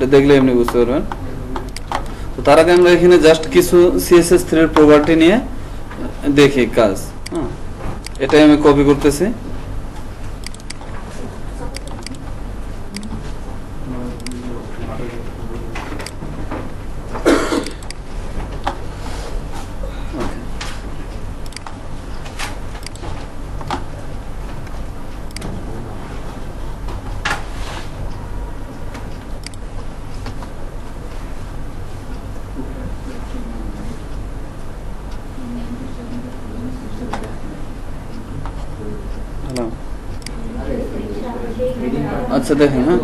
এটা দেখলে এমনি বুঝতে পারবেন। তো তার আগে আমরা এখানে জাস্ট কিছু CSS3 এর প্রপার্টি নিয়ে দেখি কাজ। এটাই আমি কপি করতেছি। আচ্ছা দেখেন, হ্যাঁ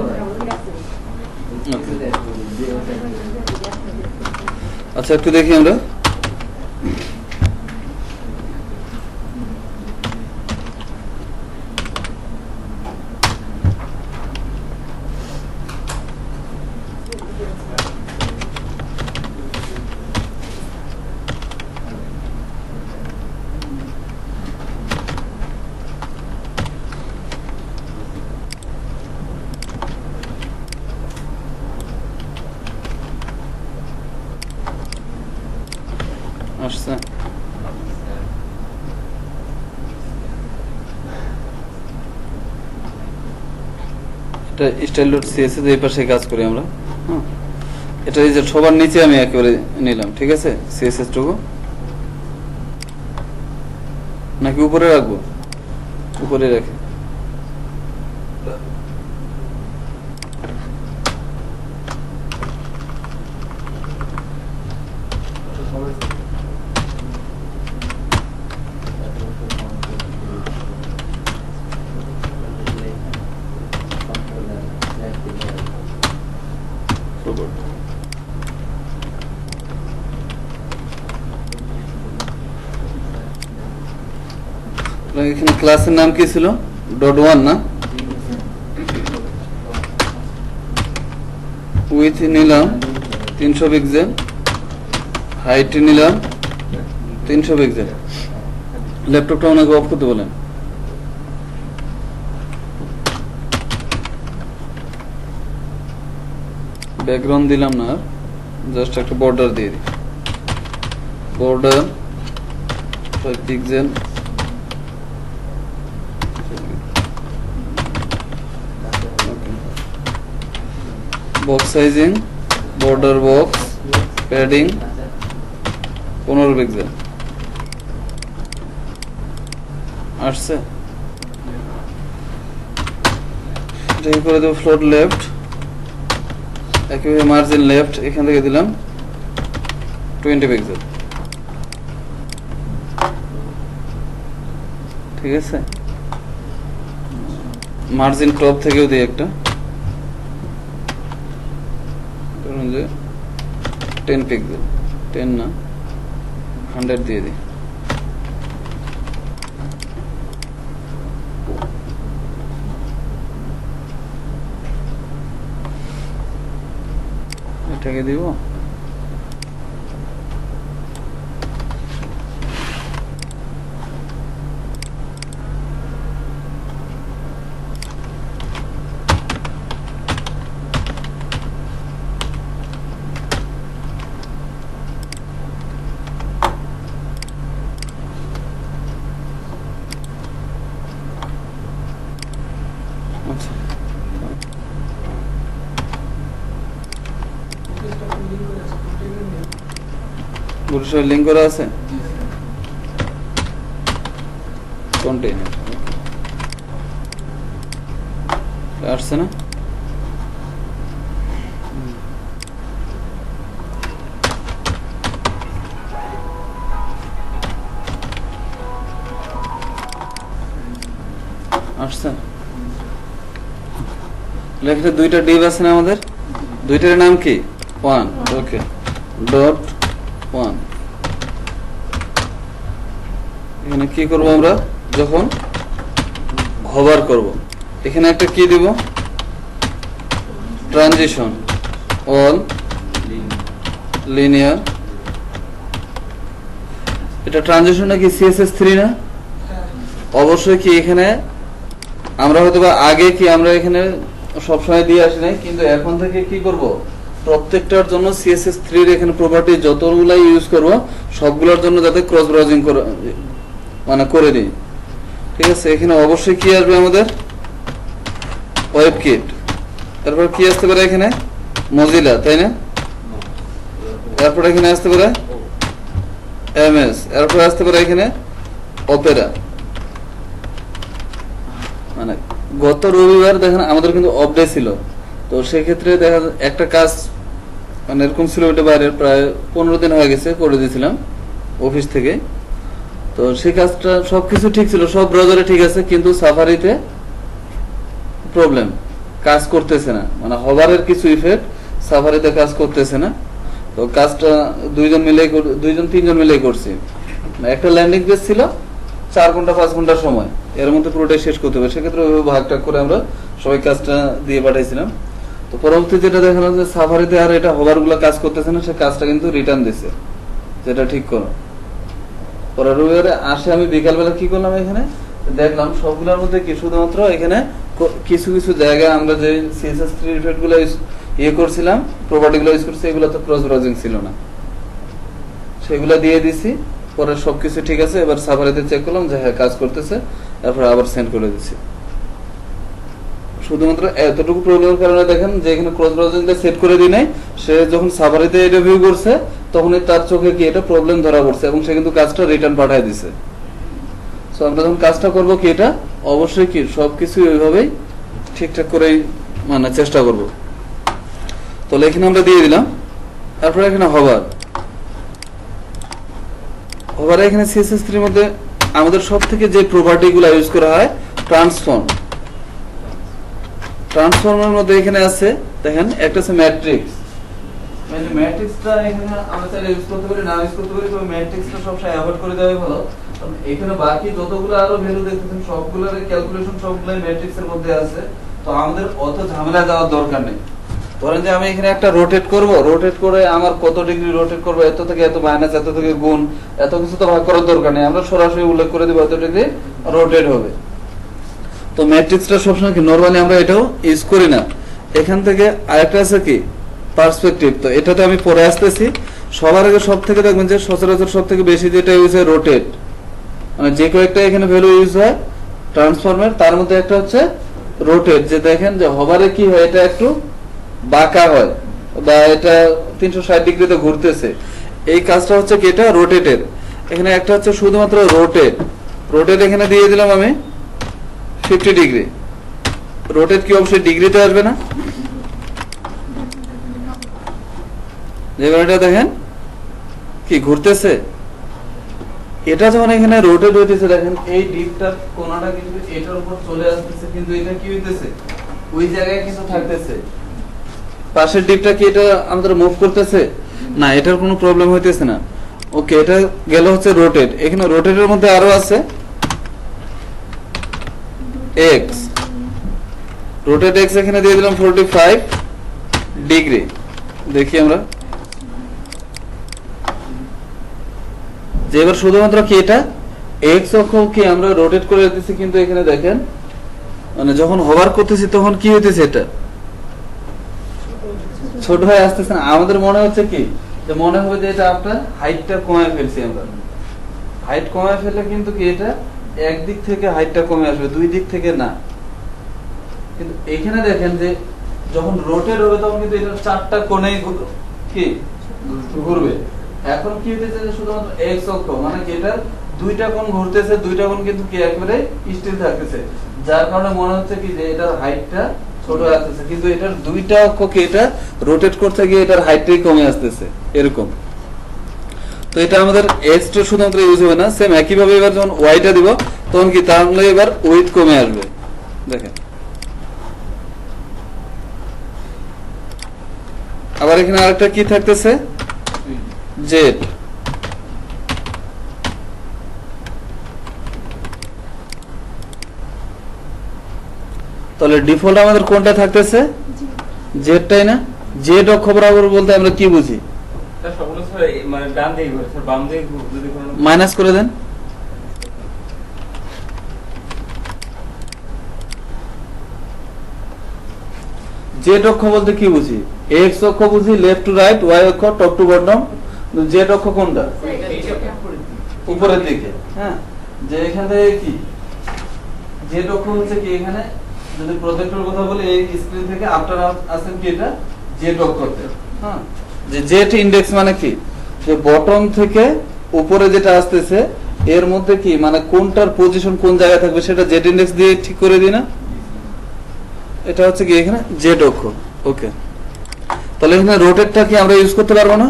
আচ্ছা একটু দেখি আমরা। আসছে এটা style.css এই পাশে কাজ করি আমরা। এটা এই যে সবার নিচে আমি একেবারে নিলাম, ঠিক আছে। CSS টুকু নাকি উপরে রাখবো? উপরে রাখি। এখানে ক্লাসের নাম কি ছিল? .1 না? উইথ নিলাম 300 পিক্সেল, হাইট নিলাম 300 পিক্সেল। ল্যাপটপটা ওনাকে অফ করতে বলেন। ব্যাকগ্রাউন্ড দিলাম না, জাস্ট একটা বর্ডার দিয়ে দিই। Border 5 pixel, box sizing, border box, padding 15 pixel. আসছে? এটাকে করে দেবো ফ্লোট লেফট, একেবারে মার্জিন লেফট, এখান থেকে দিলাম 20 পিক্সেল। ঠিক আছে, মার্জিন টপ থেকেও দিই একটা, 10 পিক্সেল, 10 না 100 দিয়ে দিই। এটাকে দিব পুরুষের লিঙ্ক করা আছে কন্টেইনার আসছে না? আসছে। লেখলে দুইটা ডিভ আছে না আমাদের, দুইটার নাম কি? 1, ওকে, ডট 1। এখানে কি করব আমরা? যখন হোভার করব এখানে একটা কি দিব? Transition all linear. এটা ট্রানজিশনটা কি CSS3 না? অবশ্যই কি এখানে আমরা হয়তো বা আগে কি আমরা এখানে সবসময় দিয়ে আসি নাই, কিন্তু এখন থেকে কি করব, প্রত্যেকটার জন্য CSS3 এর এখানে প্রপার্টি যতগুলো ইউজ করব সবগুলোর জন্য যাতে ক্রস ব্রাউজিং মানে করে দিই। ঠিক আছে, এখানে অবশ্যই কি আসবে আমাদের ওয়েবকিট, তারপর কি আসতে পারে এখানে মজিলা, তাই না? এরপর এখানে আসতে পারে MS, এরপর আসতে পারে এখানে অপেরা। মানে গত রবিবার দেখেন আমাদের কিন্তু অফ ডে ছিল, তো সেক্ষেত্রে দেখা একটা কাজ মানে এরকম ছিল, ওইটা বাইরের প্রায় 15 দিন হয়ে গেছে করে দিয়েছিলাম অফিস থেকে। তো সেই কাজটা সবকিছু ঠিক ছিল, সব ব্রাউজারে ঠিক আছে, কিন্তু সাফারিতে প্রবলেম, কাজ করতেছে না, মানে হভারের কিছু ইফেক্ট সাফারিতে কাজ করতেছে না। তো কাজটা দুইজন তিনজন মিলেই করছি। একটা ল্যান্ডিং পেজ ছিল 4 ঘন্টা 5 ঘন্টার সময়, এর মধ্যে পুরোটাই শেষ করতে হবে, সেক্ষেত্রে ওইভাবে ভাগটাগ করে আমরা সবাই কাজটা দিয়ে পাঠাইছিলাম। তো পরবর্তী যেটা দেখা গেল যে সাফারিতে আর এটা হভার গুলো কাজ করতেছে না, সে কাজটা কিন্তু রিটার্ন দিছে, যেটা ঠিক করো। পরে রবিবারে আসে আমি বিকালবেলা কি করলাম, এখানে দেখলাম সবগুলোর মধ্যে কি শুধুমাত্র এখানে কিছু কিছু জায়গায় আমরা যে CSS3 ইফেক্ট গুলো ইয়ে করছিলাম, প্রপার্টি গুলো ইউজ করছি, এগুলো তো ক্রস ব্রাউজিং ছিল না, সেগুলো দিয়ে দিছি। পরে সবকিছু ঠিক আছে, এবার সাফারিতে চেক করলাম যে হ্যাঁ কাজ করতেছে, তারপর আবার সেন্ড করে দিচ্ছি। শুধুমাত্র এতটুকু প্রবলেমের কারণে দেখেন যে এখানে ক্রস ব্রাউজিংটা সেট করে দিই নাই, সে যখন সাফারিতে এটা ভিউ করছে তখনই তার চোখে কি এটা প্রবলেম ধরা পড়ছে, এবং সে কিন্তু কাজটা রিটার্ন পাঠিয়ে দিছে। সো আমরা যখন কাজটা করব কি এটা অবশ্যই কি সবকিছু ওইভাবেই ঠিকঠাক করেই মানে চেষ্টা করব। তাহলে এখানে আমরা দিয়ে দিলাম। তারপরে এখানে হভার এখানে CSS3 এর মধ্যে আমাদের সব থেকে যে প্রপার্টি গুলো ইউজ করা হয়, ট্রান্সফর্মের মধ্যে এখানে আছে দেখেন একটা আছে ম্যাট্রিক্স। মানে ম্যাট্রিক্সটা এখানে আমরা চাইলে ইউজ করতে পারি, না ইউজ করতে পারি, তবে ম্যাট্রিক্সটা সবসময় অ্যাভয়েড করে দেওয়াই ভালো। কারণ এখানে বাকি যতগুলো আরো ভ্যালু দেখতেছেন সবগুলোর ক্যালকুলেশন সবগুলাই ম্যাট্রিক্সের মধ্যে আছে, তো আমাদের অত ঝামেলা দেওয়ার দরকার নেই। ধরেন যে আমি এখানে একটা রোটেট করে আমার কত ডিগ্রি রোটেট করব, এত থেকে এত মাইনাস, এত থেকে গুণ, এত কিছু তো ভাগ করার দরকার নেই, আমরা সরাসরি উল্লেখ করে দেব এত ডিগ্রি রোটেট হবে। তো ম্যাট্রিক্সটা সবসময় কি নরমালি আমরা এটাও ইউজ করি না। এখান থেকে আরেকটা আছে কি পার্সপেক্টিভ, তো এটাতে আমি পরে আসতেছি। সবার আগে সব থেকে দেখবেন যে সচরাচর সব থেকে বেশি যেটা ইউজ হয় রোটেট, মানে যে কয়েকটা এখানে ভ্যালু ইউজ হয় ট্রান্সফর্মের, তার মধ্যে একটা হচ্ছে রোটেট। যে দেখেন যে হভারে কি হয়, এটা একটু বাঁকা হয় বা এটা 360 ডিগ্রিতে ঘুরতেছে, এই কাজটা হচ্ছে কি এটা রোটেটের। এখানে একটা হচ্ছে শুধুমাত্র রোটেট এখানে দিয়ে দিলাম আমি 50 ডিগ্রি। রোটেট কি অবশ্যই ডিগ্রিতে আসবে না, যেমন এটা দেখেন কি ঘুরতেছে, এটা যখন এখানে রোটেট হইতেছে দেখেন এই ডিপটার কোণাটা কিন্তু এটার উপর চলে আসতেছে, কিন্তু এটা কি হইতেছে ওই জায়গায় কিন্তু থাকতেছে। পাশের ডিপটা কি এটা আমাদের মুভ করতেছে না, এটার কোনো প্রবলেম হইতেছে না। ওকে, এটা গেল হচ্ছে রোটেট। এখানে রোটেটের মধ্যে আরো আছে এক্স, রোটেট এক্স এখানে দিয়ে দিলাম 45 ডিগ্রি। দেখি আমরা যে এবার শুধুমাত্র কি এটা এক্স অক্ষ কি আমরা রোটেট করে দিতেছি, কিন্তু এখানে দেখেন মানে যখন হোভার করতেছি তখন কি হইতেছে, এটা ছোট হয়ে আসতেছে না। আমাদের মনে হচ্ছে কি যে মনে হবে যে এটা আপনার হাইটটা কমায় ফেলছি আমরা। হাইট কমায় ফেললে কিন্তু কি এটা একদিক থেকে হাইটটা কমে আসবে, দুই দিক থেকে না। কিন্তু এখানে দেখেন যে যখন রোটেট হবে তখন কিন্তু এটা 4টা কোণেই কি ঘুরবে। এখন কি হইতেছে যে শুধুমাত্র এক্স অক্ষ মানে কি এটা 2টা কোণ ঘুরতেছে, 2টা কোণ কিন্তু কি একেবারে স্থির থাকতেছে, যার কারণে মনে হচ্ছে কি যে এটার হাইটটা ছোট আসতেছে, কিন্তু এটার 2টা অক্ষকে এটা রোটেট করতে গিয়ে এটার হাইটটাই কমে আসতেছে এরকম। তো এটা আমাদের এক্স টা শুধুমাত্র ইউজ হবে না, সেম একই ভাবে এবার যখন ওয়াইটা দিব তখন কি তাহলে এবার উইথ কমে আসবে। দেখেন আবার এখানে আরেকটা কি থাকতেছে জেড। তাহলে ডিফল্ট আমাদের কোনটা থাকতেছে জেডটাই না। জেড অক্ষ বরাবর বলতে আমরা কি বুঝি, মাইনাস করে দেন। জেড অক্ষ বলতে কি বুঝি? এক্স অক্ষ বুঝি লেফট টু রাইট, ওয়াই অক্ষ টপ টু বটম, জেড অক্ষ কোনটা? উপরের দিকে। হ্যাঁ, যে এখান থেকে কি জেড অক্ষ হচ্ছে কি, এখানে যদি প্রজেক্টর কথা বলি এই স্ক্রিন থেকে আফটার আসেন কি এটা জেড অক্ষতে। হ্যাঁ, যে জেড ইন্ডেক্স মানে কি, যে বটম থেকে উপরে যেটা আসতেছে এর মধ্যে কি মানে কোনটার পজিশন কোন জায়গায় থাকবে সেটা জেড ইন্ডেক্স দিয়ে ঠিক করে দিই না? এটা হচ্ছে কি এখানে জেড অক্ষ। ওকে, তাহলে এখানে রোটেটটা কি আমরা ইউজ করতে পারবো না?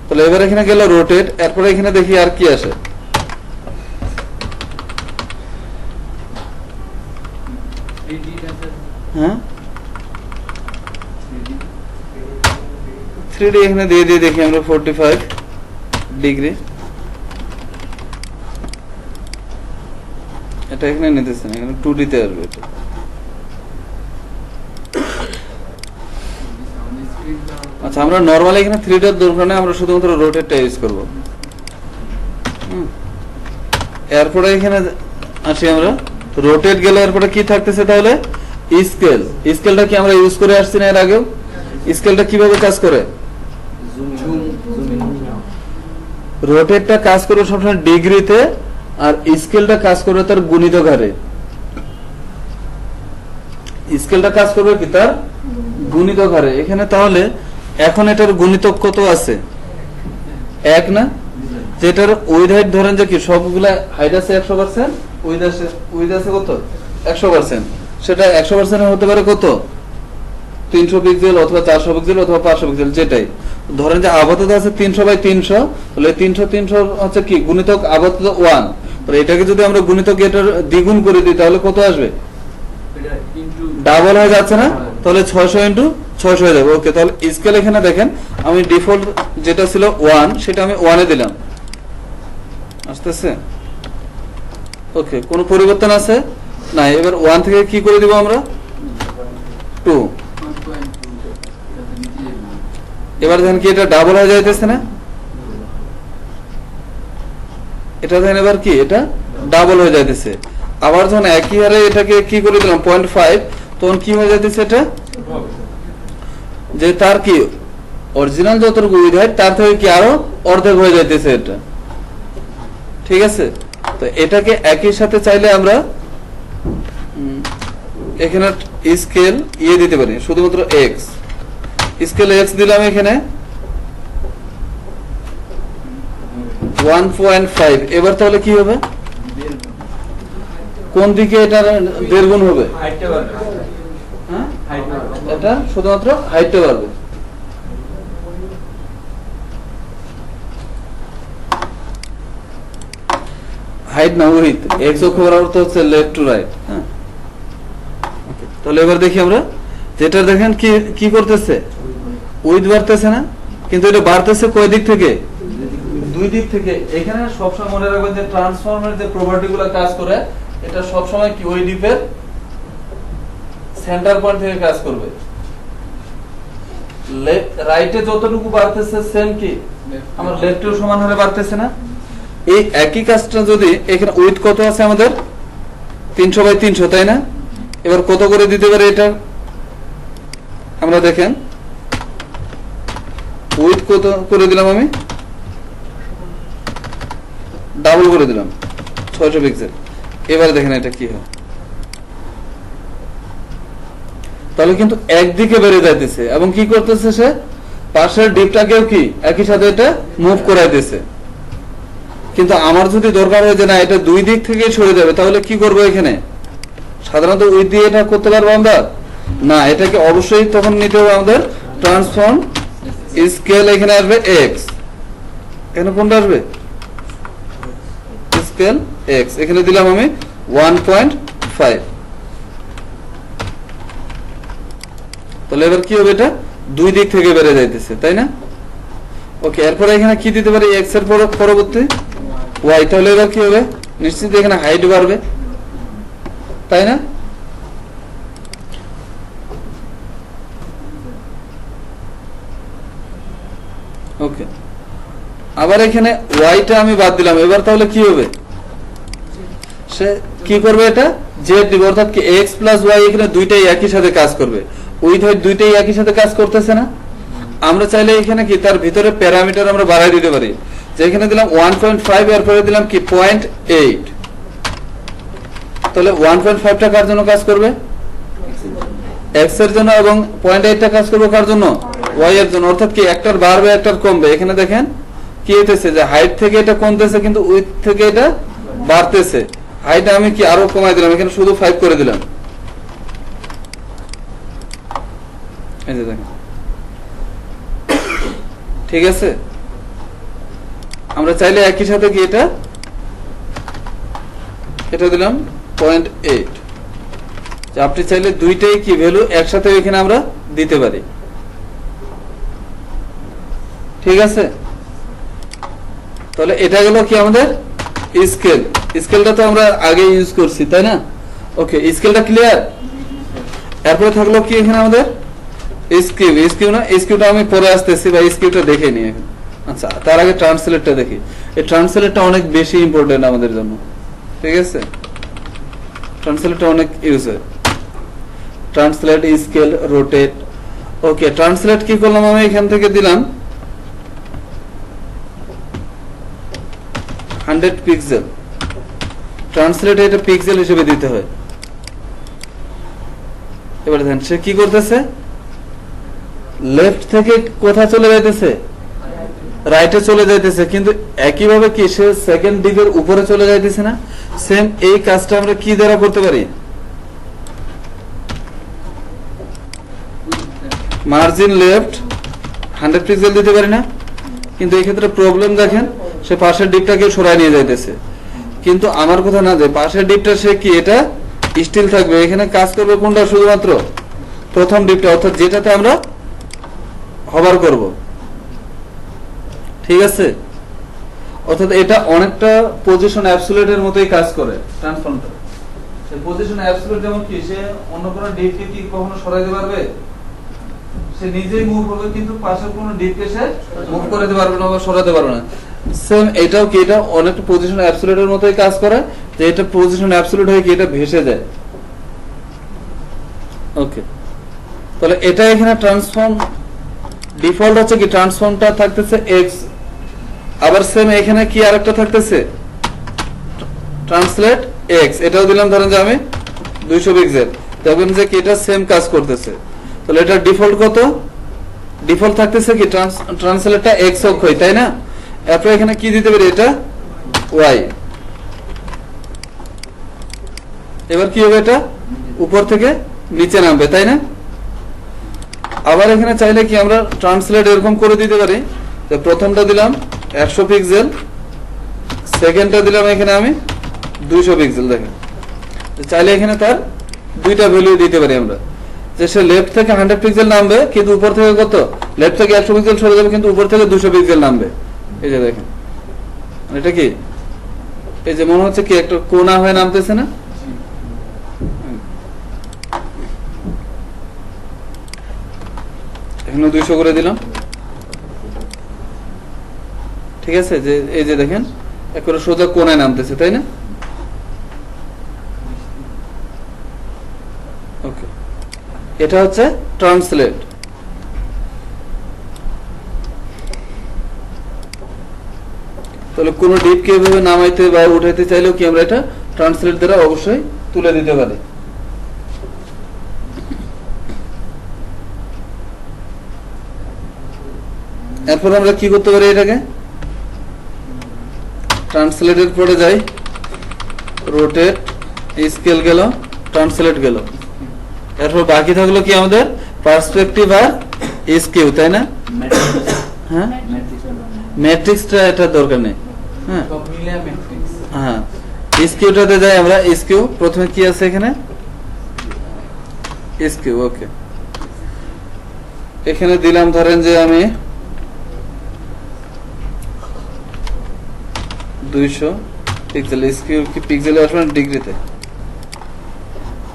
তাহলে এবার এখানে গেল রোটেট, এরপরে এখানে দেখি আর কি আসে। হ্যাঁ, 3D এখানে দিয়ে দিয়ে দেখি আমরা 45 ডিগ্রি, এটা এখানে নিতেছে না, এখানে 2D তে আসবে এটা। আচ্ছা, আমরা নরমালি এখানে 3D এর দরকার নেই, আমরা শুধুমাত্র রোটেটটা ইউজ করব। এরপরে এখানে আসি আমরা, রোটেট গেলে এরপরে কি থাকতেছে তাহলে? স্কেল। স্কেলটা কি আমরা ইউজ করে আসছি না এর আগেও? স্কেলটা কিভাবে কাজ করে? রোটেটটা কাজ করে সবসময় ডিগ্রিতে, আর স্কেলটা কাজ করবে তার গুণিতক হারে। স্কেলটা কাজ করবে কি তার গুণিতক হারে। এখানে তাহলে এখন এটার গুণিতক কত আছে? 1 না? যেটার উইথ হাইট ধরেন যে কি সবগুলা হাইট আছে 100%, উইথ আছে কত? 100%। সেটা 100% হতে পারে কত? 300 পিক্সেল অথবা 400 পিক্সেল অথবা 500 পিক্সেল, যেটাই ধরেন যে আপাতত আছে 300/300, তাহলে 300 হচ্ছে কি গুণিতক আপাতত 1। তাহলে এটাকে যদি আমরা গুণিতক এটার দ্বিগুণ করে দিই তাহলে কত আসবে? ডাবল হয়ে যাচ্ছে না? তাহলে 600 হয়ে যাবে। ওকে, তাহলে স্কেল এখানে দেখেন আমি ডিফল্ট যেটা ছিল 1 সেটা আমি 1 এ দিলাম, আসতেছে। ওকে, কোনো পরিবর্তন আছে না? এবার 1 থেকে কি করে দিব আমরা? 2। এবার দেখেন কি এটা ডাবল হয়ে যাইতেছে না? এটা দেখেন এবার কি এটা ডাবল হয়ে যাইতেছে। আবার যখন একই হারে এটাকে কি করে দিলাম 0.5, তখন কি হয়ে যাইতেছে এটা? যে তার কি অরিজিনাল যতটুকু উইথ হাইট তার থেকে কি আরো অর্ধেক হয়ে যাইতেছে এটা। ঠিক আছে, তো এটাকে একই সাথে চাইলে আমরা এখানে স্কেল দিতে পারি, শুধুমাত্র এক্স। স্কেল এক্স দিলাম এখানে 1.5। এবার তাহলে কি হবে? কোন দিকে এটা 1.5 গুণ হবে? এটা শুধুমাত্র হাইটটা বাড়বে। হাইট না উইথ, এক্স অক্ষ বরাবর তো হচ্ছে লেফট টু রাইট। হ্যাঁ, তাহলে এবার দেখি আমরা যেটা দেখেন কি কি করতেছে, উইথ বাড়তেছে না, কিন্তু এটা বাড়তেছে কয় দিক থেকে? 2 দিক থেকে। এখানে সবসময় মনে রাখবেন যে ট্রান্সফর্মের যে প্রপার্টি গুলো কাজ করে এটা সবসময় কি ওই ডিপের সেন্টার পয়েন্ট থেকে কাজ করবে। রাইটে যতটুকু বাড়তেছে সেম কি আমার লেফটেও সমান হারে বাড়তেছে না? এই একই কাজটা যদি এখানে উইথ কত আছে আমাদের? 300/300, তাই না? এবার কত করে দিতে পারে এটা? আমরা দেখেন উইথ কত করে দিলাম আমি? ডাবল করে দিলাম 600 পিক্সেল। এবার দেখেন এটা কি হয়, তাহলে কিন্তু একদিকে বেড়ে যাইতেছে এবং কি করতেছে সে পাশের ডিপটাকেও কি একই সাথে এটা মুভ করাইতেছে। কিন্তু আমার যদি দরকার হয় যে না এটা 2 দিক থেকে সরে যাবে, তাহলে কি করব? এখানে সাধারণত উইথ দিয়ে এটা করতে পারবো আমরা না, এটাকে অবশ্যই তখন নিতে হবে আমাদের ট্রান্সফর্ম স্কেল। এখানে আসবে এক্স, এখানে কোনটা আসবে? স্কেল এক্স, এখানে দিলাম আমি 1.5। তাহলে এবার কি হবে? এটা 2 দিক থেকে বেড়ে যাইতেছে, তাই না? ওকে, এরপরে এখানে কি দিতে পারি? এক্স এর পরবর্তী ওয়াই। তাহলে এবার কি হবে? নিশ্চিত এখানে হাইট বাড়বে, তাই না? ওকে, আবার এখানে ওয়াইটা আমি বাদ দিলাম। এবার তাহলে কি হবে? সে কি করবে? এটা জেড দিব, অর্থাৎ কি এক্স প্লাস ওয়াই এখানে দুইটাই একই সাথে কাজ করবে। উইথ হাইট দুইটাই একই সাথে কাজ করতেছে না? আমরা চাইলে এখানে কি তার ভিতরে প্যারামিটার আমরা বাড়াই দিতে পারি, যে এখানে দিলাম 1.5 এরপরে দিলাম কি 0.8, তাহলে 1.5টা কার জন্য কাজ করবে? এক্স এর জন্য, এবং 0.8টা কাজ করবে কার জন্য? ওয়াই এর জন্য। অর্থাৎ কি একটার বাড়বে একটার কমবে। এখানে দেখেন কি হইতেছে, যে হাইট থেকে এটা কমতেছে কিন্তু উইথ থেকে এটা বাড়তেছে। হাইট আমি কি আরো কমাই দিলাম, এখানে শুধু 5 করে দিলাম, এই যে দেখেন, ঠিক আছে। আমরা চাইলে একই সাথে কি এটা দিলাম 0.8, আপনি চাইলে দুইটাই কি ভ্যালু একসাথে এখানে আমরা দিতে পারি, ঠিক আছে। তাহলে এটা গেল কি আমাদের স্কেল। স্কেলটা তো আমরা আগে ইউজ করছি, তাই না? ওকে, স্কেলটা ক্লিয়ার। এরপরে থাকলো কি এখানে আমাদের স্কিউ। স্কিউ না, স্কিউটা আমি পরে আসতেছি, বা স্কিউটা দেখে নিই এখন। আচ্ছা, তার আগে ট্রান্সলেটটা দেখি। এই ট্রান্সলেটটা অনেক বেশি ইম্পর্টেন্ট আমাদের জন্য, ঠিক আছে। ট্রান্সলেটটা অনেক ইউজ হয়। Translate, scale, rotate. Okay, translate কি করলাম আমি এখান থেকে দিলাম 100 পিক্সেল। ট্রান্সলেট এটা পিক্সেল হিসেবে দিতে হয়। এবার দেখেন সে কি করতেছে, লেফট থেকে কোথায় চলে যাইতেছে? রাইটে চলে যাইতেছে, কিন্তু একইভাবে কি সে সেকেন্ড ডিপের উপরে চলে যাইতেছে না? সেম এই কাজটা আমরা কি দ্বারা করতে পারি? মার্জিন লেফট 100 পিক্সেল দিতে পারি না? কিন্তু এই ক্ষেত্রে প্রবলেম দেখেন, সে পাশের ডিপটাকে সরাই নিয়ে যাইতেছে। কিন্তু আমার কথা না, যে পাশের ডিপটা সে কি এটা স্টিল থাকবে, এখানে কাজ করবে কোনটা? শুধুমাত্র প্রথম ডিপটা, অর্থাৎ যেটাতে আমরা হভার করব, ঠিক আছে। অর্থাৎ এটা অনেকটা পজিশন অ্যাবসলিউটের মতোই কাজ করে ট্রান্সফর্মটা। সেই পজিশন অ্যাবসলিউট যেমন কি সে অন্য কোনো ডিপকে কি কখনো সরাইতে পারবে? সে নিজেই মুভ করবে, কিন্তু পাশের কোনো ডিপকে সে মুভ করে দিতে পারবে না বা সরাতে পারবে না। সেম এটাও কি, এটা অনেকটা পজিশন অ্যাবসলিউটের মতোই কাজ করে, যে এটা পজিশন অ্যাবসলিউট হয়ে কি এটা ভেসে যায়। ওকে, তাহলে এটা এখানে ট্রান্সফর্ম ডিফল্ট হচ্ছে কি ট্রান্সফর্মটা থাকতেছে এক্স। আবার সেম এখানে কি আরেকটা থাকতেছে ট্রান্সলেট এক্স, এটাও দিলাম ধরেন যে আমি 200 পিক্সেল, দেখবেন যে কি এটা সেম কাজ করতেছে। তাহলে এটা ডিফল্ট কত? ডিফল্ট থাকতেছে কি ট্রান্সলেটটা এক্স অক্ষই, তাই না? এরপর এখানে কি দিতে পারি, এটা ওয়াই। এবার কি হবে, এটা উপর থেকে নিচে নামবে, তাই না? আবার এখানে চাইলে কি আমরা ট্রান্সলেট এরকম করে দিতে পারি, যে প্রথমটা দিলাম 100 পিক্সেল, সেকেন্ডটা দিলাম এখানে আমি 200 পিক্সেল। দেখেন চাইলে এখানে তার দুইটা ভ্যালু দিতে পারি আমরা, যে সে লেফট থেকে 100 পিক্সেল নামবে, কিন্তু উপর থেকে কত? লেফট থেকে 100 পিক্সেল সরে যাবে, কিন্তু উপর থেকে 200 পিক্সেল নামবে। এই যে দেখেন, এটা কি এই যে মনে হচ্ছে কি একটা কোণা হয়ে নামতেছে না? এখানে 200 করে দিলাম, ঠিক আছে। যে এই যে দেখেন একবারে সোজা কোণায় নামতেছে, তাই না? ওকে, এটা হচ্ছে ট্রান্সলেট। তাহলে কোন ডিপকে এভাবে নামাইতে বা উঠাইতে চাইলেও কি আমরা এটা ট্রান্সলেট দ্বারা অবশ্যই তুলে দিতে পারি। এরপর আমরা কি করতে পারি, এটাকে ট্রান্সলেটের পরে যাই, রোটেট, স্কেল গেল, ট্রান্সলেট গেল। এরপর বাকি থাকলো কি আমাদের পার্সপেক্টিভ আর স্কিউ, তাই না? হ্যাঁ, ম্যাট্রিক্সটা এটা দরকার নেই। হ্যাঁ হ্যাঁ, স্কিউটাতে যাই আমরা। স্কিউ প্রথমে কি আছে এখানে? স্কিউ। ওকে, এখানে দিলাম ধরেন যে আমি 200 পিক্সেল। স্কিউ কি পিক্সেলে আসবে না ডিগ্রিতে?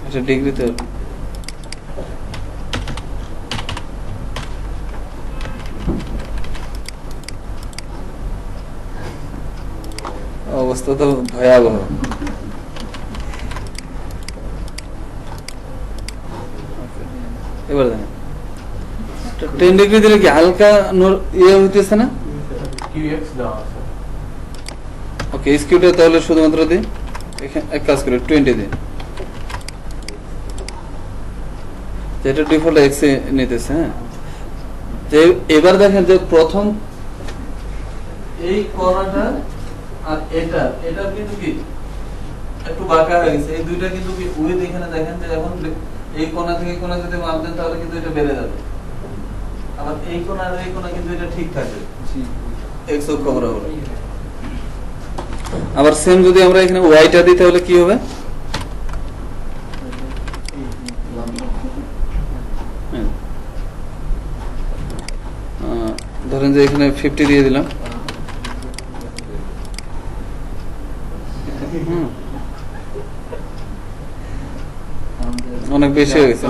আচ্ছা, ডিগ্রিতে। অবস্থা তো ভয়াবহ। এবার দেখেন 10 ডিগ্রি দিলে কি হালকা ইয়ে হইতেছে না? QX দেওয়া আছে। ওকে, স্কিউটা তাহলে শুধুমাত্র দিই, এখানে এক কাজ করি 20 দিই, যেটা ডিফল্ট এক্স এ নিতেছে। হ্যাঁ, যে এবার দেখেন যে প্রথম এই কোণাটা আর এটা কিন্তু কি একটু বাঁকা হয়ে গেছে, এই দুইটা কিন্তু কি উইথ এখানে দেখেন যে এখন এই কোণা থেকে কোণা যদি মাপ দেন তাহলে কিন্তু এটা বেড়ে যাবে, আবার এই কোণা আর এই কোণা কিন্তু এটা ঠিক থাকবে এক্স অক্ষ বরাবর। আবার সেম যদি আমরা এখানে ওয়াইটা দিই তাহলে কি হবে? ধরেন যে এখানে 50 দিয়ে দিলাম, অনেক বেশি হয়ে গেছে।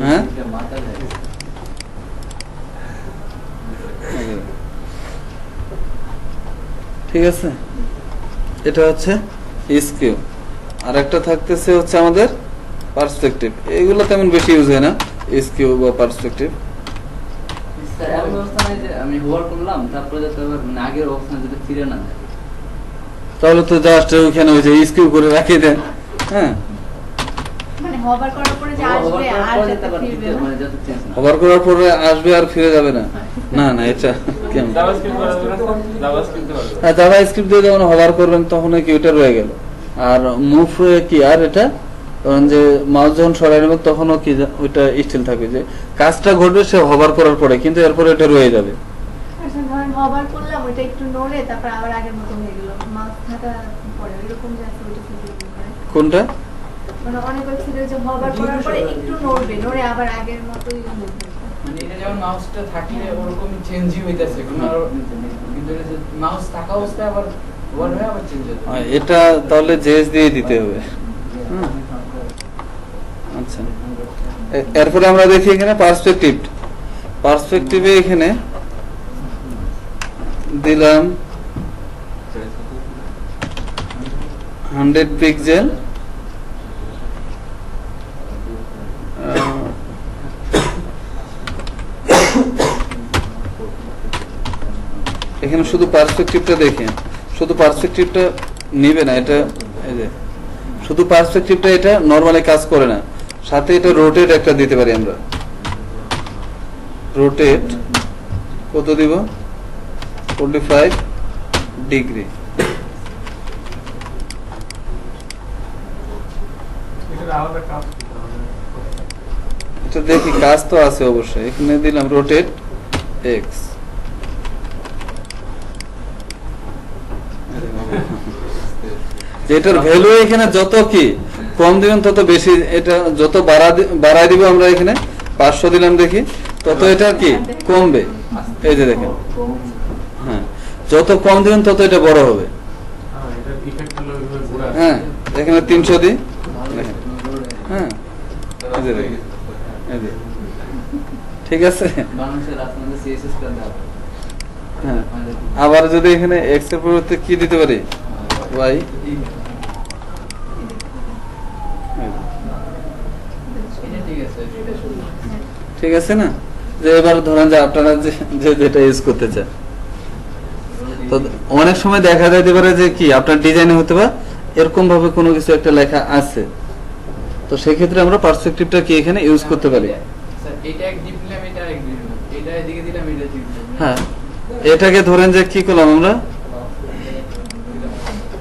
হ্যাঁ, ঠিক আছে, এটা হচ্ছে স্কিউ। আর একটা থাকতেছে হচ্ছে আমাদের পার্সপেক্টিভ। এগুলো তেমন বেশি ইউজ হয় না, স্কিউ বা পার্সপেক্টিভ। স্যার এমন অবস্থানে যে আমি হোভার করলাম, তারপরে যাতে আবার মানে আগের অবস্থানে যদি ফিরে না যায়, তাহলে তো জাস্ট ওইখানে ওই যে স্কিউ করে রাখিয়ে দেন। হ্যাঁ, মানে hover করার পরে যে আসবে আর যাতে ফিরবে না। মানে যাতে চেঞ্জ না হয়। ওভার করার পরে আসবে আর ফিরে যাবে না। না না, এটা কেমন? জাভাস্ক্রিপ্ট করা যাবে না, জাভাস্ক্রিপ্ট করা যাবে। হ্যাঁ, জাভাস্ক্রিপ্ট দিয়ে যখন হোভার করবেন তখন কি ওটা রয়ে গেল। আর মুভ কি আর এটা কারণ যে মাউস যখন সরাই নেবেন তখনও কি ওইটা স্টিল থাকবে, যে কাজটা ঘটবে সে হোভার করার পরে, কিন্তু এরপরে এটা রয়ে যাবে। আচ্ছা ধরেন hover করলাম, ওটা একটু নড়ে তারপর আবার আগের মতো হয়ে গেল, মাউস থাকা পরে এরকম যে আছে ওইটা থেকে করে। কোনটা? মানে অনেক ওয়েবসাইটে যে hover করার পরে একটু নড়বে, নড়ে আবার আগের মতোই হবে। মানে এটা যেমন মাউসটা থাকলে ওরকমই চেঞ্জই হইতাছে, কিন্তু এটা যে মাউস থাকা অবস্থায় আবার ওভার হয়ে আবার চেঞ্জ হচ্ছে। এটা তাহলে জেস দিয়ে দিতে হবে। আচ্ছা, এরপরে আমরা দেখি এখানে পার্সপেক্টিভ। পার্সপেক্টিভে এখানে দিলাম 100 পিক্সেল, এখানে শুধু পার্সপেক্টিভটা দেখেন, শুধু পার্সপেক্টিভটা নিবে না, এটা এই যে শুধু পার্সপেক্টিভটা এটা নরমালি কাজ করে না, সাথে এটা রোটেট একটা দিতে পারি আমরা। রোটেট কত দিব? 45 ডিগ্রি। এটা আলাদা কাজ করতে হবে। এটা দেখি কাজ তো আছে অবশ্যই। এখানে দিলাম রোটেট এক্স, যেটার ভ্যালু এখানে যত কি কম দিবেন তত বেশি, এটা যত বাড়াই দিব আমরা এখানে 500 দিলাম দেখি, তত এটা কি কমবে। এই যে দেখেন, হ্যাঁ, যত কম দিবেন তত এটা বড় হবে। হ্যাঁ, এটার ইফেক্ট হলো ওইভাবে ঘোরা। হ্যাঁ, এখানে 300 দিই, দেখেন, হ্যাঁ, এই যে দেখেন, এই যে, ঠিক আছে। বাংলাদেশের আপনাদের সিএসএস টা দাও। হ্যাঁ, আবার যদি এখানে এক্স এর পরিবর্তে কি দিতে পারি? ওয়াই। এটা ঠিক আছে। ঠিক আছে না? যে এবার ধরেন যে আপনারা যে যেটা ইউজ করতে চান, তো অনেক সময় দেখা যাইতে পারে যে কি আপনার ডিজাইনে হতে পারে এরকম ভাবে কোনো কিছু একটা লেখা আছে, তো সেই ক্ষেত্রে আমরা পার্সপেক্টিভটা কি এখানে ইউজ করতে পারি। স্যার এটা এক ডিপ দিলাম, এটা এক ডিপ দিলাম, এটা এদিকে দিলাম, এটা ঠিক দিলাম। হ্যাঁ, এটাকে ধরেন যে কি করলাম আমরা,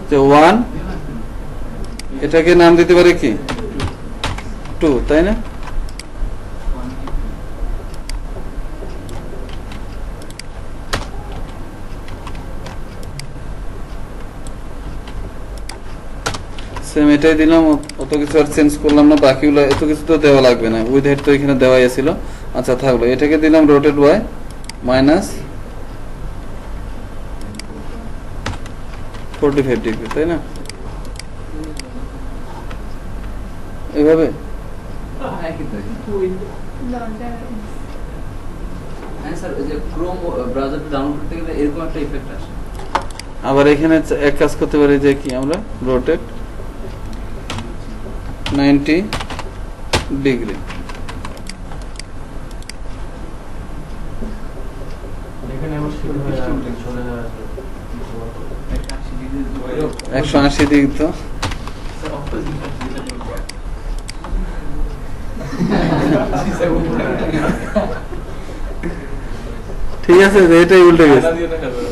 যে 1, এটাকে নাম দিতে পারি কি 2, তাই না? সেম এটাই দিলাম, অত কিছু আর চেঞ্জ করলাম না, বাকিগুলো এত কিছু তো দেওয়া লাগবে না, উইথ হেড তো এখানে দেওয়াই ছিল। আচ্ছা থাকলো, এটাকে দিলাম রোটেট ওয়াই মাইনাস 45 ডিগ্রি, তাই না? এইভাবে হ্যাঁ, কিন্তু দরজা হ্যাঁ স্যার, ওই যে ক্রোম ব্রাউজারটা ডাউনলোড করতে গেলে এরকম একটা ইফেক্ট আসে। আবার এখানে এক কাজ করতে পারি যে কি আমরা রোটেট 90 ডিগ্রি, শুরু হয়ে চলে যাওয়া 180 দিক তো ঠিক আছে, এটাই উল্টে গেছে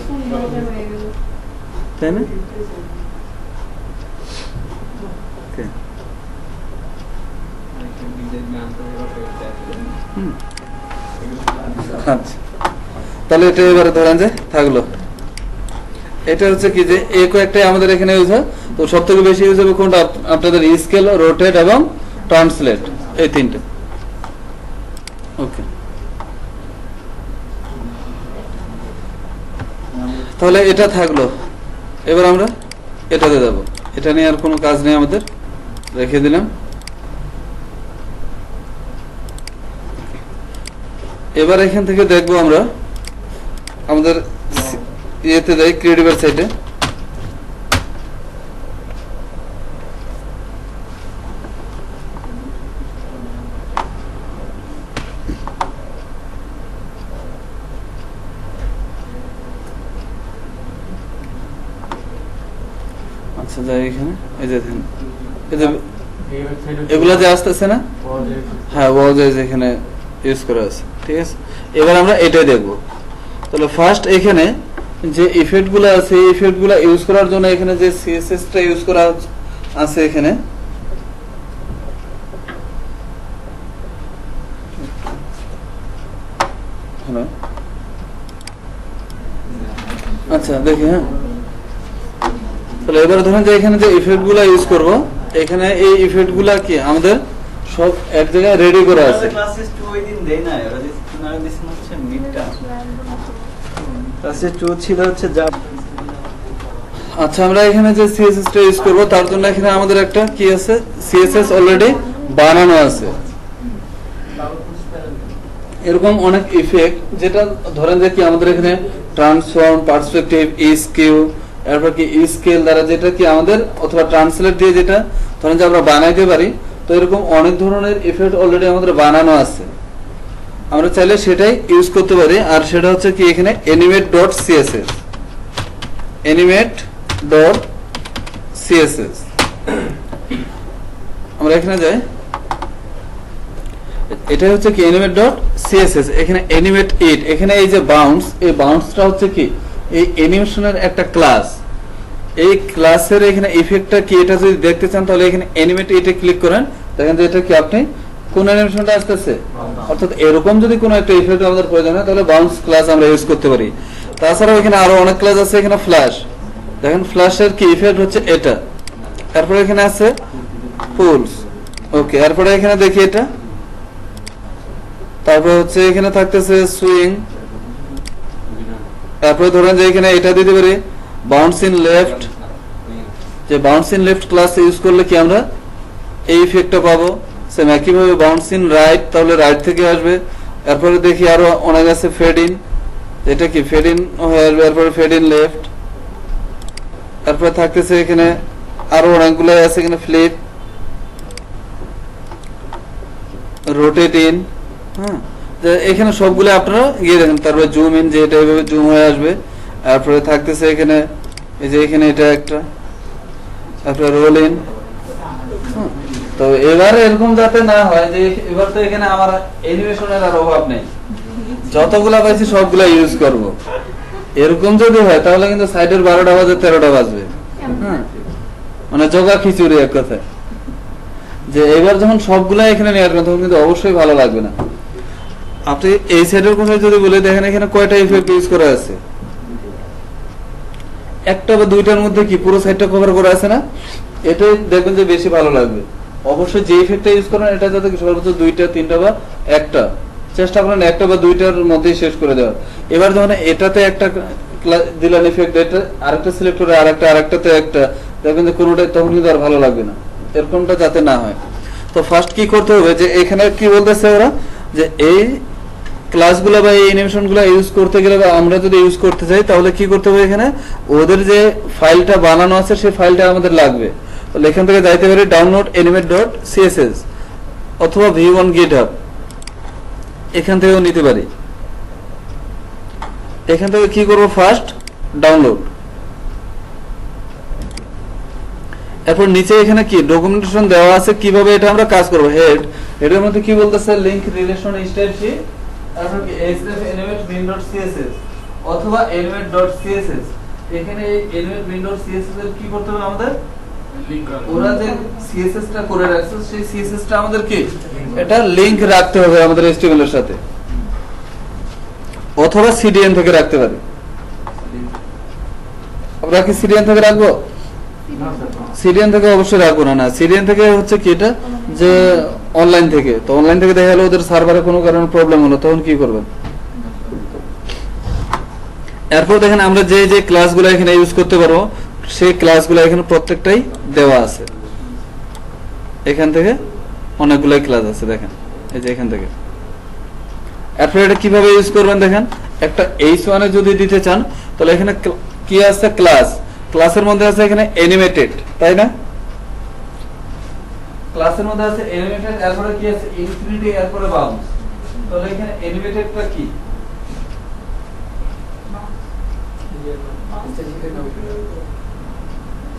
খুব মজা হয়ে গেল। তাই না? Okay. হুম। আচ্ছা, তাহলে এটা এবারে ধরেন যে থাকলো। এটা হচ্ছে কি যে এই কয়েকটাই আমাদের এখানে ইউজ হয়। তো সব থেকে বেশি ইউজ হবে কোনটা? আপনাদের স্কেল, রোটেট এবং ট্রান্সলেট, এই তিনটে। ওকে, তাহলে এটা থাকলো। এবার আমরা এটাতে যাব। এটা নিয়ে আর কোনো কাজ নেই আমাদের, রেখে দিলাম। এবার এখান থেকে দেখবো আমরা আমাদের ইয়েতে যাই, ক্রিয়েটিভের সাইটে। আচ্ছা, যাই এখানে, এই যে দেখেন, এই যে এগুলা যে আসতেছে না, হ্যাঁ ওয়াজেস এখানে ইউজ করা আছে। ঠিক আছে, এবার আমরা এটাই দেখবো। তাহলে ফার্স্ট এখানে যে ইফেক্ট গুলো আছে, এই ইফেক্ট গুলো ইউজ করার জন্য এখানে যে সিএসএস টা ইউজ করা আছে এখানে, হ্যালো, আচ্ছা দেখি। হ্যাঁ, তাহলে এবার ধরেন যে এখানে যে ইফেক্ট গুলা ইউজ করবো, এখানে এই ইফেক্ট গুলা কি আমাদের সব এক জায়গায় রেডি করা আছে। ক্লাসেস 2 ওই দিন দেই না, ওরা যে আপনারা দিছেন হচ্ছে মিডটা, ক্লাসেস 2 ছিল হচ্ছে যা। আচ্ছা, আমরা এখানে যে সিএসএস টা ইউজ করব, তার জন্য এখানে আমাদের একটা কি আছে, সিএসএস অলরেডি বানানো আছে। এরকম অনেক ইফেক্ট, যেটা ধরেন যে কি আমাদের এখানে ট্রান্সফর্ম, পার্সপেক্টিভ, ইস্কিউ, এরপর কি স্কেল দ্বারা যেটা কি আমাদের, অথবা ট্রান্সলেট দিয়ে যেটা ধরেন যে আমরা বানাইতে পারি। তো এরকম অনেক ধরনের ইফেক্ট অলরেডি আমাদের বানানো আছে, আমরা চাইলে সেটাই ইউজ করতে পারি। আর সেটা হচ্ছে কি এখানে animate.css, animate.css। আমরা এখানে যাই, এটা হচ্ছে কি animate.css। এখানে animate it, এখানে এই যে বাউন্স, এই বাউন্সটা হচ্ছে কি এই অ্যানিমেশনের একটা ক্লাস। এই ক্লাসের এখানে ইফেক্টটা কি, এটা যদি দেখতে চান তাহলে এখানে animate it-এ ক্লিক করেন, দেখেন যে এটা কি আপনি কোন অ্যানিমেশনটা আসতেছে। অর্থাৎ এরকম যদি কোনো একটা ইফেক্ট আমাদের প্রয়োজন হয় তাহলে বাউন্স ক্লাস আমরা ইউজ করতে পারি। তাছাড়াও এখানে আরো অনেক ক্লাস আছে। এখানে ফ্ল্যাশ, দেখেন ফ্ল্যাশের কি ইফেক্ট হচ্ছে এটা। তারপরে এখানে আছে পুলস, ওকে। তারপরে এখানে দেখি এটা, তারপরে হচ্ছে এখানে থাকতেছে সুইং। তারপরে ধরেন যে এখানে এটা দিতে পারি বাউন্স ইন লেফট, যে bounce in left class use করলে কি আমরা এই ইফেক্টটা পাবো। সেম একইভাবে বাউন্স ইন রাইট, তাহলে রাইট থেকে আসবে। এরপরে দেখি আরো অনেক আছে, ফেড ইন, এটা কি ফেড ইন হয়ে আসবে। এরপরে ফেড ইন লেফট, তারপরে থাকতেছে এখানে আরো অনেকগুলো আছে, এখানে ফ্লিপ, রোটেট ইন। হ্যাঁ, এখানে সবগুলো আপনারা গিয়ে দেখেন। তারপরে জুম ইন, যে এটা এইভাবে জুম হয়ে আসবে। তারপরে থাকতেছে এখানে এই যে এখানে এটা একটা, তারপরে রোল ইন। তো এবার এরকম যাতে না হয় যে এবার তো এখানে আমার অ্যানিমেশনের আর অভাব নেই, যতগুলা পাইছি সবগুলা ইউজ করব। এরকম যদি হয় তাহলে কিন্তু সাইডের 12টা বাজে 13টা বাজবে। হ্যাঁ, মানে জগা খিচুড়ি এক কথায়। যে এবার যখন সবগুলা এখানে নিয়ে আসবেন তখন কিন্তু অবশ্যই ভালো লাগবে না। আপনি এই সাইডের কথা যদি বলে দেখেন, এখানে কয়টা ইফেক্ট ইউজ করা আছে, একটা বা দুইটার মধ্যে কি পুরো সাইডটা কভার করা আছে না, এটাই দেখবেন যে বেশি ভালো লাগবে। অবশ্যই যে ইফেক্টটা ইউজ করেন এটা যাতে সর্বোচ্চ 2টা 3টা বা একটা, চেষ্টা করেন একটা বা দুইটার মধ্যেই শেষ করে দেওয়ার। এবার যখন এটাতে একটা দিলেন ইফেক্ট, এটা আরেকটা সিলেক্ট করে আরেকটাতে একটা, দেখবেন যে কোনোটাই তখন কিন্তু আর ভালো লাগবে না। এরকমটা যাতে না হয়, তো ফার্স্ট কি করতে হবে, যে এখানে কি বলতেছে ওরা, যে এই ক্লাসগুলো বা এই অ্যানিমেশনগুলো ইউজ করতে গেলে বা আমরা যদি ইউজ করতে চাই তাহলে কি করতে হবে, এখানে ওদের যে ফাইলটা বানানো আছে সেই ফাইলটা আমাদের লাগবে। তাহলে এখান থেকে যাইতে পারি ডাউনলোড animate.css অথবা v1 GitHub, এখান থেকেও নিতে পারি। এখান থেকে কি করব, ফার্স্ট ডাউনলোড। এরপর নিচে এখানে কি ডকুমেন্টেশন দেওয়া আছে কিভাবে এটা আমরা কাজ করব। হেড, এটার মধ্যে কি বলতেছে, লিংক রিলেশন স্টাইল শীট, তারপর কি href_element_bin.css অথবা element.css। এখানে এই element_bin.css এর কি করতে হবে আমাদের, ওরা যে সিএসএস টা করে রাখছে সেই সিএসএস টা আমাদের কি এটা লিংক রাখতে হবে আমাদের HTML এর সাথে, অথবা সিডিএন থেকে রাখতে পারি। আমরা কি সিডিএন থেকে রাখবো? সিডিএন থেকে অবশ্যই রাখবো না। সিডিএন থেকে হচ্ছে কি এটা যে অনলাইন থেকে, তো অনলাইন থেকে দেখা গেল ওদের সার্ভারে কোনো কারণে প্রবলেম হলো, তখন কি করবেন? এরপর দেখেন আমরা যে যে ক্লাসগুলো এখানে ইউজ করতে পারবো সেই ক্লাসগুলো এখানে প্রত্যেকটাই দেওয়া আছে। এখান থেকে অনেকগুলাই ক্লাস আছে দেখেন, এই যে এখান থেকে। এরপর এটা কিভাবে ইউজ করবেন দেখেন, একটা h1 এ যদি দিতে চান তাহলে এখানে কি আছে, ক্লাস, ক্লাসের মধ্যে আছে এখানে অ্যানিমেটেড, তাই না? ক্লাসের মধ্যে আছে অ্যানিমেটেড, এরপরে কি আছে ইনফিনিটি, এরপরে বাউন্স। তাহলে এখানে অ্যানিমেটেডটা কি,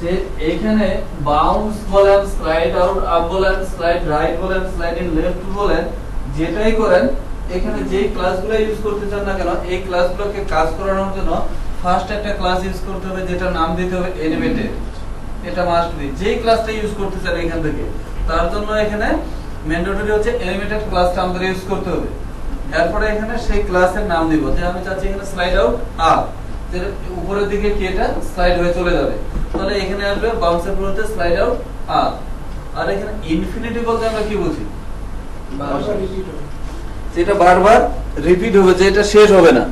যে এখানে বাউন্স বলেন, স্লাইড আউট আপ বলেন, স্লাইড রাইট বলেন, স্লাইড ইন লেফট বলেন, যেটাই করেন এখানে যে ক্লাসগুলো ইউজ করতে চান না কেন, এই ক্লাসগুলোকে কাজ করানোর জন্য ফার্স্ট একটা ক্লাস ইউজ করতে হবে যেটা নাম দিতে হবে অ্যানিমেটেড। এটা মাস্ট বি, যেই ক্লাসটা ইউজ করতে চান এখান থেকে, তার জন্য এখানে ম্যান্ডেটরি হচ্ছে অ্যানিমেটেড ক্লাসটা আমাদের ইউজ করতে হবে। এরপরে এখানে সেই ক্লাসের নাম দিব, যে আমি চাচ্ছি এখানে স্লাইড আউট আপ, যে উপরের দিকে কি এটা স্লাইড হয়ে চলে যাবে, তাহলে এখানে আসবে বাউন্সের পরিবর্তে স্লাইড আউট আপ। আর এখানে ইনফিনিটি বলতে আমরা কি বুঝি, যেটা বারবার রিপিট হবে, যে এটা শেষ হবে না।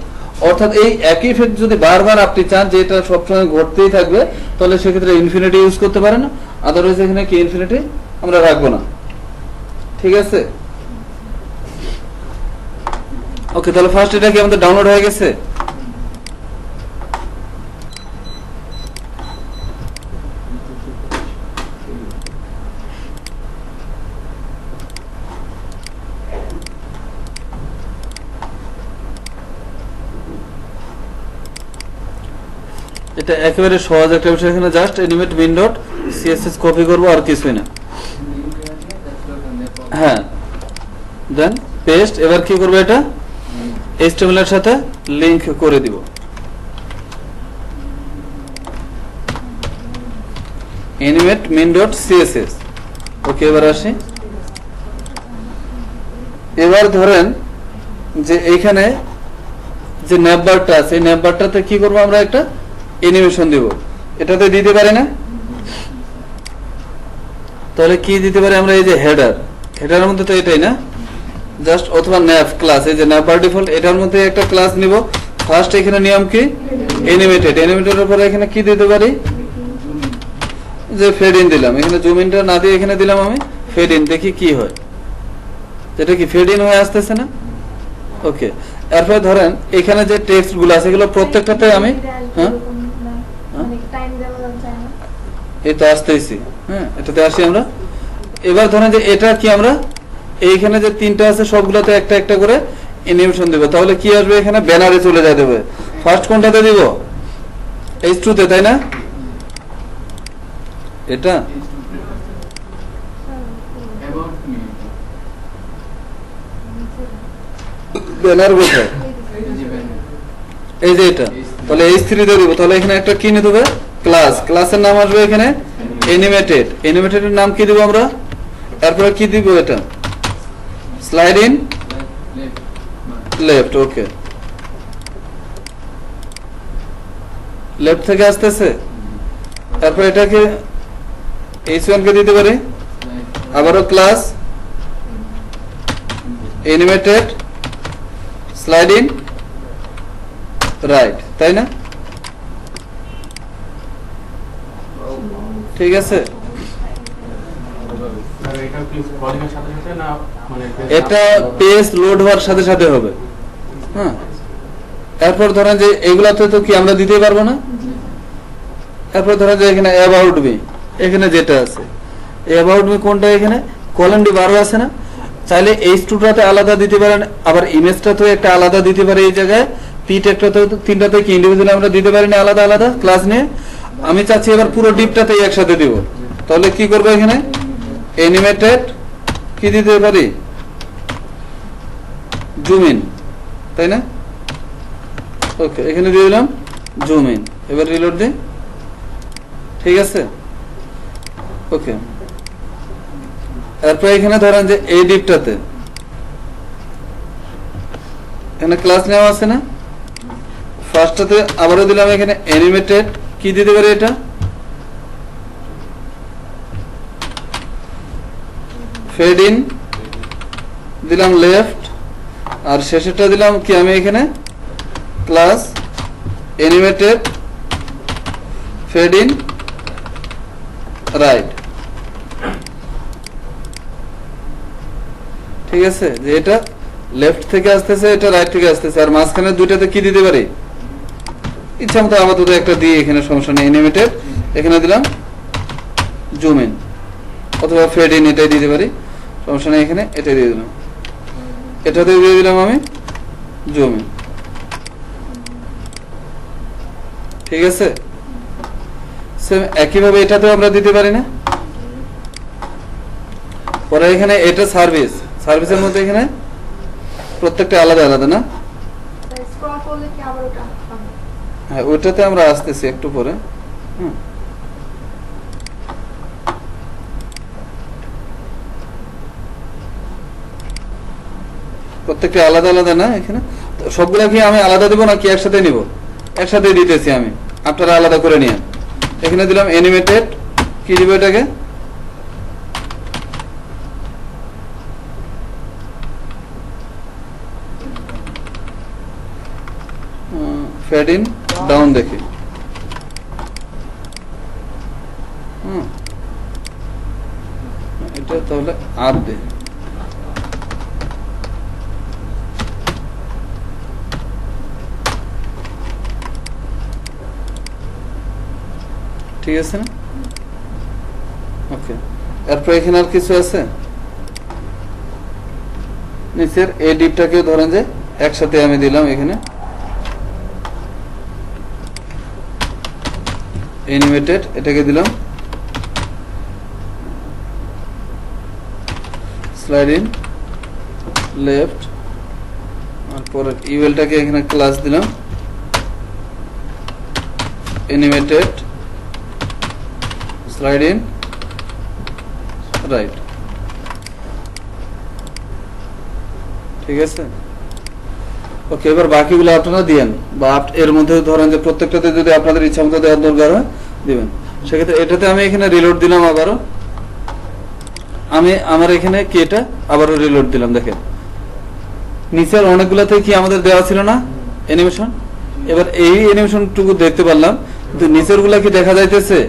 অর্থাৎ এই একই ইফেক্ট যদি বারবার আপনি চান যে এটা সবসময় ঘটতেই থাকবে, তাহলে সেক্ষেত্রে ইনফিনিটি ইউজ করতে পারেন, আদারওয়াইজ এখানে কি ইনফিনিটি আমরা রাখবো না। ঠিক আছে, ওকে। তাহলে ফার্স্ট এটা কি আমাদের ডাউনলোড হয়ে গেছে। এটা একেবারে সহজ একটা বিষয়, এখানে জাস্ট এনিমেট bin.css কপি করব আর কিছুই না। হ্যাঁ, দেন পেস্ট। এবার কি করব, এটা HTML এর সাথে লিংক করে দিব। এনিমেট bin.css, ওকে। এবার আসি, এবার ধরেন যে এইখানে যে নেমবারটা আছে, এই নেমবারটাতে কি করব, আমরা একটা অ্যানিমেশন দিব। এটাতে দিতে পারি না, তাহলে কি দিতে পারি আমরা, এই যে হেডার, হেডারের মধ্যে তো এটাই না জাস্ট, অথবা ন্যাপ ক্লাস, এই যে ন্যাপ বাই ডিফল্ট, এটার মধ্যে একটা ক্লাস নিব। ফার্স্ট এখানে নিয়ম কি, অ্যানিমেটেড, অ্যানিমেটেডের পরে এখানে কি দিতে পারি, যে ফেড ইন দিলাম। এখানে জুম ইনটা না দিয়ে এখানে দিলাম আমি ফেড ইন, দেখি কি হয়, যেটা কি ফেড ইন হয়ে আসতেছে না। ওকে, এরপর ধরেন এখানে যে টেক্সট গুলো আছে এগুলো প্রত্যেকটাতে আমি এই তো আসতেছি, হ্যাঁ এটাতে আসি আমরা। এবার ধরেন যে এটা কি, আমরা এইখানে যে তিনটা আছে সবগুলোতে একটা একটা করে অ্যানিমেশন দেব। তাহলে কি আসবে, এখানে ব্যানারে চলে যেতে হবে। ফার্স্ট কোনটাতে দিব, H2 তে, তাই না? এটা ব্যানার কোথায়, এই যে এটা, তাহলে H3 তে দিব। তাহলে এখানে একটা কি নিতে হবে, ক্লাস, ক্লাসের নাম আসবে এখানে অ্যানিমেটেড, অ্যানিমেটেডের নাম কি দিব আমরা, তারপরে কি দিব, এটা slide in left, okay. Left থেকে আসতেছে, তারপর এটাকে H1 কে দিতে পারি, আবারও class animated slide in right, তাই না? ঠিক আছে, এটা পেজ লোড হওয়ার সাথে সাথে হবে। হ্যাঁ, এরপর ধরেন যে এগুলাতে তো কি আমরা দিতে পারবো না। এরপর ধরেন যে এখানে অ্যাবাউট মি, এখানে যেটা আছে অ্যাবাউট মি কোনটা, এখানে কলন ডি বারো আছে না, চাইলে H2টাতে আলাদা দিতে পারেন, আবার ইমেজটা তো একটা আলাদা দিতে পারে এই জায়গায়, তিনটাতে কি ইন্ডিভিজুয়ালি আমরা দিতে পারি না আলাদা আলাদা ক্লাস নিয়ে? আমি চাচ্ছি এবার পুরো ডিপটাতেই একসাথে দিব। তাহলে কি করবো এখানে অ্যানিমেটেড কি দিতে পারি জুম ইন, তাই না? ওকে, এখানে দিয়ে দিলাম জুম ইন। এবার রিলোড দিই, ঠিক আছে? ওকে, এরপর এখানে ধরেন যে এই ডিপটাতে এখানে ক্লাস নেওয়া আছে না, ফার্স্টটাতে আবারও দিলাম এখানে অ্যানিমেটেড কি দিতে পারি এটা ফেড ইন দিলাম লেফট, আর শেষেরটা দিলাম কি আমি এখানে class animated fade in right. ঠিক আছে, যে এটা লেফট থেকে আসতেছে, এটা রাইট থেকে আসতেছে, আর মাঝখানে দুইটাতে কি দিতে পারি ইচ্ছা মতো আপাতত একটা দিয়ে এখানে সমস্যা নেই, অ্যানিমেটেড এখানে দিলাম জুম ইন অথবা ফেড ইন এটাই দিতে পারি, সমস্যা নেই, এখানে এটাই দিয়ে দিলাম, এটাতে দিয়ে দিলাম আমি জুম ইন। ঠিক আছে, সেম একইভাবে এটাতেও আমরা দিতে পারি না। পরে এখানে এটা সার্ভিসের মধ্যে এখানে প্রত্যেকটা আলাদা আলাদা না? স্ক্রল করলে কি আবার ওটা হবে? হ্যাঁ, ওইটাতে আমরা আসতেছি একটু পরে। প্রত্যেকটা আলাদা আলাদা না? এখানে সবগুলা কি আমি আলাদা দেবো নাকি একসাথে নিব? একসাথে দিতেছি আমি, আপনারা আলাদা করে নিয়ে। এখানে দিলাম অ্যানিমেটেড কি দিব এটাকে ফেড ইন ডাউন দেখি। এটা তাহলে আর দে, ঠিক আছে না? ওকে, এরপর এখানে আর কিছু আছে নিচের এই ডিপটাকে ধরেন যে একসাথে আমি দিলাম এখানে অ্যানিমেটেড, এটাকে দিলাম স্লাইড ইন লেফট, আর পরে ইউএলটাকে এখানে ক্লাস দিলাম অ্যানিমেটেড স্লাইড ইন রাইট। ঠিক আছে, ওকে, এবার বাকিগুলো আপনারা দিয়েন, বা এর মধ্যে ধরেন যে প্রত্যেকটাতে যদি আপনাদের ইচ্ছা মতো দেওয়ার দরকার হয় দিবেন। সেক্ষেত্রে এটাতে আমি এখানে রিলোড দিলাম, আবারও আমি আমার এখানে কি এটা আবারও রিলোড দিলাম। দেখেন নিচের অনেকগুলাতে কি আমাদের দেওয়া ছিল না অ্যানিমেশন, এবার এই অ্যানিমেশনটুকু দেখতে পারলাম, কিন্তু নিচের গুলা কি দেখা যাইতেছে?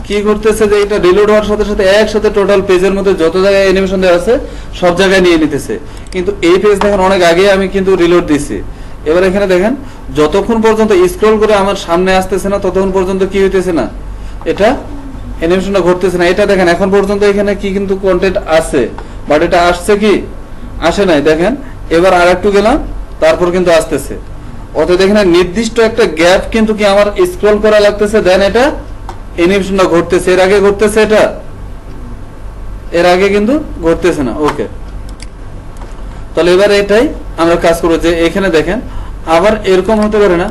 কি করতেছে যে এটা রিলোড হওয়ার সাথে সাথে একসাথে টোটাল পেজের মধ্যে যত জায়গায় অ্যানিমেশন দেওয়া আছে সব জায়গায় নিয়ে নিতেছে। কিন্তু এই পেজ দেখেন অনেক আগে আমি কিন্তু রিলোড দিছি। এবার এখানে দেখেন যতক্ষণ পর্যন্ত স্ক্রল করে আমার সামনে আসতেছে না ততক্ষণ পর্যন্ত কি হইতেছে না, এটা অ্যানিমেশনটা ঘটতেছে না। এটা দেখেন এখন পর্যন্ত এখানে কি কিন্তু কন্টেন্ট আছে, বাট এটা আসছে কি আসে নাই। দেখেন এবার আর একটু গেলাম, তারপর কিন্তু আসতেছে। অতএব দেখেন নির্দিষ্ট একটা গ্যাপ কিন্তু কি আমার স্ক্রল করা লাগতেছে, দেন এটা অ্যানিমেশনটা ঘটতেছে। এর আগে ঘটতেছে এটা, এর আগে কিন্তু ঘটতেছে না। ওকে, তাহলে এবার এটাই আমরা কাজ করবো যে এখানে দেখেন আবার এরকম হতে পারে না,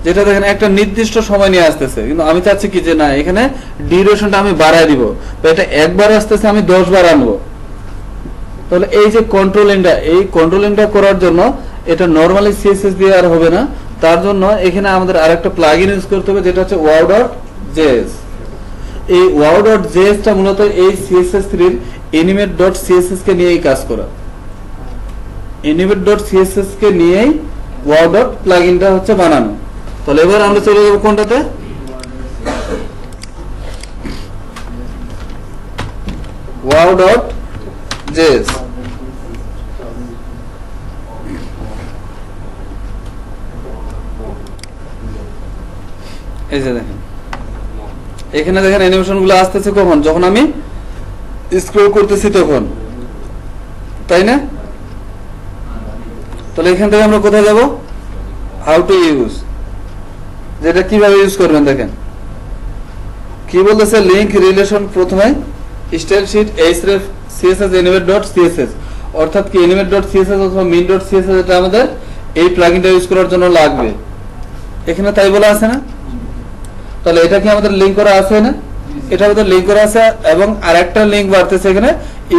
যেটা দেখেন একটা নির্দিষ্ট সময় নিয়ে আসতেছে, কিন্তু আমি চাচ্ছি কি যে না এখানে ডিউরেশনটা আমি বাড়ায় দিব, তো এটা একবার আসতেছে আমি 10 বার আনবো। তাহলে এই যে কন্ট্রোলিংটা, এই কন্ট্রোলিংটা করার জন্য এটা নরমালি সিএসএস দিয়ে আর হবে না, তার জন্য এখানে আমাদের আরেকটা প্লাগইন ইউজ করতে হবে, যেটা হচ্ছে wow.js। এই wow.js টা মূলত এই CSS3 এর animate.css কে নিয়েই কাজ করা। animate.css কে নিয়েই wow.প্লাগইনটা হচ্ছে বানানো। তাহলে এবার আমরা চলে যাব কোনটাতে, wow.js। এই যে দেখেন এখানে দেখেন অ্যানিমেশন গুলো আসতেছে কখন, যখন আমি স্ক্রল করতেছি তখন, তাই না? তাহলে এখান থেকে আমরা কোথায় যাব, হাউ টু ইউজ, যেটা কিভাবে ইউজ করবেন। দেখেন কি বলতেছে, লিংক রিলেশন প্রথমে style sheet href css animate.css, অর্থাৎ কি animate.css অথবা min.css এটা আমাদের এই প্লাগইনটা ইউজ করার জন্য লাগবে। এখানে তাই বলা আছে না? তাহলে এটা কি আমাদের লিংক করা আছে না? এটা আমাদের লিংক করা আছে, এবং আরেকটা লিংক বাড়তেছে এখানে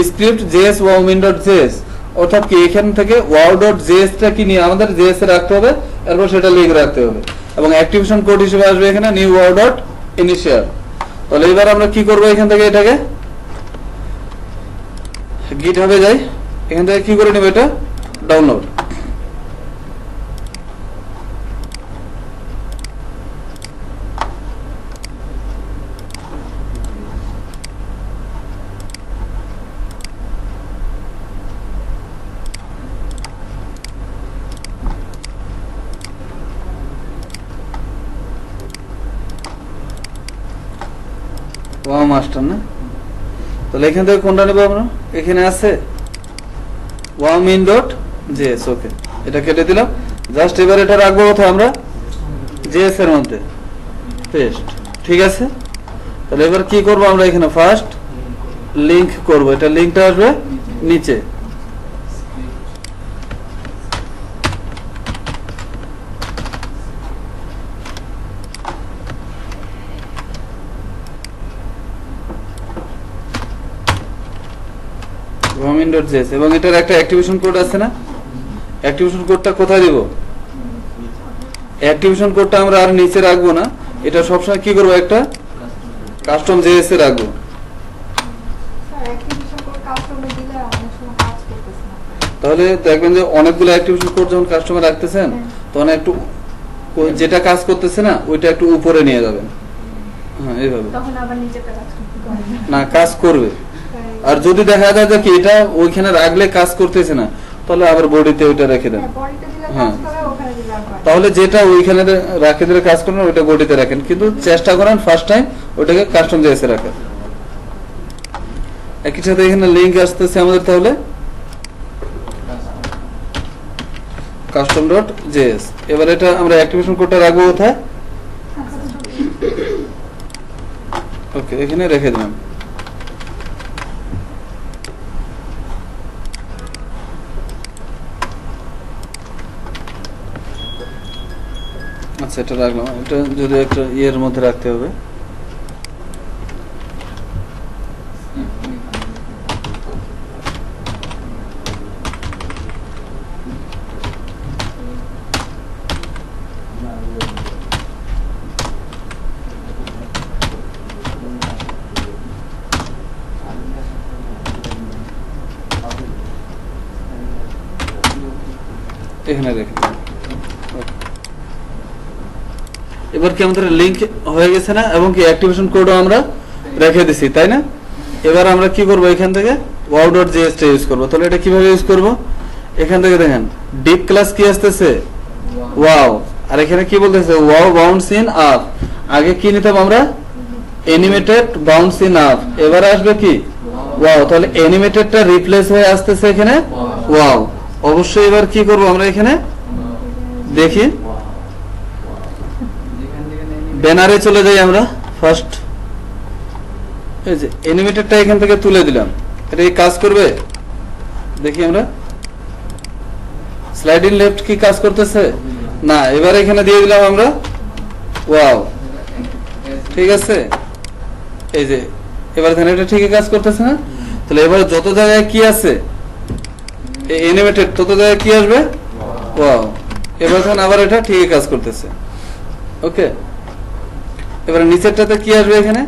স্ক্রিপ্ট js wow.min.js, অর্থাৎ কি এখান থেকে wow.js টা কি নিয়ে আমাদের js এ রাখতে হবে, এরপর সেটা লিংক রাখতে হবে, এবং অ্যাক্টিভেশন কোড হিসেবে আসবে এখানে নিউ wow.initial। তাহলে এবার আমরা কি করব, এখান থেকে এটাকে গিটহাবে যাই, এখান থেকে কি করে নেব, এটা ডাউনলোড। ওয়াও মাস্টার না, তাহলে এখান থেকে কোনটা নেব আমরা, এখানে আছে wow.min.js। ওকে, এটা কেটে দিলাম। জাস্ট এবার এটা রাখবো কোথায়, আমরা js এর মধ্যে পেস্ট। ঠিক আছে, তাহলে এবার কি করব, আমরা এখানে ফার্স্ট লিংক করব, এটা লিংকটা আসবে নিচে। wow.min.js, এবং এটার একটা অ্যাক্টিভেশন কোড আছে না, অ্যাক্টিভেশন কোডটা কোথায় দেব, অ্যাক্টিভেশন কোডটা আমরা আর নিচে রাখবো না, এটা সবসময় কি করবো, একটা কাস্টম জেএস এ রাখবো। স্যার অ্যাক্টিভেশন কোড কাস্টমার দিলে অনেক সময় কাজ করতেছে না। তাহলে দেখবেন যে অনেকগুলো অ্যাক্টিভেশন কোড যখন কাস্টমার রাখতেছেন, তখন একটু যেটা কাজ করতেছে না ওইটা একটু উপরে নিয়ে যাবেন। হ্যাঁ, এইভাবে তখন আবার নিচেরটা কাজ করতে পারবে না, কাজ করবে। আর যদি দেখা যায় যে কি এটা ওইখানে রাখলে কাজ করতেছে না, তাহলে আবার বডিতে ওইটা রেখে দেন। হ্যাঁ, বডিতে দিলে হ্যাঁ। কাজ করে, ওখানে দিলে আর করে না। তাহলে যেটা ওইখানে রাখে দিলে কাজ করেন ওইটা বডিতে রাখেন, কিন্তু চেষ্টা করেন ফার্স্ট টাইম ওইটাকে কাস্টম জেএস এ রাখার। একই সাথে এখানে লিংক আসতেছে আমাদের, তাহলে custom.js। এবার এটা আমরা অ্যাক্টিভেশন কোডটা রাখবো কোথায়, ওকে এখানে রেখে দিলাম। আচ্ছা, এটা রাখলাম। এটা যদি একটা ইয়ের মধ্যে রাখতে হবে, এখানে রেখে দিলাম। এবার কি আমাদের লিংক হয়ে গেছে না, এবং কি অ্যাক্টিভেশন কোডও আমরা রেখে দিছি, তাই না? এবার আমরা কি করব, এখান থেকে wow.js টা ইউজ করব। তাহলে এটা কিভাবে ইউজ করব, এখান থেকে দেখেন ডিপ ক্লাস কি আসতেছে, ওয়াও, আর এখানে কি বলতেছে, ওয়াও বাউন্স ইন আপ। আগে কি নিতাম আমরা, অ্যানিমেটেড বাউন্স ইন আপ, এবারে আসবে কি ওয়াও। তাহলে অ্যানিমেটেডটা রিপ্লেস হয়ে আসতেছে এখানে ওয়াও। অবশ্যই এবার কি করব, আমরা এখানে দেখি ব্যানারে চলে যাই আমরা। ফার্স্ট এই যে অ্যানিমেটেডটা এখান থেকে তুলে দিলাম, এটা কি কাজ করবে দেখি আমরা। স্লাইডিং লেফট কি কাজ করতেছে না, এবার এখানে দিয়ে দিলাম আমরা ওয়াও। ঠিক আছে, এই যে এবার ধ্যান, এটা ঠিকই কাজ করতেছে না। তাহলে এবার যত জায়গায় কি আছে অ্যানিমেটেড, তত জায়গায় কি আসবে ওয়াও। এবার ধ্যান, আবার এটা ঠিকই কাজ করতেছে। ওকে, এবার নিচেরটাতে কি আসবে, এখানে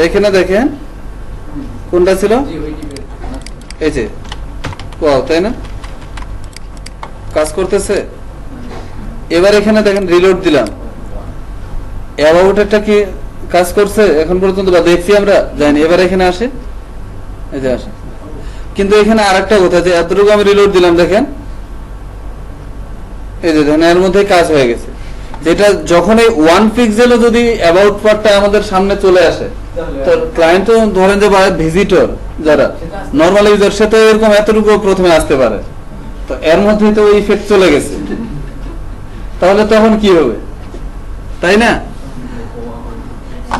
এখানে দেখেন কোনটা ছিল, এই যে ওয়াও, তাই না, কাজ করতেছে। এবার এখানে দেখেন রিলোড দিলাম, অ্যাবাউটটা কি কাজ করছে এখন পর্যন্ত, বা দেখছি আমরা জানি। এবার এখানে আসে, এই যে আসে, কিন্তু এখানে আরেকটা কথা, যে এতটুকু আমি রিলোড দিলাম, দেখেন এই যে দেখেন এর মধ্যে কাজ হয়ে গেছে। যেটা যখন এই 1 পিক্সেলও যদি অ্যাবাউট পার্টটা আমাদের সামনে চলে আসে, তো ক্লায়েন্ট তো ধরেন যে ভিজিটর যারা নরমাল ইউজার, সে তো এরকম এতটুকু প্রথমে আসতে পারে, তো এর মধ্যে তো ওই ইফেক্ট চলে গেছে, তাহলে তখন কি হবে, তাই না?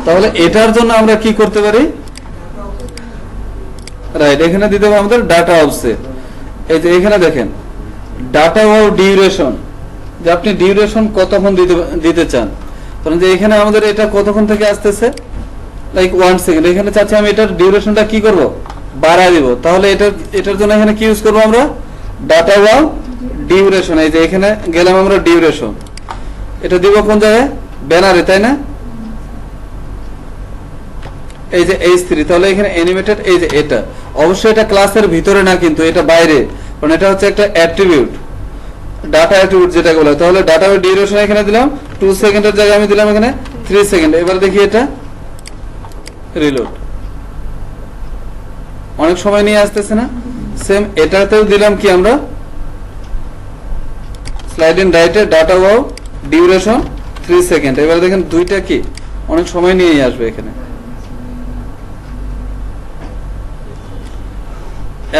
তাহলে এটার জন্য আমরা কি করতে পারি, রাইট, এখানে দিতে হবে আমাদের ডাটা অফসেট। এই যে এখানে দেখেন ডাটা ওয়াও ডিউরেশন, যে আপনি ডিউরেশন কতক্ষণ দিতে চান, কারণ যে এখানে আমাদের এটা কতক্ষণ থেকে আসতেছে, লাইক 1 সেকেন্ড। এখানে চাচ্ছি আমি এটার ডিউরেশনটা কি করব, বাড়ায় দিব। তাহলে এটার জন্য এখানে কি ইউজ করব আমরা, ডাটা ওয়াও ডিউরেশন। এই যে এখানে গেলাম আমরা ডিউরেশন, এটা দিব কোন জায়গায়, ব্যানারে, তাই না? এই যে H3, তাহলে এখানে অ্যানিমেটেড, এই যে এটা অবশ্যই এটা ক্লাসের ভিতরে না, কিন্তু এটা বাইরে, কারণ এটা হচ্ছে একটা অ্যাট্রিবিউট, ডাটা অ্যাট্রিবিউট যেটা বলে। তাহলে ডাটা ডিউরেশন এখানে দিলাম 2 সেকেন্ডের জায়গায় আমি দিলাম এখানে 3 সেকেন্ড। এবার দেখি এটা রিলোড, অনেক সময় নিয়ে আসতেছে না? সেম এটাতেও দিলাম কি আমরা, স্লাইড ইন রাইটে ডাটা ওয়াও ডিউরেশন 3 সেকেন্ড। এবার দেখেন দুইটা কি অনেক সময় নিয়ে আসবে এখানে।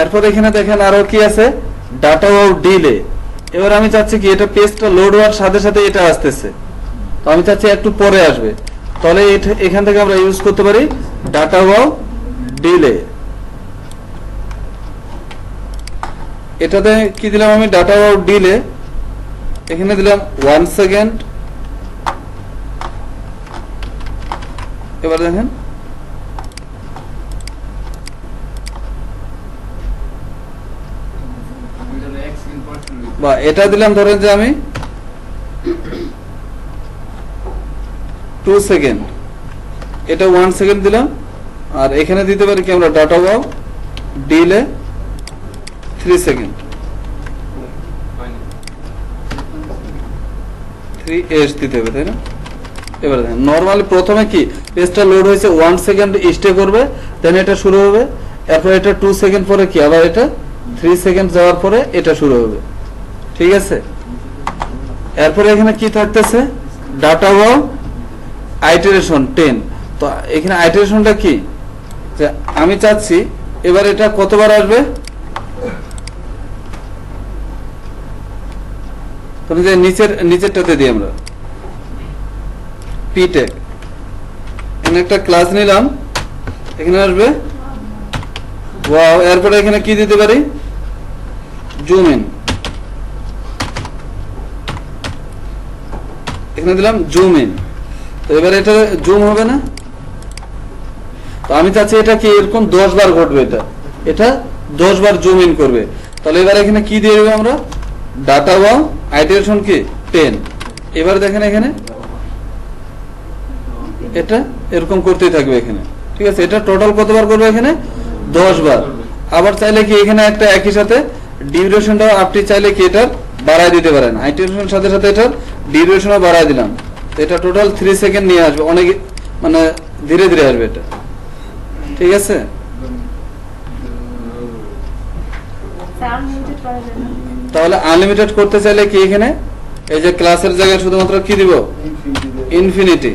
এরপর এখানে দেখেন আরো কি আছে, ডাটা ওয়াও ডিলে। এবার আমি চাচ্ছি কি এটা পেজটা লোড হওয়ার সাথে সাথে এটা আসতেছে, তো আমি চাচ্ছি একটু পরে আসবে, তাহলে এখান থেকে আমরা ইউজ করতে পারি ডাটা ওয়াও ডিলে। এটাতে কি দিলাম আমি, ডাটা ওয়াও ডিলে, এখানে দিলাম 1 সেকেন্ড। এবার দেখেন বা এটা দিলাম ধরেন যে আমি 2 সেকেন্ড, এটা 1 সেকেন্ড দিলাম। আর এখানে দিতে পারি কি আমরা data wow delay 3 second, 3s দিতে হবে, তাই না? এবার দেখেন নরমালি প্রথমে কি পেজটা লোড হয়েছে 1 সেকেন্ড স্টে করবে, দেন এটা শুরু হবে। এরপর এটা 2 সেকেন্ড পরে কি আবার এটা 3 সেকেন্ড যাওয়ার পরে এটা শুরু হবে, ঠিক আছে? এরপরে এখানে কি থাকতেছে, ডাটা ওয়াও আইটারেশন 10। তো এখানে আইটারেশনটা কি, যে আমি চাচ্ছি এবার এটা কতবার আসবে, যে নিচেরটাতে দিই আমরা পিটেক, এখানে একটা ক্লাস নিলাম, এখানে আসবে ওয়াও। এরপরে এখানে কি দিতে পারি, জুম ইন, এখানে দিলাম জুম ইন। তো এবার এটা জুম হবে না, তো আমি চাচ্ছি এটা কি এরকম 10 বার ঘটবে, এটা 10 বার জুম ইন করবে। তাহলে এবার এখানে কি দিয়ে দেবো আমরা, ডাটা ওয়াও আইটারেশন কি 10। এবার দেখেন এখানে এটা এরকম করতেই থাকবে এখানে, ঠিক আছে? এটা টোটাল কতবার করবে, এখানে 10 বার। আবার চাইলে কি এখানে একটা একই সাথে ডিউরেশনটা আপনি চাইলে কি এটা বাড়ায় দিতে পারেন, আইটারেশনের সাথে সাথে এটার ডিউরেশনও বাড়ায় দিলাম, এটা টোটাল 3 সেকেন্ড নিয়ে আসবে, অনেক মানে ধীরে ধীরে আসবে এটা, ঠিক আছে? তাহলে আনলিমিটেড করতে চাইলে কি এখানে এই যে ক্লাসের জায়গায় শুধুমাত্র কি দিব, ইনফিনিটি।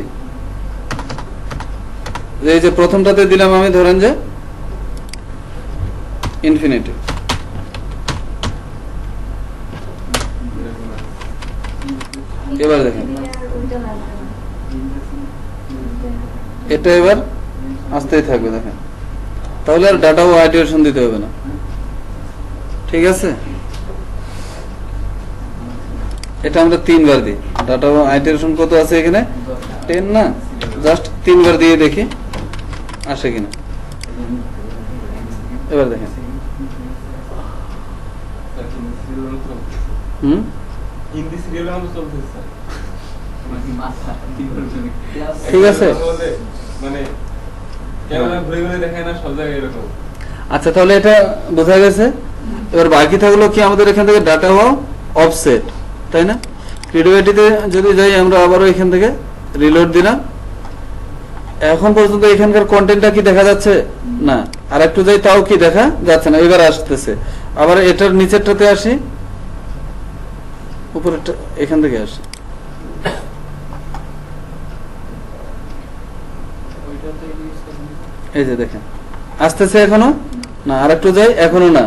এই যে প্রথমটাতে দিলাম আমি ধরেন যে ইনফিনিটি। এবার দেখেন এটা এবার আসতেই থাকবে, দেখেন তাহলে আর ডাটা ও আইটারেশন দিতে হবে না, ঠিক আছে? এটা আমরা 3 বার দিই, ডাটা ও আইটারেশন কত আছে এখানে 10 না, জাস্ট 3 বার দিয়ে দেখি আসে কিনা। এবার দেখেন হিন্দি সিরিয়ালে আমরা চলতেছে, ঠিক আছে? মানে ক্যামেরা ঘুরে ঘুরে দেখায় না সব জায়গায় এরকম। আচ্ছা, তাহলে এটা বোঝা গেছে। এবার বাকি থাকলো কি আমাদের এখান থেকে ডাটা ওয়াও অফসেট, তাই না? ক্রিয়েটিভিটিতে যদি যাই আমরা আবারও এখান থেকে রিলোড দিলাম, এখন পর্যন্ত এখানকার কন্টেন্টটা কি দেখা যাচ্ছে না, আর একটু যাই তাও কি দেখা যাচ্ছে না, এবার আসতেছে। আবার এটার নিচেরটাতে আসি, উপরেরটা এখান থেকে আসি, এই যে দেখেন আসতেছে এখনো না, আর একটু যাই এখনো না,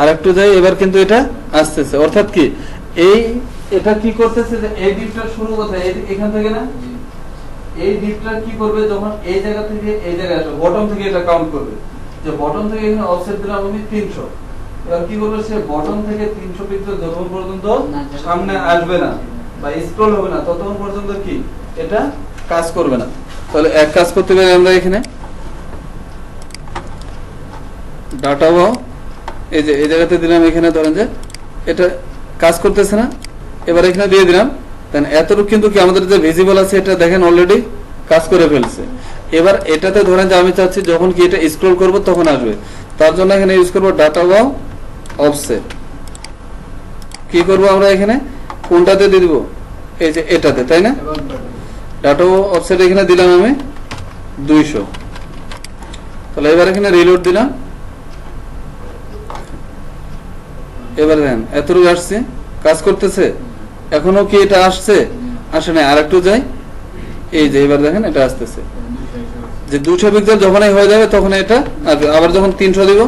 আর একটু যাই, এবার কিন্তু এটা আসতেছে, অর্থাৎ কি এই এটা কি করতেছে যে এই ডিপটা শুরু কোথায়, এখান থেকে না, এই ডিপটা কি করবে যখন এই জায়গা থেকে এই জায়গায় আসবে, বটম থেকে এটা কাউন্ট করবে, যে বটম থেকে এখানে অফসেট দিলাম আমি 300। এবার কি করবে সে বটম থেকে 300 পিক্সেল যতক্ষণ পর্যন্ত সামনে আসবে না বা স্ক্রল হবে না ততক্ষণ পর্যন্ত কি এটা কাজ করবে না। তাহলে এক কাজ করতে পারি আমরা এখানে ডাটা ওয়াও, এই যে এই জায়গাতে দিলাম, এখানে ধরেন যে এটা কাজ করতেছে না, এবার এখানে দিয়ে দিলাম, দেন এতটুকু কিন্তু কি আমাদের যে ভিজিবল আছে এটা দেখেন অলরেডি কাজ করে ফেলছে। এবার এটাতে ধরেন যে আমি চাচ্ছি যখন কি এটা স্ক্রল করব তখন আসবে, তার জন্য এখানে ইউজ করব ডাটা ওয়াও অফসেট। কি করব আমরা এখানে কোনটাতে দিয়ে দিব, এই যে এটাতে, তাই না, ডাটা ওয়াও অফসেট এখানে দিলাম আমি 200। তাহলে এবার এখানে রিলোড দিলাম, এবার দেখেন এতটুকু আসছে, কাজ করতেছে, এখনো কি এটা আসছে, আসে না, আর একটু যাই, এই যে এবার দেখেন এটা আসতেছে, যে 200 পিক্সেল যখনই হয়ে যাবে তখন এটা আসবে। আবার যখন 300 দিব,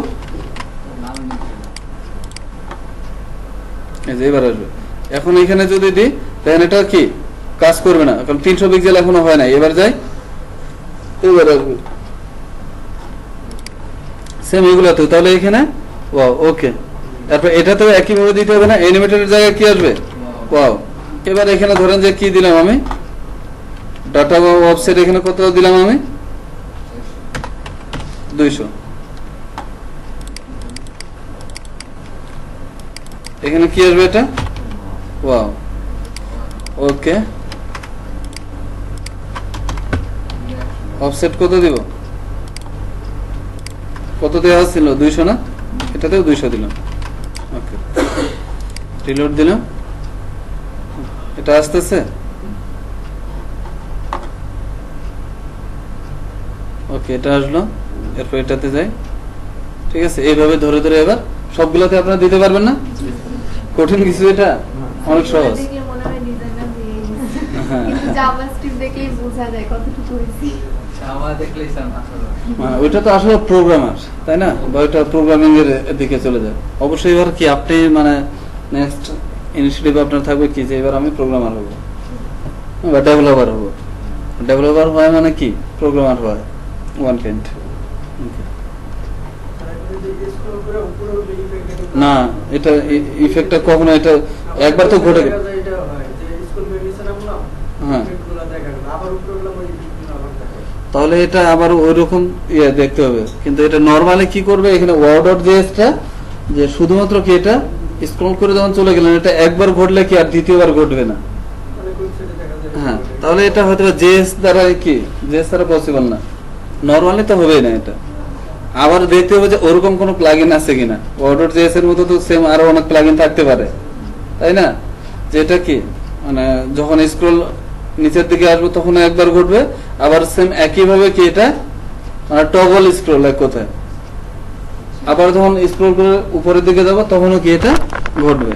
এই যে এবার আসবে। এখন এখানে যদি দিই দেখেন এটা কি কাজ করবে না, কারণ 300 পিক্সেল এখনো হয় না। এবার যাই, এবার আসবে সেম এগুলোতে। তাহলে এখানে ওয়াও, ওকে। তারপর এটাতেও একই ভাবে দিতে হবে না, অ্যানিমেটেডের জায়গায় কি আসবে, ওয়াও। এবার এখানে ধরেন যে কি দিলাম আমি, ডাটা অফসেট এখানে কত দিলাম আমি, 200। এখানে কি আসবে এটা, ওয়াও, ওকে। অফসেট কত দিব, কত দেওয়া ছিল, 200 না, এটাতেও 200 দিলাম, ওকে। রিলোড দিলাম, এটা আসতেছে, ওকে, এটা আসলো। এরপর এটাতে যাই, ঠিক আছে। এইভাবে ধরে ধরে এবার সবগুলোতে আপনারা দিতে পারবেন না, কঠিন কিছু, এটা অনেক সহজ। দেখলে মনে হয় ডিজাইনার দিয়ে হ্যাঁ, জাভাস্ক্রিপ্ট দেখলেই বোঝা যায় কতটুকু হয়েছে। আমার দেখলেই স্যার আসলে মানে ওইটা তো আসলে প্রোগ্রামার, তাই না, বা ওইটা প্রোগ্রামিং এর দিকে চলে যায়। অবশ্যই এবার কি আপনি মানে নেক্সট ইনিশিয়েটিভ আপনার থাকবে কি যে এবার আমি প্রোগ্রামার হব বা ডেভেলপার হব। ডেভেলপার হয় মানে কি প্রোগ্রামার হয়, ওয়ান কাইন্ড। না, এটা ইফেক্টটা কখনো, এটা একবার তো ঘটে, হ্যাঁ, তাহলে এটা আবার ওইরকম দেখতে হবে। কিন্তু এটা নরমালি কি করবে, এখানে ওয়ার্ড.js-টা যে শুধুমাত্র কি এটা স্ক্রল করে যখন চলে গেলেন, এটা একবার ঘটলে কি আর দ্বিতীয়বার ঘটবে না। হ্যাঁ, তাহলে এটা হয়তো জেএস দ্বারা কি, জেএস দ্বারা পসিবল না, নরমালি তো হবেই না। এটা আবার দেখতে হবে যে ওরকম কোনো প্লাগইন আছে কিনা। ওয়ার্ড.js এর মতো তো সেম আরো অনেক প্লাগইন থাকতে পারে, তাই না, যেটা কি মানে যখন স্ক্রল নিচের দিকে আসবে তখন একবার ঘটবে, আবার সেম একই ভাবে কি এটা মানে টগল স্ক্রল এক কোথায়, আবার যখন স্ক্রল করে উপরের দিকে যাব তখনও কি এটা ঘটবে।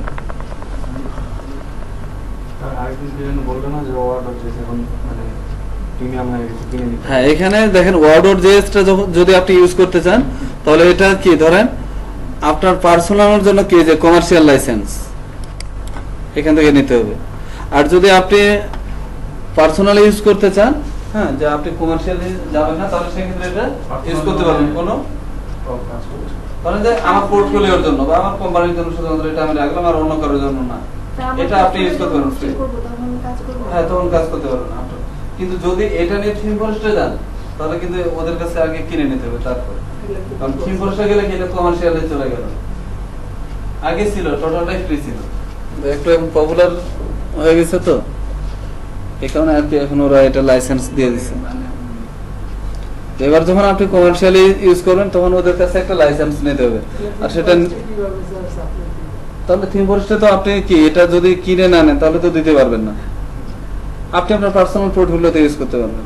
হ্যাঁ, এখানে দেখেন ওয়ার্ড.js-টা যদি আপনি ইউজ করতে চান তাহলে এটা কি ধরেন আপনার পার্সোনালের জন্য কি যে কমার্শিয়াল লাইসেন্স এখান থেকে নিতে হবে। আর যদি আপনি পার্সোনালি ইউজ করতে চান, হ্যাঁ, যে আপনি কমার্শিয়ালি যাবেন না, তাহলে সেক্ষেত্রে এটা ইউজ করতে পারবেন কোনো, ধরেন যে আমার পোর্টফোলিওর জন্য বা আমার কোম্পানির জন্য শুধুমাত্র এটা আমি রাখলাম, আর অন্য কারোর জন্য না, এটা আপনি ইউজ করতে পারবেন ফ্রি। হ্যাঁ, তখন কাজ করতে পারবেন আপনার। কিন্তু যদি এটা নিয়ে থিম ফরেস্টে যান তাহলে কিন্তু ওদের কাছে আগে কিনে নিতে হবে তারপর, কারণ থিম ফরেস্টে গেলে কি এটা কমার্শিয়ালে চলে গেল। আগে ছিল টোটালটাই ফ্রি ছিল, একটু এখন পপুলার হয়ে গেছে তো এই কারণে আর কি এখন ওরা এটা লাইসেন্স দিয়ে দিচ্ছে। এবার যখন আপনি কমার্শিয়ালি ইউজ করবেন তখন ওদের কাছে একটা লাইসেন্স নিতে হবে, আর সেটা তাহলে থিম ফরেস্টে তো আপনি কি এটা যদি কিনে না নেন তাহলে তো দিতে পারবেন না। আপনি আপনার পার্সোনাল পোর্টফোলিওতে ইউজ করতে পারবেন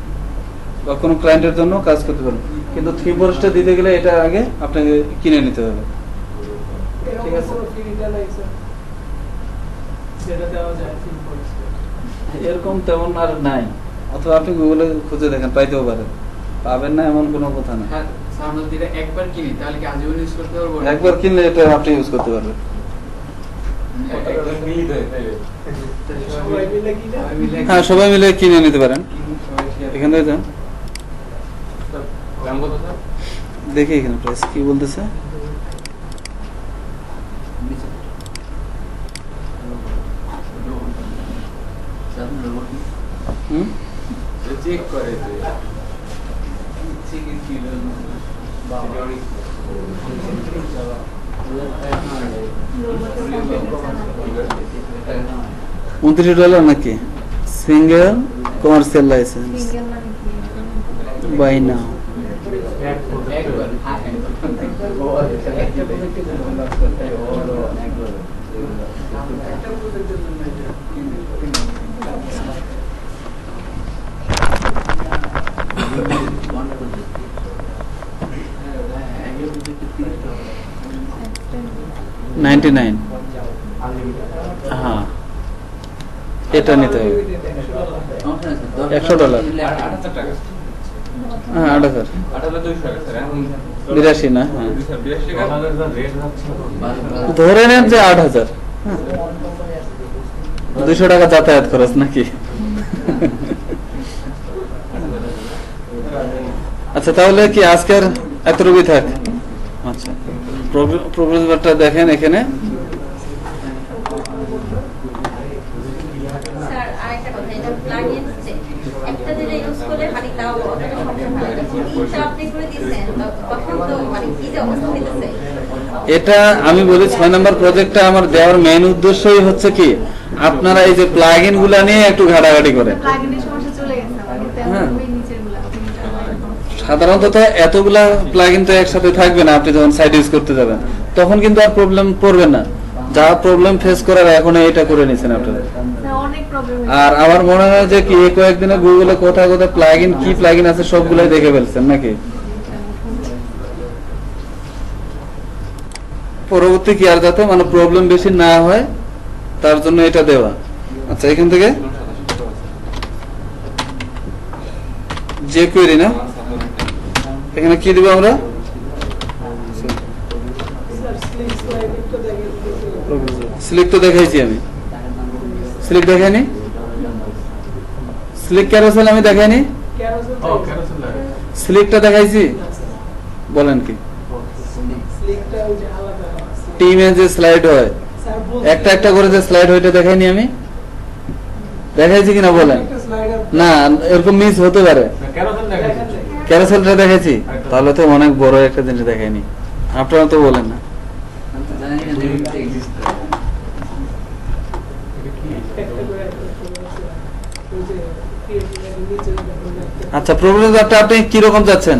বা কোনো ক্লায়েন্টের জন্য কাজ করতে পারবেন, কিন্তু থিম ফরেস্টে দিতে গেলে এটা আগে আপনাকে কিনে নিতে হবে। ঠিক আছে, এরকম তেমন আর নাই, অথবা আপনি গুগলে খুঁজে দেখেন, পাইতেও পারেন, পাবেন না এমন কোনো কথা না। হ্যাঁ, আমরা যদি একবার কিনি তাহলে কি আজীবন ইউজ করতে পারবো? একবার কিনলে এটা আপনি ইউজ করতে পারবেন। মিলিত হয়ে তাই সবাই মিলে হ্যাঁ সবাই মিলে কিনে নিতে পারেন সবাই share এখান থেকে যান দাম কত স্যার? দেখি এখানে প্রাইস কি বলতেছে হুম চেক করে যে chicken kilo সেটা অনেক $29 নাকি সিঙ্গেল কমার্শিয়াল লাইসেন্স সিঙ্গেল মানে কি বাই নাও একবার একটা প্রজেক্টে লস করতে একটা প্রজেক্টের জন্য $99 হ্যাঁ এটা নিতে হবে $100 8,000 টাকা হ্যাঁ 8,000 8,200 টাকা স্যার এখন 82 না হ্যাঁ 82 টাকা রেট হচ্ছে ধরে নেন যে 8,000 হ্যাঁ 200 টাকা যাতায়াত খরচ নাকি আচ্ছা তাহলে কি আজকের এতটুকুই থাক আচ্ছা প্রোগ্রেস বারটা দেখেন এখানে স্যার আরেকটা কথা এটা প্লাগইন হচ্ছে একটা দিলে ইউজ করলে মানে তাও অতটা সমস্যা হয় না তিনটা আপনি করে দিয়েছেন তখন তো মানে কি যে অবস্থা হইতেছে এটা আমি বলি 6 নম্বর প্রজেক্টটা আমার দেওয়ার মেইন উদ্দেশ্যই হচ্ছে কি আপনারা এই যে প্লাগইন গুলা নিয়ে একটু ঘাটাঘাটি করেন প্লাগইনের সমস্যা চলে গেছে আমার কিন্তু হ্যাঁ। এখন ওই নিচের গুলা সাধারণত এতগুলা প্লাগইন তো একসাথে থাকবে না আপনি যখন সাইট ইউজ করতে যাবেন তখন কিন্তু আর প্রবলেম পড়বে না যা প্রবলেম ফেস করার এখন এটা করে নিছেন আপনারা অনেক প্রবলেম আর আমার মনে হয় যে কি এই কয়েকদিনে গুগলে কোথায় কোথায় প্লাগইন কি প্লাগইন আছে সবগুলাই দেখে ফেলছেন নাকি পরবর্তী কি আর যাতে মানে প্রবলেম বেশি না হয় তার জন্য এটা দেওয়া আচ্ছা এখান থেকে যে কোয়েরি না এখানে কি দিব আমরা স্লিক তো দেখাইছি আমি স্লিক দেখাইনি স্লিক ক্যারোসেল আমি দেখাইনি স্লিকটা দেখাইছি বলেন কি টিমে যে স্লাইড হয় একটা একটা করে যে স্লাইড হইটা দেখাইনি আমি দেখাইছি কিনা বলেন না এরকম মিস হতে পারে ক্যারোসেলটা দেখাইছি তাহলে তো অনেক বড় একটা জিনিস দেখাইনি আপনারা তো বলেন না আচ্ছা প্রোগ্রেসরটা আপনি কি রকম যাচ্ছেন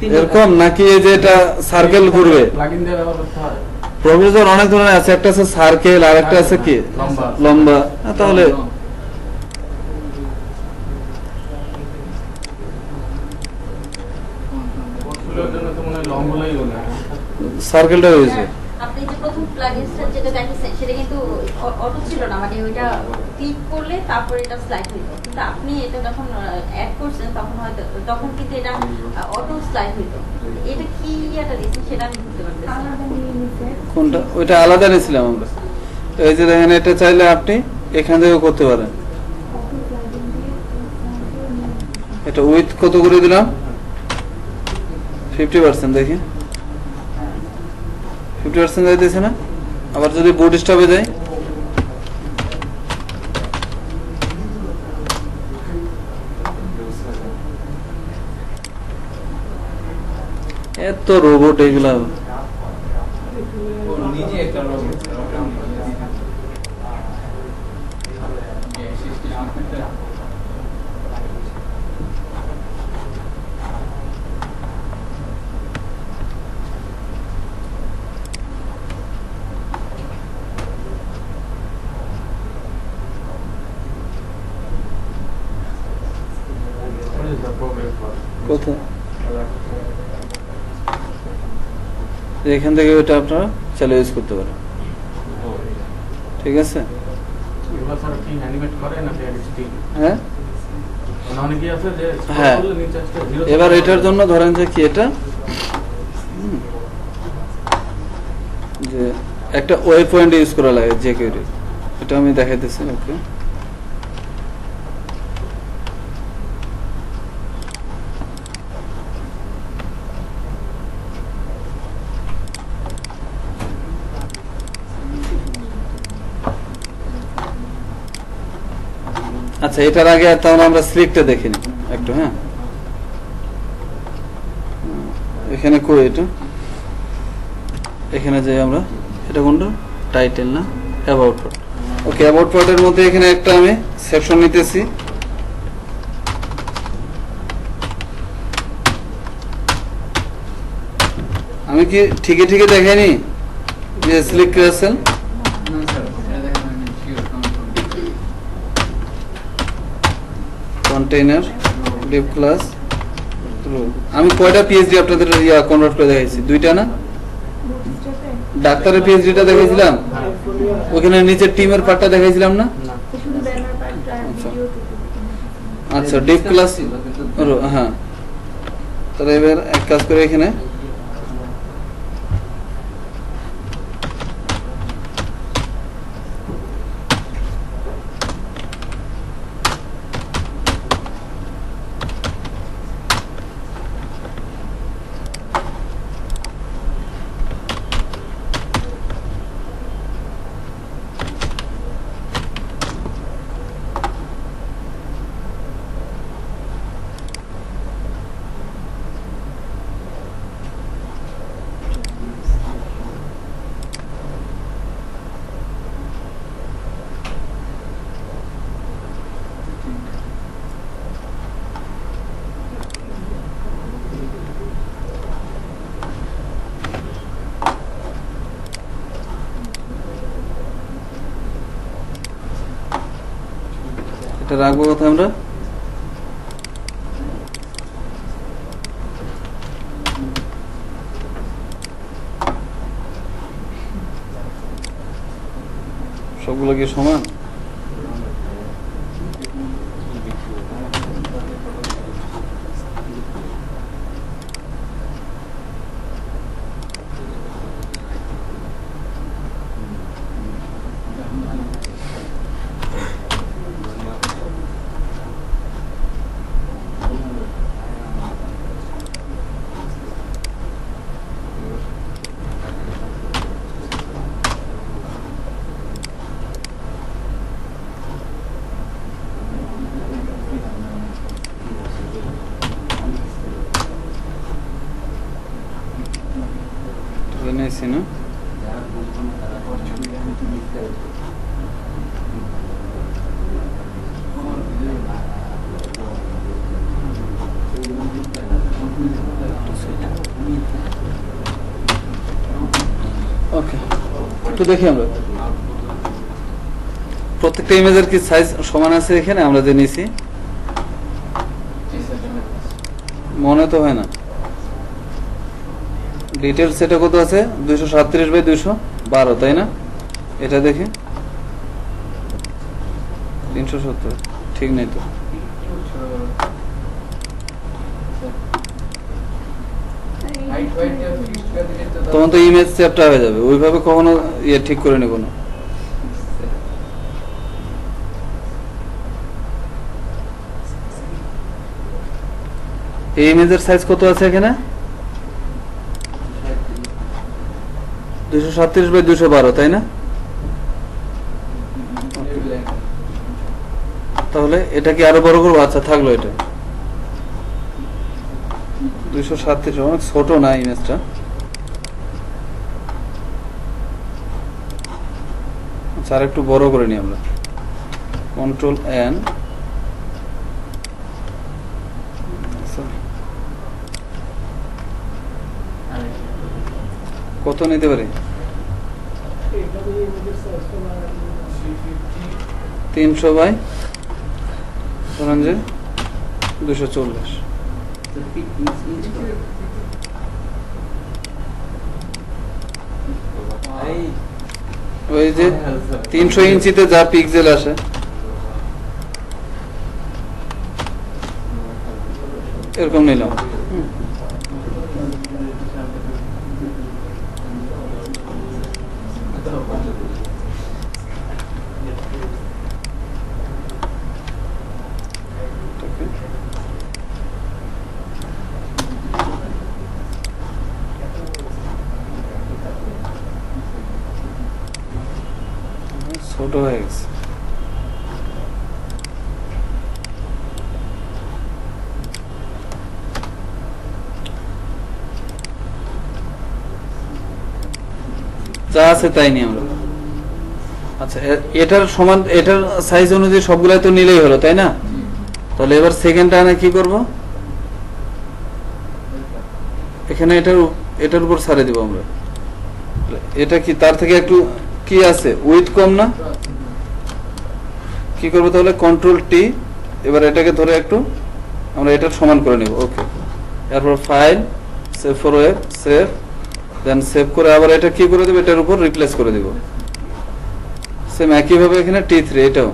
এরকম নাকি এই যে এটা সার্কেল ঘুরবে প্লাগইন দিয়ে ব্যবহার করতে হয় প্রোগ্রেসর অনেক ধরনের আছে একটা আছে সার্কেল আর একটা আছে কি লম্বা তাহলে পোর্টফোলিওর জন্য তো মনে হয় লম্বলাই মনে হয় সার্কেলটা হয়েছে আপনি যে প্রথম প্লাগইনটা যেটা দেখেছেন সেটা কিন্তু অটো ছিল না মানে ওইটা ক্লিক করলে তারপর এটা স্লাইড হইতো কিন্তু আপনি এটা যখন অ্যাড করছেন তখন হয়তো তখন কিন্তু এটা অটো স্লাইড হইতো এটা কি এটা দিয়েছেন সেটা আমি বুঝতে পারতেছি না। আলাদা নিয়ে নিছে কোনটা ওইটা আলাদা নিয়েছিলাম আমরা এই যে দেখেন এটা চাইলে আপনি এখান থেকেও করতে পারেন এটা উইথ কত করে দিলাম 50% দেখি 50% যাইতেছে না আবার যদি বুট স্টপে যায় এত রোবট এগুলা নিজে একটা রোবট কোথায় এখান থেকে ওটা আপনারা চালু ইউজ করতে পারেন ঠিক আছে এগুলো স্যার কি অ্যানিমেট করে না স্টিল হ্যাঁ অনেকেই আছে যে হ্যাঁ। scroll করলে নিচে আসতে zero এবার এটার জন্য ধরেন যে কি এটা যে একটা ওয়েব পয়েন্ট ইউজ করা লাগে যে কেউ, এটা আমি দেখাইতেছি। ওকে, আচ্ছা এটার আগে তাহলে আমরা স্লিকটা দেখে নিই একটু। হ্যাঁ, এখানে কই এটা, এখানে যাই আমরা, এটা কোনটা টাইটেল না অ্যাবাউট পার্ট। ওকে, অ্যাবাউট পার্টের মধ্যে এখানে একটা আমি সেকশন নিতেছি। আমি কি ঠিকই ঠিকই দেখাইনি যে সিলেক্ট করেছেন? না স্যার, এটা দেখেন আমি শিওর কন্টেইনার ডিপ ক্লাস। আমি কয়টা পিএইচডি আপনাদের কনভার্ট করে দেখাইছি? দুইটা না? ডাক্তারের পিএইচডিটা দেখাইছিলাম, ওখানে নিচের টিমের পার্টটা দেখাইছিলাম না? শুধু ব্যানার পার্টটা আর আচ্ছা। ভিডিও আচ্ছা, ডিপ ক্লাস। হ্যাঁ, তাহলে এবার এক কাজ করে এখানে এটা রাখবো কোথায় আমরা? সবগুলো কি সমান? নিয়েছি না? ওকে, একটু দেখি আমরা প্রত্যেকটা ইমেজের কি সাইজ সমান আছে এখানে আমরা যে নিয়েছি? মনে তো হয় না। ডিটেলস এটা কত আছে? 237/212, তাই না? এটা দেখি 370, ঠিক নেই তো। তখন তো ইমেজ চ্যাপ্টার হয়ে যাবে, ওইভাবে কখনো ইয়ে ঠিক করে নেব না। এই ইমেজের সাইজ কত আছে এখানে? 237/212, তাই না? তাহলে এটা কি আরো বড় করবো? আচ্ছা থাকলো এটা 237, অনেক ছোট না ইমেজটা। আচ্ছা, আর একটু বড় করে নিই আমরা, Ctrl+N। কত নিতে পারি? 300/240। ওই যে 300 ইঞ্চিতে যা পিক্সেল আসে, এরকম নিলাম। ছোট হয়ে গেছে। যা আছে তাই নিয়ে আমরা, আচ্ছা এটার সমান, এটার সাইজ অনুযায়ী সবগুলাই তো নিলেই হলো, তাই না? তাহলে এবার সেকেন্ডটা আনা কি করব, এখানে এটার উপর ছাড়ে দিব আমরা। এটা কি তার থেকে একটু কি আছে, উইথ কম না? কি করবো তাহলে, কন্ট্রোল টি, এবার এটাকে ধরে একটু আমরা এটার সমান করে নিব। ওকে, এরপর file, save for web, save, then save করে আবার এটা কি করে দেব, এটার উপর রিপ্লেস করে দিব। সেম একইভাবে এখানে T3 এটাও।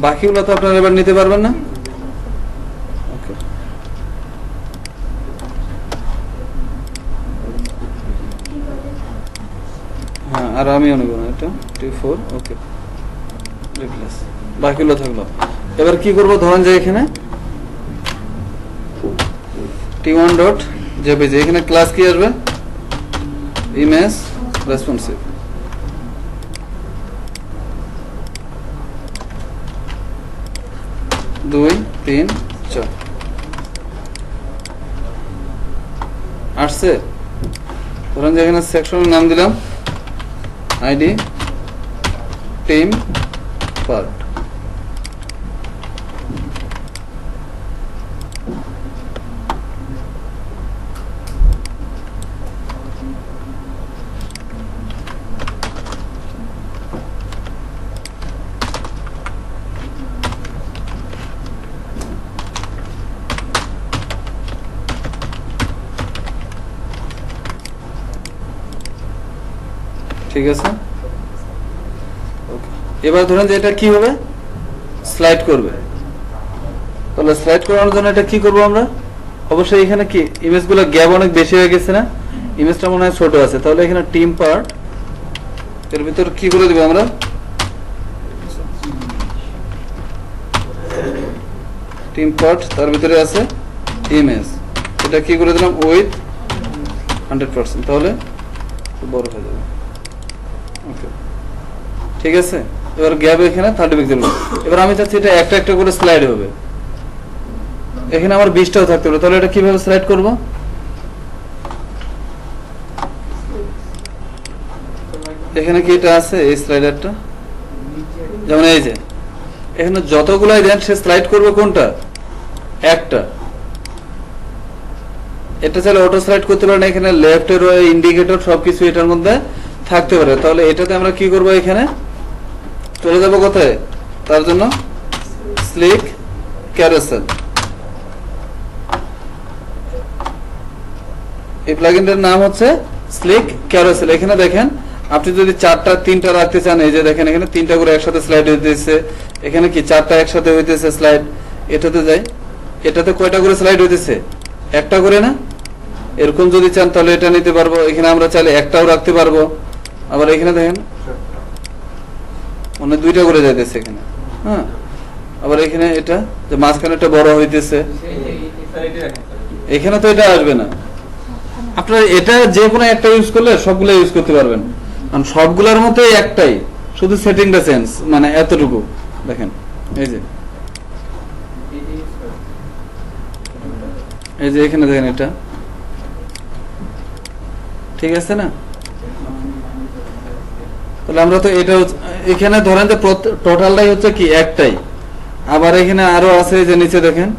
বাকিগুলো তো আপনারা এবার নিতে পারবেন না। ওকে, হ্যাঁ আর আমিও নেব না, এটা T4। ওকে, রিপ্লেস, বাকিগুলো থাকলো। এবার কি করব, ধরেন যে এখানে T1.jpg, এখানে ক্লাস কি আসবে, ইমেজ রেসপন্সিভ। দুই, তিন, চার আসছে। ধরেন যে এখানে সেকশনের নাম দিলাম আইডি টিম পার্ট। ঠিক আছে, এবার ধরেন যে এটা কি হবে, স্লাইড করবে। তাহলে স্লাইড করানোর জন্য এটা কি করব আমরা, অবশ্যই এখানে কি ইমেজগুলো গ্যাপ অনেক বেশি হয়ে গেছে না, ইমেজটা মনে হয় ছোট আছে। তাহলে এখানে টিম পার্ট, এর ভিতর কি করে দিব আমরা, টিম পার্ট, তার ভিতরে আছে ইমেজ, এটা কি করে দিলাম উইথ 100%, তাহলে বড় হয়ে যাবে। ওকে, ঠিক আছে, এবার গ্যাপ এখানে 30 পিক্সেল। এবার আমি চাচ্ছি এটা একটা একটা করে স্লাইড হবে, এখানে আমার 20টাও থাকতে পারে। তাহলে এটা কিভাবে স্লাইড করব, এখানে কি এটা আছে এই স্লাইডারটা, যেমন এই যে এখানে যতগুলাই দেন সে স্লাইড করবে কোনটা, একটা। এটা চাইলে অটো স্লাইড করতে পারেন, এখানে লেফট এর ইন্ডিকেটর সবকিছু এটার মধ্যে থাকতে পারে। তাহলে এটাতে আমরা কি করব, এখানে চলে যাব কোথায়, তার জন্য স্লিক ক্যারোসেল, এই প্লাগইনটার নাম হচ্ছে স্লিক ক্যারোসেল। এখানে দেখেন আপনি যদি 4টা 3টা রাখতে চান, এই যে দেখেন এখানে 3টা করে একসাথে স্লাইড হইতেছে, এখানে কি 4টা একসাথে হইতেছে স্লাইড। এটাতে যাই, এটাতে কয়টা করে স্লাইড হইতেছে, একটা করে না। এরকম যদি চান তাহলে এটা নিতে পারবো, এখানে আমরা চাইলে একটাও রাখতে পারবো। আবার এখানে দেখেন মানে 2টা করে যাইতেছে এখানে, হ্যাঁ। আবার এখানে এটা যে মাঝখানে একটা বড় হইতেছে, এখানে তো এটা আসবে না। আপনার এটা যে কোনো একটা ইউজ করলে সবগুলো ইউজ করতে পারবেন, কারণ সবগুলোর মতো একটাই, শুধু সেটিংটা চেঞ্জ, মানে এতটুকু দেখেন। এই যে এখানে দেখেন এটা ঠিক আছে না। তাহলে আমরা তো এটা এখানে ধরেন যে টোটালটাই হচ্ছে কি একটাই। আবার এখানে আরো আছে যে নিচে দেখেন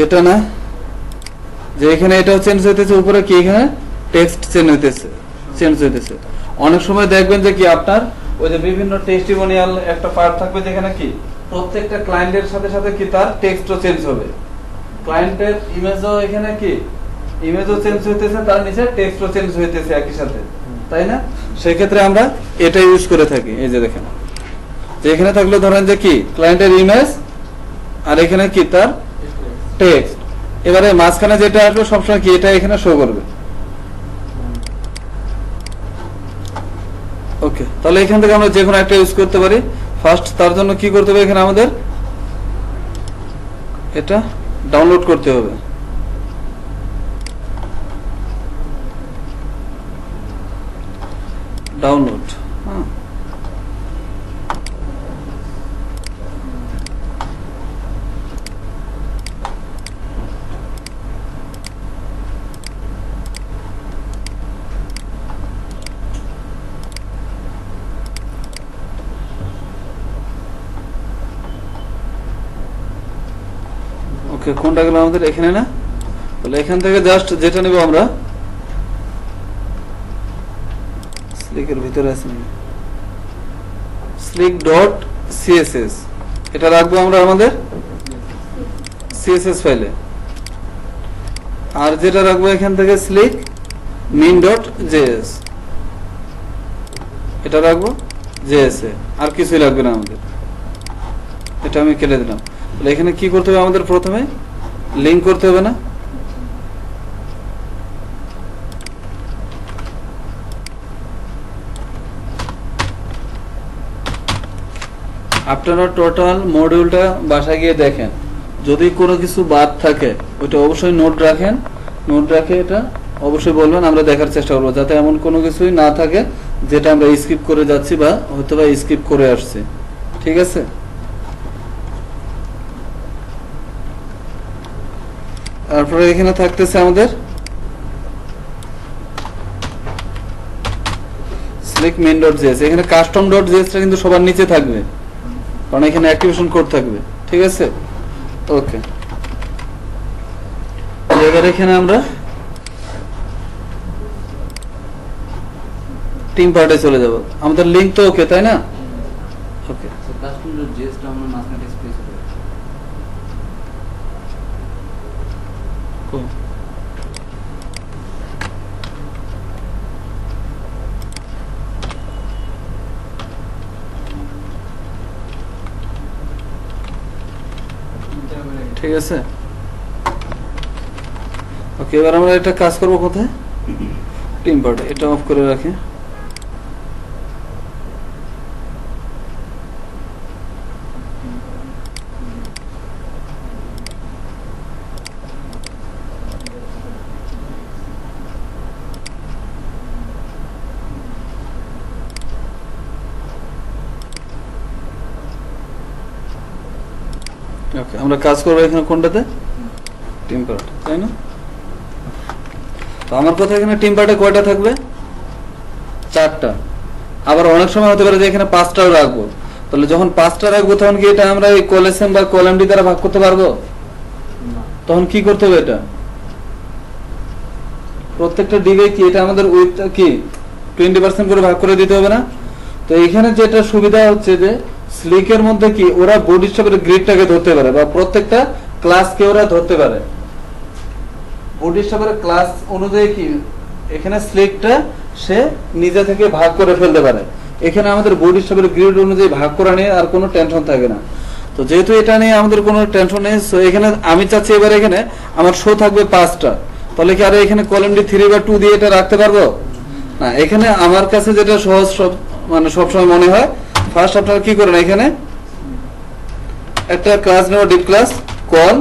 এটা না, যে এখানে এটাও চেঞ্জ হইতেছে, উপরে কি এখানে টেক্সট চেঞ্জ হইতেছে। অনেক সময় দেখবেন যে কি আপনার ওই যে বিভিন্ন টেস্টিমোনিয়াল একটা পার্ট থাকবে, যেখানে কি প্রত্যেকটা ক্লায়েন্টের সাথে সাথে কি তার টেক্সটও চেঞ্জ হবে, ক্লায়েন্টের ইমেজও এখানে কি ইমেজও চেঞ্জ হইতেছে, তার নিচে টেক্সটও চেঞ্জ হইতেছে একই সাথে, তাই না? সেই ক্ষেত্রে আমরা এটা ইউজ করে থাকি। এই যে দেখেন যে এখানে থাকলো ধরেন যে কি ক্লায়েন্টের ইমেজ, আর এখানে কি তার টেক্সট। এবারে মাঝখানে যেটা আসবে সবসময় কি এটা এখানে শো করবে। ওকে। তাহলে এখান থেকে আমরা যে কোনো একটা ইউজ করতে পারি। ফার্স্ট তার জন্য কি করতে হবে, এখানে আমাদের এটা ডাউনলোড করতে হবে। ডাউনলোড, হ্যাঁ, ওকে, কোনটা গেল আমাদের এখানে না? তাহলে এখান থেকে জাস্ট যেটা নেব আমরা, স্লিকের ভিতরে আছে স্লিক ডট সিএসএস, এটা রাখবো আমরা আমাদের সিএসএস ফাইলে। আর যেটা রাখবো এখান থেকে স্লিক মিন ডট জেএস, এটা রাখবো জেএস এ, আর কিছুই লাগবে না আমাদের। এটা আমি কেটে দিলাম। তাহলে এখানে কি করতে হবে আমাদের, প্রথমে লিঙ্ক করতে হবে না? আপনারা টোটাল মডিউলটা বাসায় গিয়ে দেখেন, যদি কোনো কিছু বাদ থাকে ওইটা অবশ্যই নোট রাখেন, নোট রাখে এটা অবশ্যই বলবেন, আমরা দেখার চেষ্টা করবো যাতে এমন কোনো কিছুই না থাকে যেটা আমরা স্কিপ করে যাচ্ছি বা হয়তো বা স্কিপ করে আসছি। ঠিক আছে? তারপরে এখানে থাকতেছে আমাদের স্লিক মেইন ডট জেএস, এখানে কাস্টম ডট জেএসটা কিন্তু সবার নিচে থাকবে, কারণ এখানে অ্যাক্টিভেশন কোড থাকবে। ঠিক আছে? ওকে, এবার এখানে আমরা টিম পার্টে চলে যাব। আমাদের লিংক তো ওকে, তাই না? ওকে, custom.js টা আমরা মাঝখানে স্পেস করব। cool. ঠিক আছে? ওকে, এবার আমরা একটা কাজ করব, কোথায় টিম পার্টে, এটা অফ করে রাখি। ওকে, আমরা কাজ করবো এখানে কোনটাতে, টিম পার্ট, তাই না? তো আমার কথা এখানে টিম পার্টে কয়টা থাকবে, 4টা। আবার অনেক সময় হতে পারে যে এখানে 5টাও রাখবো। তাহলে যখন 5টা রাখবো তখন কি এটা আমরা এই কলেসেম বা কলামডি দ্বারা ভাগ করতে পারবো? তখন কি করতে হবে, এটা প্রত্যেকটা ডিবে কি এটা আমাদের উইথ কি 20% করে ভাগ করে দিতে হবে না? তো এখানে যেটা সুবিধা হচ্ছে যে স্লিকের মধ্যে কি ওরা বোর্ড স্টাফের গ্রিডটাকে ধরতে পারে বা প্রত্যেকটা ক্লাসকে ওরা ধরতে পারে। বোর্ড স্টাফের ক্লাস অনুযায়ী কি এখানে স্লিকটা সে নিজে থেকে ভাগ করে ফেলতে পারে। এখানে আমাদের বোর্ড স্টাফের গ্রিড অনুযায়ী ভাগ করা নিয়ে আর কোনো টেনশন থাকে না। তো যেহেতু এটা নিয়ে আমাদের কোনো টেনশন নেই, সো এখানে আমি চাচ্ছি এবার এখানে আমার শো থাকবে 5টা। তাহলে কি আর এখানে কলাম ডি 3 বা 2 দিয়ে এটা রাখতে পারবো না? এখানে আমার কাছে যেটা সহজ মানে সবসময় মনে হয়, ফার্স্ট আপনারা কি করেন, এখানে একটা ক্লাস নেব, ডিপ ক্লাস কল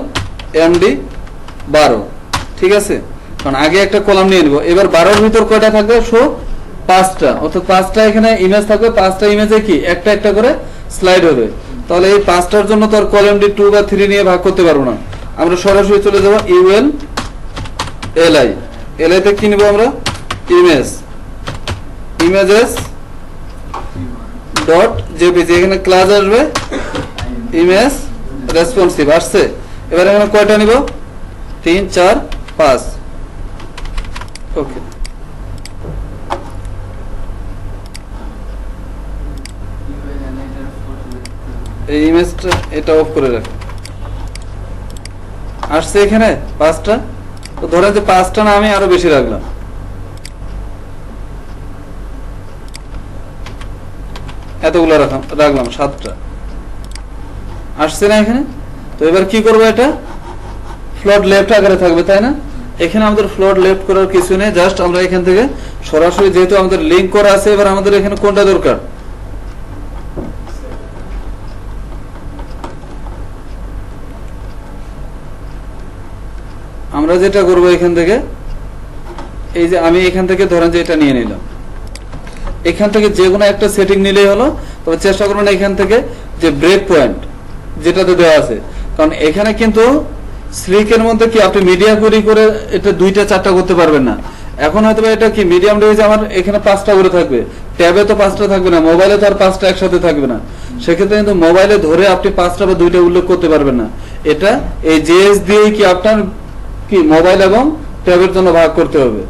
এমডি 12। ঠিক আছে? কারণ আগে একটা কলাম নিয়ে নিব। এবার 12-এর ভিতর কয়টা থাকবে, শো 5টা, অর্থাৎ 5টা এখানে ইমেজ থাকবে। 5টা ইমেজে কি একটা একটা করে স্লাইড হবে। তাহলে এই 5টার জন্য তো আর কলাম ডি 2 বা 3 নিয়ে ভাগ করতে পারবো না। আমরা সরাসরি চলে যাব ইউএল এলআই। এলআই তে কি নিব আমরা, ইমেজ, ইমেজেস ডট জেপিজি। এখানে ক্লাস আসবে ইমেজ রেসপন্সিভ, আসছে। এবার এখানে কয়টা নিব, 3 4 5। ওকে, এই ইমেজটা এটা অফ করে রাখ। আসছে এখানে 5টা। তো ধরে যে 5টা না, আমি আরো বেশি রাখলাম, এতগুলো রাখলাম 7টা। আসছে না এখানে? তো এবার কি করবো, এটা ফ্লোট লেফট আকারে থাকবে, তাই না? এখানে আমাদের ফ্লোট লেফট করার কিছু নেই, জাস্ট আমরা এখান থেকে সরাসরি যেহেতু আমাদের লিংক করা আছে, এবার আমাদের এখানে কোনটা দরকার, আমরা যেটা করব এখান থেকে, এই যে আমি এখান থেকে ধরেন যে এটা নিয়ে নিলাম, এখান থেকে যে কোনো একটা সেটিং নিলেই হলো। তবে চেষ্টা করবেন এখান থেকে যে ব্রেক পয়েন্ট যেটাতে দেওয়া আছে, কারণ এখানে কিন্তু স্লিকের মধ্যে কি আপনি মিডিয়া কোয়ারি করে এটা 2টা 4টা করতে পারবেন না। এখন হয়তো এটা কি মিডিয়াম রেঞ্জ আমার এখানে 5টা করে থাকবে, ট্যাবে তো 5টা থাকবে না, মোবাইলে তো আর 5টা একসাথে থাকবে না। সেক্ষেত্রে কিন্তু মোবাইলে ধরে আপনি 5টা বা 2টা উল্লেখ করতে পারবেন না। এটা এই জেএস দিয়ে কি আপনার কি মোবাইল এবং ট্যাবের জন্য ভাগ করতে হবে।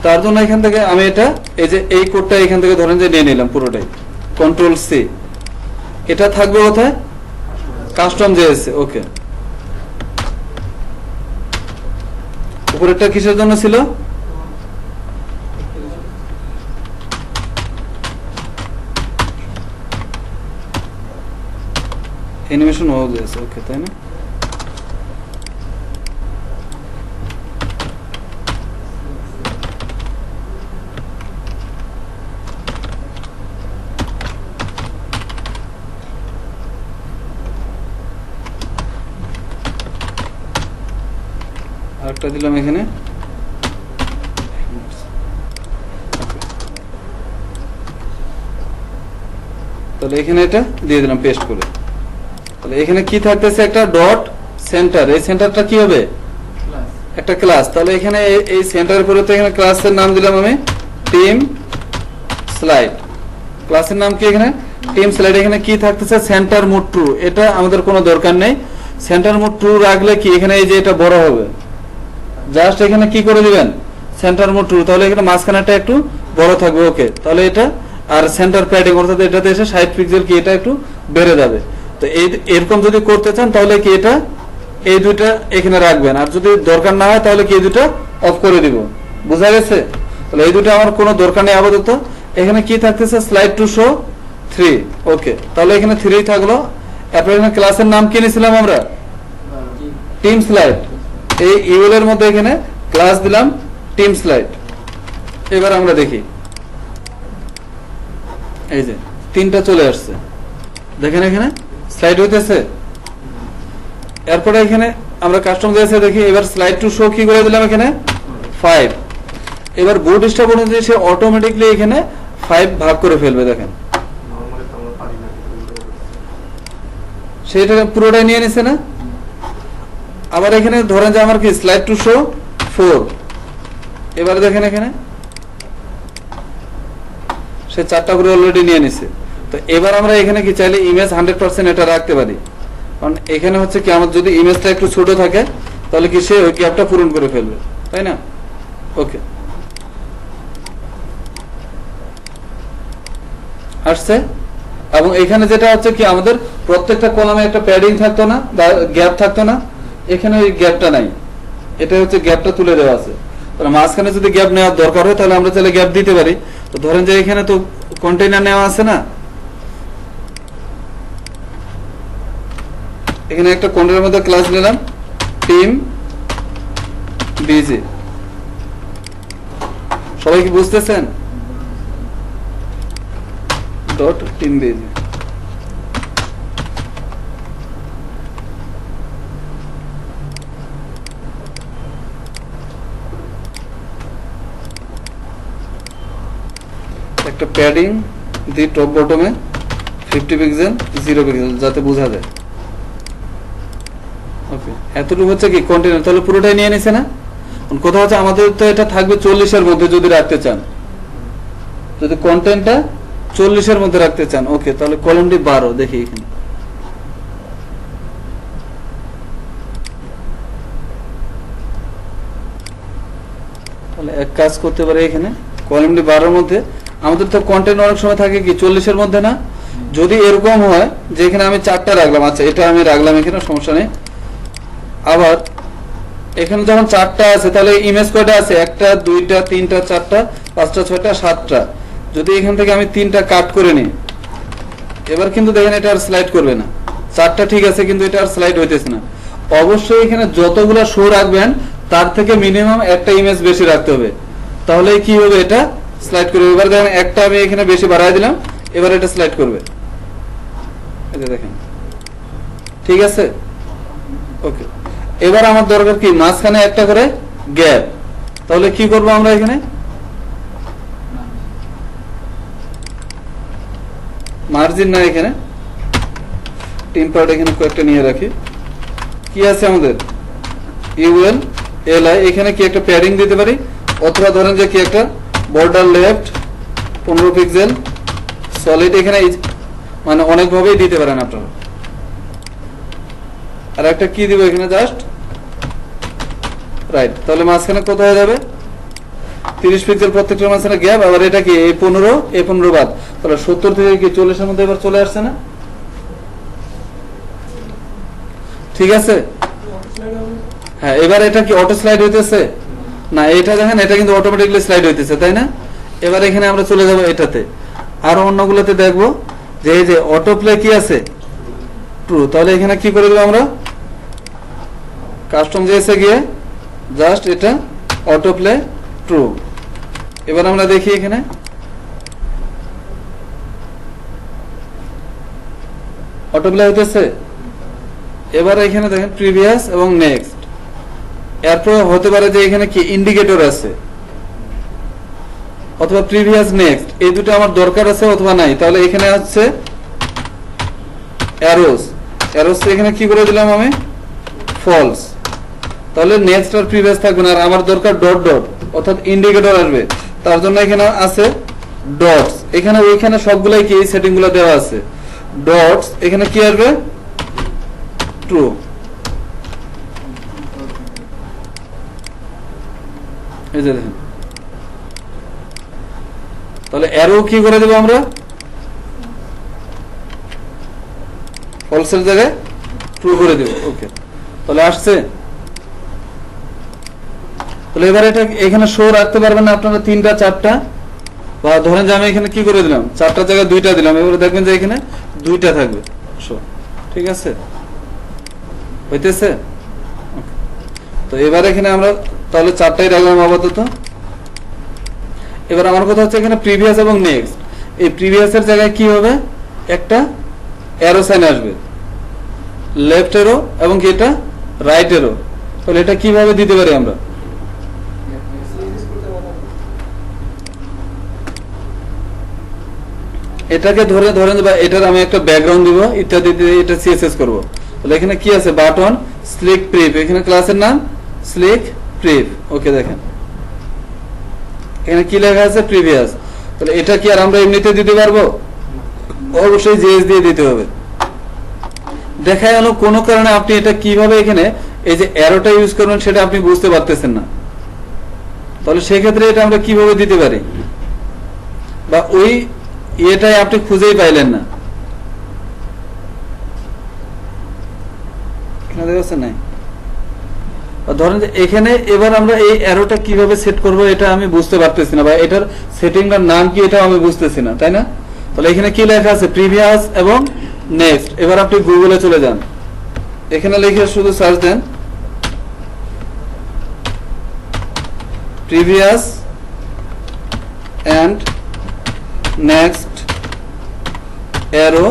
তার জন্য এখান থেকে আমি এটা এই যে এই কোডটা এখান থেকে ধরেন যে নিয়ে নিলাম পুরোটাই, কন্ট্রোল সি। এটা থাকবে কোথায়? Custom JS. ওকে, উপরেরটা কিসের জন্য ছিল? অ্যানিমেশন হয়ে গেছে। ওকে, তাই না? আরেকটা দিলাম এখানে। তাহলে এখানে এটা দিয়ে দিলাম পেস্ট করে। তাহলে এখানে কি থাকতেছে? একটা ডট সেন্টার। এই সেন্টারটা কি হবে? একটা ক্লাস। তাহলে এখানে এই সেন্টারের পরিবর্তে এখানে ক্লাসের নাম দিলাম আমি টিম স্লাইড। ক্লাসের নাম কি এখানে? Team slide. এখানে কি থাকতেছে? Centre mode true. এটা আমাদের কোনো দরকার নেই। সেন্টার মোড ট্রু রাখলে কি এখানে এই যে এটা বড় হবে, জাস্ট এখানে কি করে দিবেন? Centre mode true. তাহলে এখানে মাঝখানেটা একটু বড় থাকবে। ওকে, তাহলে এটা আর সেন্টার প্যাডিং অর্থাৎ এটাতে এসে 60 পিক্সেল কি এটা একটু বেড়ে যাবে। তো এই এরকম যদি করতে চান তাহলে কি এটা এই দুইটা এখানে রাখবেন, আর যদি দরকার না হয় তাহলে কি এই দুটো অফ করে দিব। বোঝা গেছে? তাহলে এই দুটো আমার কোনো দরকার নেই আপাতত। এখানে কি থাকতেছে? Slide to show 3। ওকে, তাহলে এখানে 3 থাকলো। এরপর এখানে ক্লাসের নাম কি নিয়েছিলাম আমরা? Team slide. এই ইউএল এর মধ্যে এখানে ক্লাস দিলাম টিম স্লাইড। এবার আমরা দেখি, এই যে 3টা চলে আসছে, দেখেন এখানে স্লাইড হইতেছে। এরপরে এখানে আমরা কাস্টম দিয়েছে দেখি। এবার স্লাইড টু শো কি করে দিলাম এখানে 5। এবার বুট স্ট্র্যাপ অনুযায়ী সে অটোমেটিকলি এখানে 5 ভাগ করে ফেলবে। দেখেন সেটা পুরোটাই নিয়ে নিছে না? আবার এখানে ধরেন যে আমার কি স্লাইড টু শো 4। এবার দেখেন এখানে সে 4টা করে অলরেডি নিয়ে নিছে। তো এবার আমরা এখানে কি চাইলে ইমেজ 100% এটা রাখতে পারি, কারণ এখানে হচ্ছে কি আমার যদি ইমেজটা একটু ছোট থাকে তাহলে কি সে ওই গ্যাপটা পূরণ করে ফেলবে, তাই না? ওকে, আসছে। এবং এখানে যেটা হচ্ছে কি আমাদের প্রত্যেকটা কলামে একটা প্যাডিং থাকতো না বা গ্যাপ থাকতো না, এখানে ওই গ্যাপটা নাই। এটা হচ্ছে গ্যাপটা তুলে দেওয়া আছে। তাহলে মাঝখানে যদি গ্যাপ নেওয়ার দরকার হয় তাহলে আমরা চাইলে গ্যাপ দিতে পারি। তো ধরেন যে এখানে তো কন্টেইনার নেওয়া আছে না, এখানে একটা কন্টেইনারের মধ্যে ক্লাস নিলাম টিম বিজি। সবাই কি বুঝতেছেন? Dot team B G. একটা প্যাডিং দি টপ বটমে 50 পিক্সেল 0 পিক্সেল যাতে বোঝা যায়। ওকে, এতটুকু হচ্ছে কি কন্টেইনার। তাহলে পুরোটাই নিয়ে নিছে না? কথা হচ্ছে আমাদের তো এটা থাকবে 40 এর মধ্যে যদি রাখতে চান, যদি কন্টেন্টটা 40 এর মধ্যে রাখতে চান। ওকে, তাহলে কলমটি 12 দেখি এখানে। তাহলে এক কাজ করতে পারে, এখানে কলমটি 12 এর মধ্যে আমাদের তো কন্টেন্ট অনেক সময় থাকে কি 40 এর মধ্যে না। যদি এরকম হয় যে এখানে আমি 4টা রাখলাম, আচ্ছা এটা আমি রাখলাম এখানে, সমস্যা নেই। আবার এখানে যখন 4টা আছে তাহলে ইমেজ কয়টা আছে? 1টা 2টা 3টা 4টা 5টা 6টা 7টা। যদি এখান থেকে আমি 3টা কাট করে নিই, এবার কিন্তু দেখেন এটা আর স্লাইড করবে না। 4টা ঠিক আছে, কিন্তু এটা আর স্লাইড হইতেছে না। অবশ্যই এখানে যতগুলা শো রাখবেন তার থেকে মিনিমাম একটা ইমেজ বেশি রাখতে হবে, তাহলে কি হবে? এটা স্লাইড করবে। এবার দেখেন একটা আমি এখানে বেশি বাড়ায় দিলাম, এবার এটা স্লাইড করবে। এই যে দেখেন, ঠিক আছে? ওকে, এবার আমার দরকার কি মাঝখানে একটা করে গ্যাপ, তাহলে কি করব আমরা এখানে মার্জিন না, এখানে টেম্পার্ড এখানে কয়েকটা নিয়ে রাখি। কি আছে আমাদের ইউএল এল আই, এখানে কি একটা প্যাডিং দিতে পারি, অথবা ধরেন যে কি একটা বর্ডার লেফট 15 পিক্সেল সলিড, এখানে মানে অনেকভাবেই দিতে পারেন আপনারা। আর একটা কি দিব এখানে জাস্ট রাইট, তাহলে মাঝখানে কত হয়ে যাবে 30 পিক্সেল প্রত্যেকটার মাঝখানে গ্যাপ। আবার এটা কি এই 15 বাদ, তাহলে 70 থেকে কি 40 এর মধ্যে এবার চলে আসছে না? ঠিক আছে, হ্যাঁ। এবার এটা কি অটো স্লাইড হইতেছে না, এটা দেখেন এটা কিন্তু অটোমেটিক্যালি স্লাইড হইতেছে, তাই না? এবার এখানে আমরা চলে যাব এটাতে, আর অন্যগুলোতে দেখবো যে এই যে অটো প্লে কি আছে ট্রু, তাহলে এখানে কি করে দেবো আমরা কাস্টম জেএসে গিয়ে জাস্ট এটা অটো প্লে ট্রু। এবার আমরা দেখি এখানে অটো প্লে হইতেছে। এবার এখানে দেখেন প্রিভিয়াস এবং নেক্সট, এরপর হতে পারে যে এখানে কি ইন্ডিকেটর আছে অথবা প্রিভিয়াস নেক্সট, এই দুটো আমার দরকার আছে অথবা নাই, তাহলে এখানে আছে অ্যারোস, অ্যারোস এখানে কি করে দিলাম আমি ফলস, তাহলে নেক্সট আর প্রিভিয়াস থাকবে না। আর আমার দরকার ডট ডট অর্থাৎ ইন্ডিকেটর আসবে, তার জন্য এখানে আছে ডটস, এখানে ওইখানে সবগুলাই কি এই সেটিং গুলো দেওয়া আছে। ডটস এখানে কি আসবে ট্রু, এই যে দেখেন, তাহলে অ্যারো কি করে দেবো আমরা ফলসের জায়গায় ট্রু করে দেব। ওকে, তাহলে আসছে। তাহলে এবার এটা এখানে শো রাখতে পারবেন না আপনারা 3টা 4টা, বা ধরেন যে আমি এখানে কি করে দিলাম 4টার জায়গায় 2টা দিলাম, এবারে দেখবেন যে এখানে 2টা থাকবে শো। ঠিক আছে, হইতেছে? তো এবার এখানে আমরা তাহলে 4টাই রাখলাম আপাতত। এবার আমার কথা হচ্ছে এখানে প্রিভিয়াস এবং নেক্সট, এই প্রিভিয়াস এর জায়গায় কি হবে একটা অ্যারো সাইন আসবে, লেফট এরো এবং কি এটা রাইট এরো। তাহলে এটা কিভাবে দিতে পারি আমরা, এটাকে ধরেন বা এটার আমি একটা ব্যাকগ্রাউন্ড দিব ইত্যাদি দিয়ে এটা সিএসএস করব। তাহলে এখানে কি আছে বাটন স্লিক প্রিভ, এখানে ক্লাসের নাম স্লিক প্রিভ। ওকে, দেখেন এখানে কি লেখা আছে প্রিভিয়াস, তাহলে এটা কি আর আমরা এমনিতে দিতে পারবো? অবশ্যই জেএস দিয়ে দিতে হবে। দেখা গেল কোনো কারণে আপনি এটা কিভাবে এখানে এই যে অ্যারোটা ইউজ করবেন সেটা আপনি বুঝতে পারতেছেন না, তাহলে সেক্ষেত্রে এটা আমরা কিভাবে দিতে পারি, বা ওই এটাই আপনি খুঁজেই পাইলেন না, নাই। ধরেন যে এখানে এবার আমরা এই অ্যারোটা কিভাবে সেট করব এটা আমি বুঝতে পারতেছি না, বা এটার সেটিংটার নাম কি এটা আমি বুঝতেছি না, তাই না? তাহলে এখানে কি লেখা আছে প্রিভিয়াস এবং নেক্সট। এবার আপনি গুগলে চলে যান, এখানে লিখে শুধু সার্চ দেন প্রিভিয়াস এন্ড নেক্সট অ্যারো,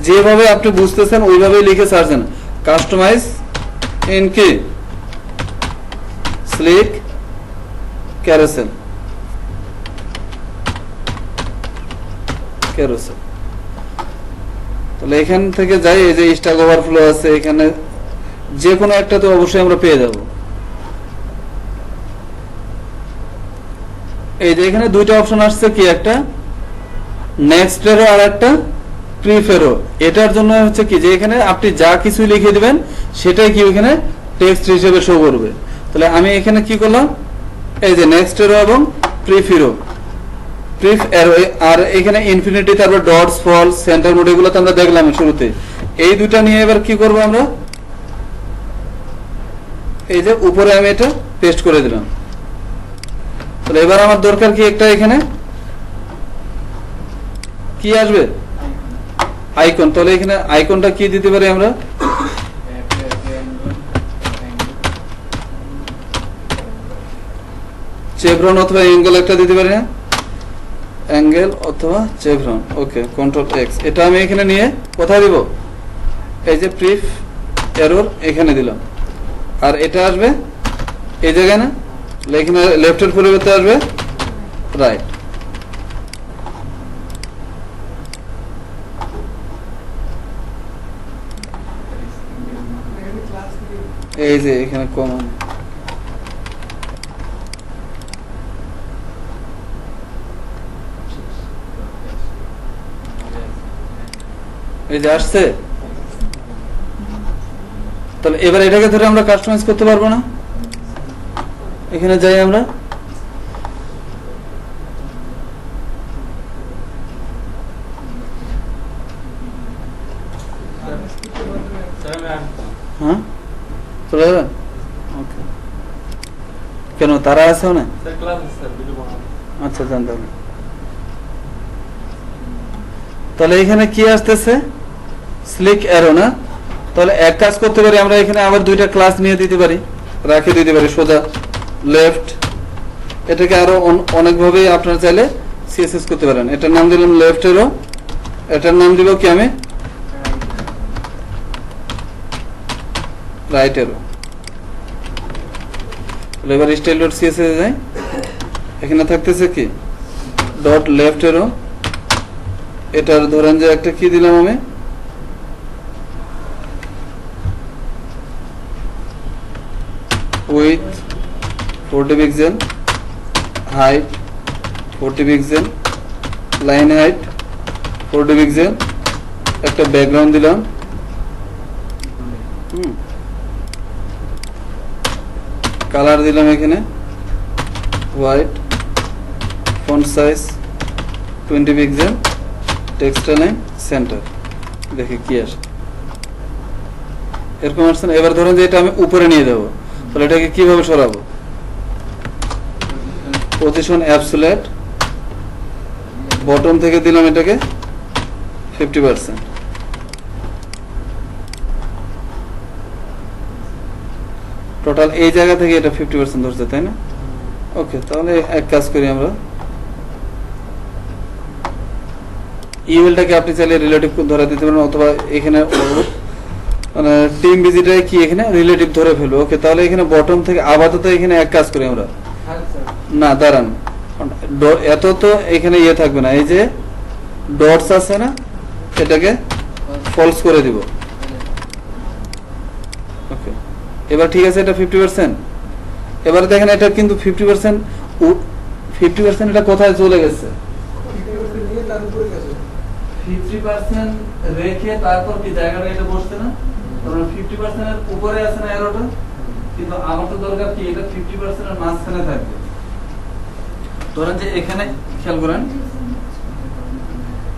যেভাবে আপনি বুঝতেছেন ওইভাবেই লিখে সার্চ দেন কাস্টমাইজ ইন কি স্লিক ক্যারোসেল, ক্যারোসেল। তাহলে এখান থেকে যাই, এই যে স্ট্যাক ওভারফ্লো আছে, এখানে যে কোনো একটা তো অবশ্যই আমরা পেয়ে যাব। এই যে এখানে 2টা অপশন আসছে, কি একটা নেক্সট এরো আর একটা প্রিফেরো। এটার জন্য হচ্ছে কি যে এখানে আপনি যা কিছু লিখে দিবেন সেটাই কি ওখানে টেক্সট হিসেবে শো করবে। তাহলে আমি এখানে কি করলাম, এই যে নেক্সট এরো এবং প্রিফেরো, প্রিফ এরো, আর এখানে ইনফিনিটি, তারপর ডটস, ফলস, সেন্টার মোড, এগুলো তো আমরা দেখলাম শুরুতে। এই দুটা নিয়ে এবার কি করব আমরা, এই যে উপরে আমি এটা পেস্ট করে দিলাম। তাহলে এবার আমার দরকার কি একটা এখানে কি আসবে আইকন, তাহলে এখানে আইকনটা কি দিতে পারি আমরা, চেভরন অথবা অ্যাঙ্গেল একটা দিতে পারি না, অ্যাঙ্গেল অথবা চেভরন। ওকে, কন্ট্রোল এক্স, এটা আমি এখানে নিয়ে কোথায় দিব এই যে প্রিফ এরর এখানে দিলাম, আর এটা আসবে এই জায়গায় না, এখানে লেফটের পরিবর্তে আসবে রাইট। এই যে এখানে কমন, এই যে আসছে। তাহলে এবার এটাকে ধরে আমরা কাস্টমাইজ করতে পারবো না? এখানে যাই আমরা, হ্যাঁ চলে যাবেন। ওকে, কেন তারা আছে না? স্যার ক্লাস আছে স্যার, ভিডিও বানাবো। আচ্ছা জানতে হবে। তাহলে এখানে কি আসতেছে? স্লিক অ্যারো না? তাহলে এক কাজ করতে পারি আমরা, এখানে আবার দুইটা ক্লাস নিয়ে দিতে পারি, রাখে দিতে পারি সোজা লেফট। এটাকে আরো অনেকভাবে আপনারা চাইলে সিএসএস করতে পারেন। এটার নাম দিলাম লেফট এরো, এটার নাম দিব কি আমি রাইট এরো। এবার স্টাইল ডট সিএসএস যাই, এখানে থাকতেছে কি ডট লেফট এরো। এটার ধরেন যে একটা কি দিলাম আমি with 40 pixel, height 40 pixel, line height 40 pixel, একটা ব্যাকগ্রাউন্ড দিলাম, কালার দিলাম এখানে white, font size 20 pixel, text line centre. দেখে কি আসে, এরকম আসছে না? এবার ধরেন যে এটা আমি উপরে নিয়ে যাবো, তাহলে এটাকে কিভাবে সরাবো? পজিশন অ্যাবসোলিউট, বটম থেকে দিলাম এটাকে 50%। টোটাল এই জায়গা থেকে এটা 50% ধরছে, তাই না? ওকে, তাহলে এক কাজ করি আমরা, ইমেলটাকে আপনি চাইলে রিলেটিভ ধরে দিতে পারেন, অথবা এখানে মানে টিম ভিজিটায় কি এখানে রিলেটিভ ধরে ফেলবো। ওকে, তাহলে এখানে বটম থেকে আপাতত এখানে এক কাজ করি আমরা, না দাঁড়ান, এত তো এখানে ইয়ে থাকবে না, এই যে ডটস আছে না, এটাকে ফলস করে দিব। ওকে, এবার ঠিক আছে, এটা 50%। এবার দেখেন এটা কিন্তু 50% এটা কোথায় চলে গেছে? 50% রেখে তারপর কি জায়গাটা এটা বসছে না, কারণ 50% এর উপরে আছে না এরোটা, কিন্তু আমার তো দরকার কি এটা 50% এর মাঝখানে থাকবে। ধরেন যে এখানে খেয়াল করেন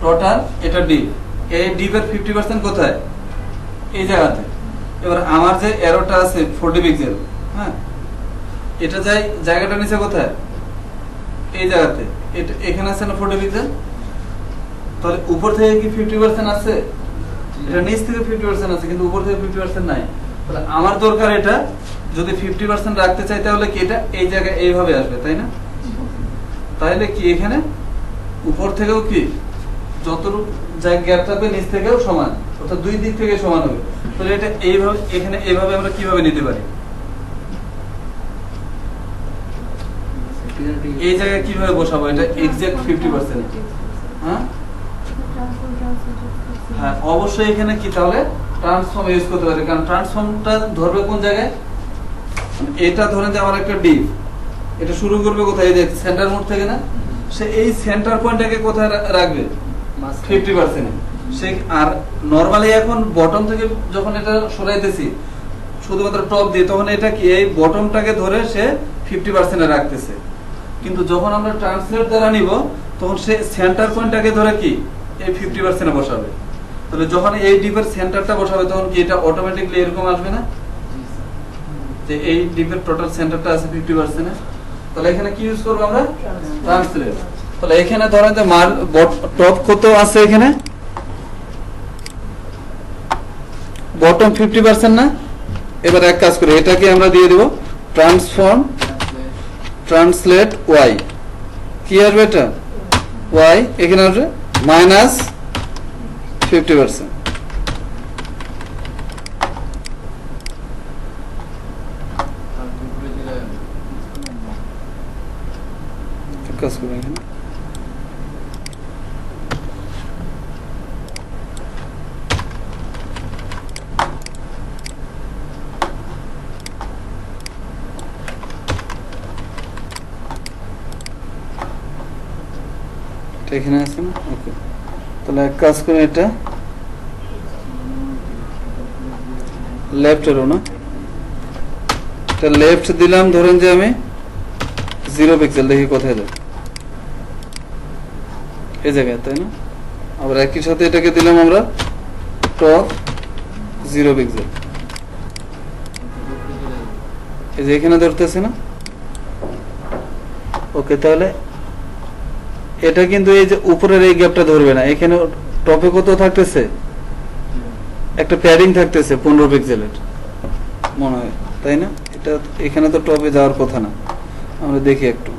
টোটাল এটা ডিপ, এই ডিপের 50% কোথায়? এই জায়গাতে। এবার আমার যে এরোটা আছে 40 পিক্সেল, হ্যাঁ, এটা জায়গাটা নিচে কোথায়? এই জায়গাতে। এটা এখানে আছে না 40 পিক্সেল, তাহলে উপর থেকে কি 50% আছে? এটা নিচ থেকে 50% আছে, কিন্তু উপর থেকে 50% নাই। তাহলে আমার দরকার এটা যদি 50% রাখতে চাই, তাহলে কি এটা এই জায়গায় এইভাবে আসবে, তাই না? তাহলে কি এখানে উপর থেকেও কি যতটুকু জায়গা গ্যাপ থাকবে নিচ থেকেও সমান, অর্থাৎ দুই দিক থেকে সমান হবে। তাহলে এটা এইভাবে এখানে এইভাবে আমরা কিভাবে নিতে পারি? এই জায়গায় কিভাবে বসাবো এটা এক্সাক্ট 50%? হ্যাঁ হ্যাঁ, অবশ্যই এখানে কি তাহলে ট্রান্সফর্ম ইউজ করতে পারি, কারণ ট্রান্সফর্মটা ধরবে কোন জায়গায়? এটা ধরেন যে আমার একটা ডিপ, এটা শুরু করবে কোথায়? এই যে সেন্টার মোড থেকে না, সে এই সেন্টার পয়েন্টটাকে কোথায় রাখবে? 50%। সে আর নরমালি এখন বটম থেকে যখন এটা সরাইতেছি শুধুমাত্র টপ দিয়ে, তখন এটা কি এই বটমটাকে ধরে সে 50% এ রাখতেছে। কিন্তু যখন আমরা ট্রান্সলেট দ্বারা নিব, তখন সে সেন্টার পয়েন্টটাকে ধরে কি এই 50% এ বসাবে। তাহলে যখন এই ডিপের সেন্টারটা বসাবে, তখন কি এটা অটোমেটিকলি এরকম আসবে না যে এই ডিপের টোটাল সেন্টারটা আছে 50%। তাহলে এখানে কি ইউজ করব আমরা? ট্রান্সলেট। তাহলে এখানে ধরেন যে টপ কত আছে, এখানে বটম 50% না। এবার এক কাজ করি, এটাকে আমরা দিয়ে দেব ট্রান্সফর্ম ট্রান্সলেট ওয়াই। কি আসবে এটা? ওয়াই এখানে আসবে -50%। কাজ করবো এখানে। এটা এখানে আছে না? ওকে, তাহলে এক কাজ করে এটা লেফট এরো না, এটা লেফট দিলাম, ধরেন যে আমি 0 পিক্সেল, দেখি কোথায় যায় এই জায়গায়, তাই না? আবার একই সাথে এটাকে দিলাম আমরা টপ 0 পিক্সেল, এই যে এখানে ধরতেছে না? ওকে, তাহলে এটা কিন্তু এই যে উপরের এই গ্যাপটা ধরবে না, এখানে টপে কত থাকতেছে, একটা প্যাডিং থাকতেছে 15 পিক্সেলের মনে হয়, তাই না? এটা এখানে তো টপে যাওয়ার কথা না, আমরা দেখি একটু।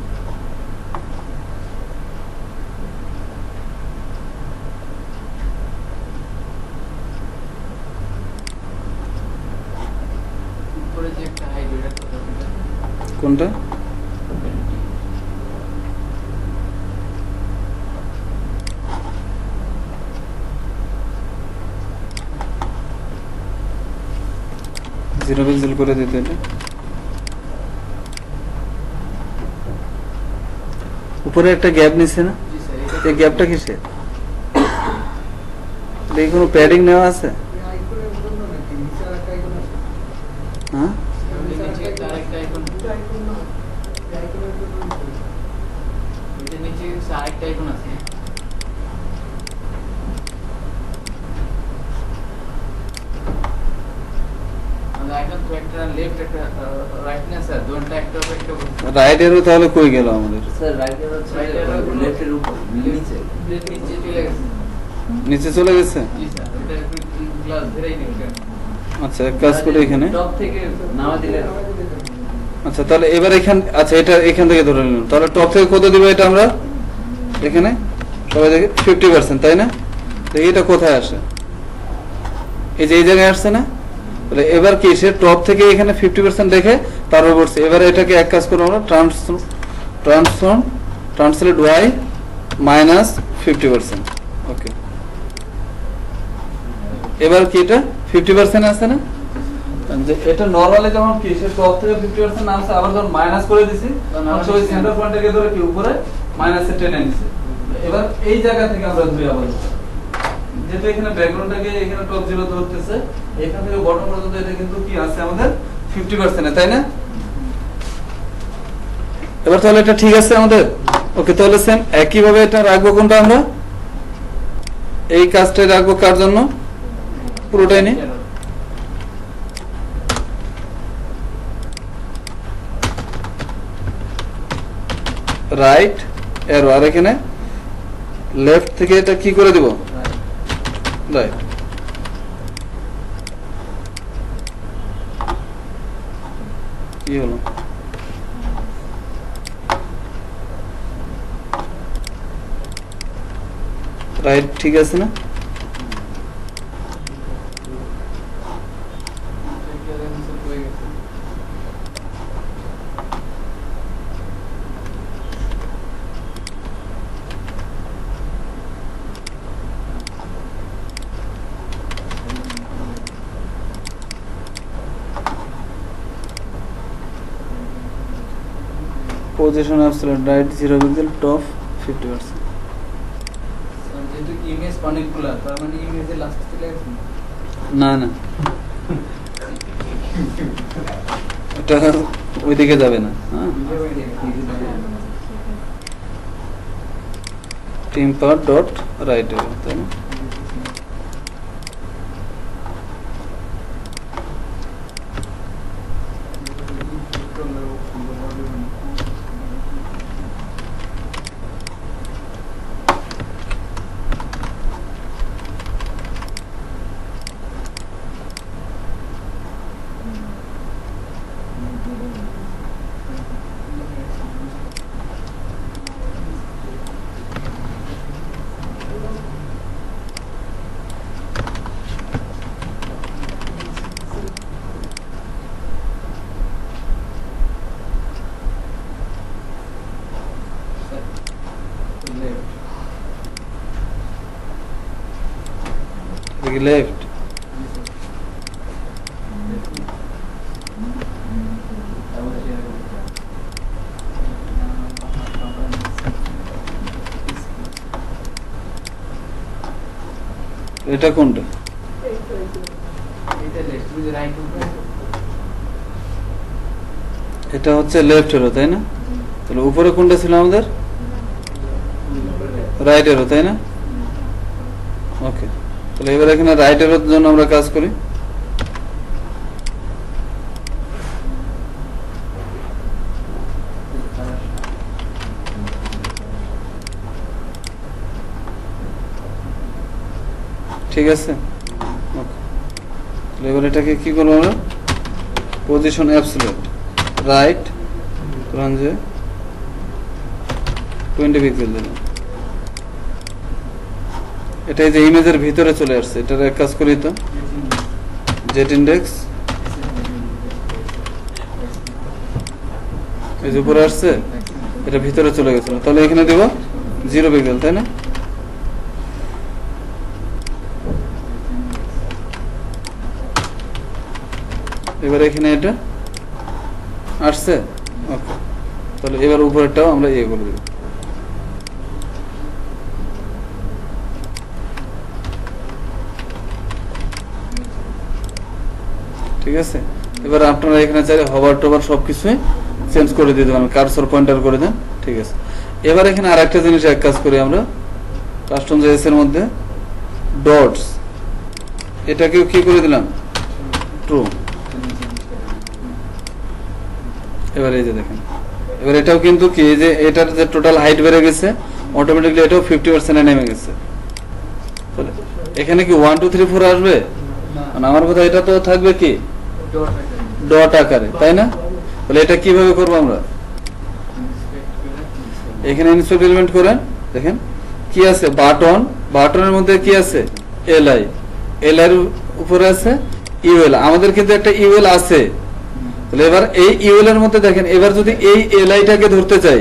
উপরে যে একটা হাইড ওটা কোনটা? জিরো পিক্সেল করে দিতে এটা। উপরে একটা গ্যাপ নিচ্ছে না, জি স্যার, এই গ্যাপটা কিসের? দেখি কোনো প্যাডিং নেওয়া আছে? হ্যাঁ, নিচে একটা আরেকটা আইকন, ওইটার নিচে আরেকটা আইকন আছে। আইকন তো একটা লেফট একটা রাইট না স্যার, দুটো একটা একটা রাইট এরো তাহলে কই গেল আমাদের? স্যার রাইট এর হচ্ছে Right arrow হলো লেফটের উপর নিচে। নিচে চলে গেছে। নিচে চলে গেছে? জি স্যার, ওটা একটু গ্লাস ধরেই নিন। আচ্ছা, এক কাজ করে এখানে, টপ থেকে নামা দিলে আচ্ছা তাহলে এবার এখান, আচ্ছা এটা এখান থেকে ধরে নিলাম, তাহলে টপ থেকে কত দিব এটা আমরা এখানে সবাই দেখে 50%, তাই না? দেখি এটা কোথায় আসে, এই যে এই জায়গায় আসছে না? তাহলে এবার কি সে টপ থেকে এখানে 50% দেখে তারপর বলছে, এবার এটাকে এক কাজ করবো আমরা ট্রান্সলেট y মাইনাস 50%। ওকে, এবার কি এটা 50% আছে না? যে এটা নরমালি যেমন কি সে টপ থেকে 50% নামছে, আবার যখন মাইনাস করে দিছি তখন সে ওই সেন্টার পয়েন্টটাকে ধরে কি উপরে মাইনাসে টেনে নিছে। এবার এই জায়গা থেকে আমরা ধরে আবার যেহেতু এখানে ব্যাকগ্রাউন্ডটাকে এখানে টপ 0 ধরতেছে, এখান থেকে বটম পর্যন্ত এটা কিন্তু কি আছে আমাদের 50% তাই না? এবার তাহলে এটা ঠিক আছে আমাদের। ওকে, তাহলে সেম একই ভাবে এটা রাখবো কোনটা আমরা, এই কাজটা রাখবো কার জন্য, পুরোটাই নেই, রাইট এরো, আর এখানে লেফট থেকে এটা কি করে দিব, রাইট। কি হলো? রাইট ঠিক আছে না? Position absolute right 0 pixel top 50%. যেহেতু ইমেজ অনেকগুলা, তার মানে ইমেজের লাস্টে চলে গেছে। না না, এটা ওইদিকে যাবে না। হ্যাঁ, টিম পার ডট রাইট হবে, তাই না? কি লেফট? এটা কোনটা? এটা লেফট বুঝে রাইট উপরে এটা হচ্ছে লেফট এরো, তাই না? তাহলে উপরে কোনটা ছিল আমাদের? রাইট এরো, তাই না? ওকে, তাহলে এবার এখানে রাইট এরোর জন্য আমরা কাজ করি। ঠিক আছে, ওকে। তাহলে এবার এটাকে কি করবো আমরা? পজিশন অ্যাবসলিউট রাইট ধরুন যে 20 পিক্সেল দিলাম। এটা এই যে ইমেজের ভিতরে চলে আসছে, এটার এক কাজ করি তো, জেট ইন্ডেক্স এই যে উপরে আসছে, এটা ভিতরে চলে গেছিল, তাহলে এখানে দেব 0 পিক্সেল, তাই না? এবার এখানে এটা আসছে, ওকে। তাহলে এবার উপরেরটাও আমরা ইয়ে করে দেব। ঠিক আছে, এবার আপনারা এখানে চাইলে হবার টবার সবকিছুই চেঞ্জ করে দিতে পারেন, কার্সর পয়েন্টার করে দেন। ঠিক আছে, এবার এখানে আর একটা জিনিস এক কাজ করি আমরা, কাস্টম জেএস এর মধ্যে ডটস, এটাকেও কি করে দিলাম? ট্রু। এবার এই যে দেখেন, এবার এটাও কিন্তু কি, যে এটার যে টোটাল হাইট বেড়ে গেছে, অটোমেটিকলি এটাও 50% নেমে গেছে। তাহলে এখানে কি 1 2 3 4 আসবে? মানে আমার কথা এটা তো থাকবে কি ডট আকারে, তাই না? তাহলে এটা কিভাবে করবো আমরা? এখানে ইনস্পেক্ট এলিমেন্ট করেন, দেখেন কি আছে, বাটন, বাটনের মধ্যে কি আছে? এলআই, এলআই উপরে আছে ইউএল, আমাদের কিন্তু একটা ইউএল আছে। তাহলে এবার এই ইউএল এর মধ্যে দেখেন, এবার যদি এই এলআইটাকে ধরতে চাই,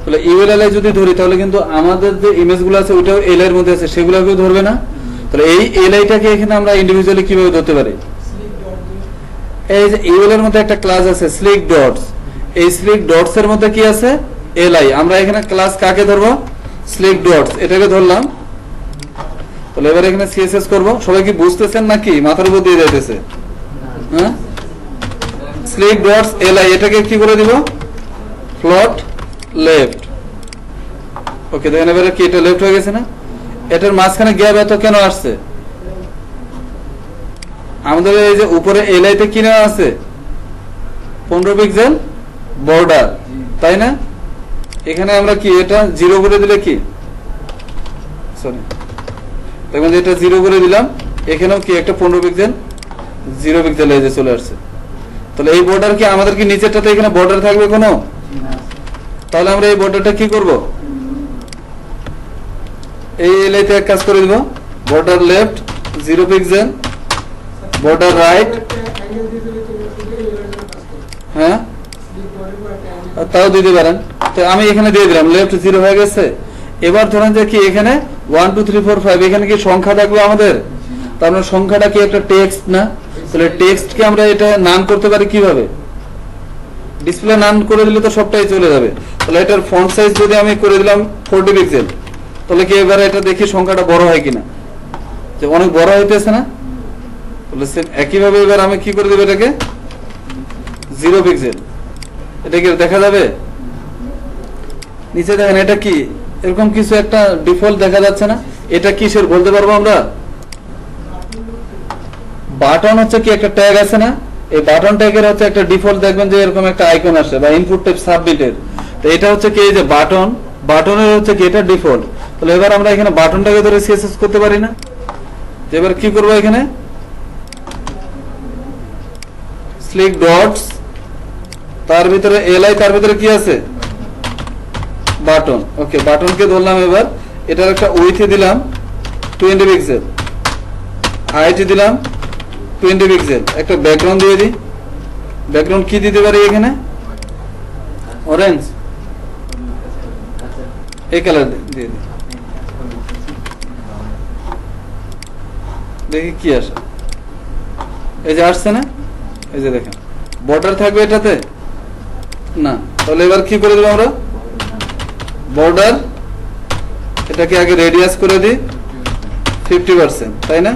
তাহলে ইউএল এলআই যদি ধরি, তাহলে কিন্তু আমাদের যে ইমেজগুলো আছে ওটাও এলআই এর মধ্যে আছে, সেগুলোকেও ধরবে না। তাহলে এই এলআইটাকে এখানে আমরা ইন্ডিভিজুয়ালি কিভাবে ধরতে পারি? এই যে ইউএল এর মধ্যে একটা ক্লাস আছে স্লিক ডটস, এই স্লিক ডটস এর মধ্যে কি আছে? এলআই। আমরা এখানে ক্লাস কাকে ধরবো? স্লিক ডটস, এটাকে ধরলাম। তাহলে এবার এখানে সিএসএস করব। সবাই কি বুঝতেছেন নাকি মাথার উপর দিয়ে যাইতেছে? হ্যাঁ, স্লিক ডটস এলআই, এটাকে কি করে দিব? Float left. ওকে, দেখেন এবারে কি এটা লেফট হয়ে গেছে না? এটার মাঝখানে গ্যাপ এত কেন আসছে? আমাদের এই যে উপরে এলআই তে কি নেওয়া আছে? 15 পিক্সেল বর্ডার, তাই না? এখানে আমরা কি এটা 0 করে দিলে কি, সরি দেখুন এটা 0 করে দিলাম, এখানেও কি একটা 15 পিক্সেল 0 পিক্সেল এই যে চলে আসছে। তাহলে এই বর্ডার কি আমাদের কি নিচেরটাতে এখানে বর্ডার থাকবে কোনো? তাহলে আমরা এই বর্ডারটা কি করব? এই এলআই তে এক কাজ করে দিব, border left 0 pixel, border right, হ্যাঁ তাও দিতে পারেন। তো আমি এখানে দিয়ে দিলাম, লেফট 0 হয়ে গেছে। এবার ধরেন যে কি এখানে 1 2 3 4 5 এখানে কি সংখ্যা থাকবে আমাদের? তার মানে সংখ্যাটা কি একটা টেক্সট না? তাহলে টেক্সটকে আমরা এটা নাম করতে পারি কিভাবে? ডিসপ্লে নাম করে দিলে তো সবটাই চলে যাবে। তাহলে এটার ফন্ট সাইজ যদি আমি করে দিলাম 40 পিক্সেল, তাহলে কি এবারে এটা দেখি সংখ্যাটা বড় হয় কিনা? যে অনেক বড় হইতেছে না? তাহলে একইভাবে এবার আমি কি করে দেব, এটাকে 0 পিক্সেল, এটা কি দেখা যাবে? নিচে দেখেন এটা কি এরকম কিছু একটা ডিফল্ট দেখা যাচ্ছে না? এটা কিসের বলতে পারবো আমরা? বাটন হচ্ছে কি একটা ট্যাগ আছে না? এই বাটন ট্যাগের হচ্ছে একটা ডিফল্ট, দেখবেন যে এরকম একটা আইকন আসে বা ইনপুট টাইপ সাবমিটের। তো এটা হচ্ছে কি এই যে বাটন, বাটনের হচ্ছে কি এটা ডিফল্ট। তাহলে এবার আমরা এখানে বাটনটাকে ধরে সিএসএস করতে পারি না? এবার কি করব, এখানে স্লিক ডটস, তার ভিতরে এলআই, তার ভিতরে কি আছে? বাটন। ওকে, বাটনকে ধরলাম। এবার এটার একটা উইথ দিলাম 20 পিক্সেল, হাইট দিলাম 20 পিক্সেল, একটা ব্যাকগ্রাউন্ড দিয়ে দিই। ব্যাকগ্রাউন্ড কি দিতে পারি এখানে? অরেঞ্জ, এই কালার দিয়ে দিই। দেখি কি আসে, এই যে আসছে না, এই যে দেখেন বর্ডার থাকবে এটাতে না, তাহলে এবার কি করে দেবো আমরা, বর্ডার এটাকে আগে রেডিয়াস করে দিই 50%, তাই না?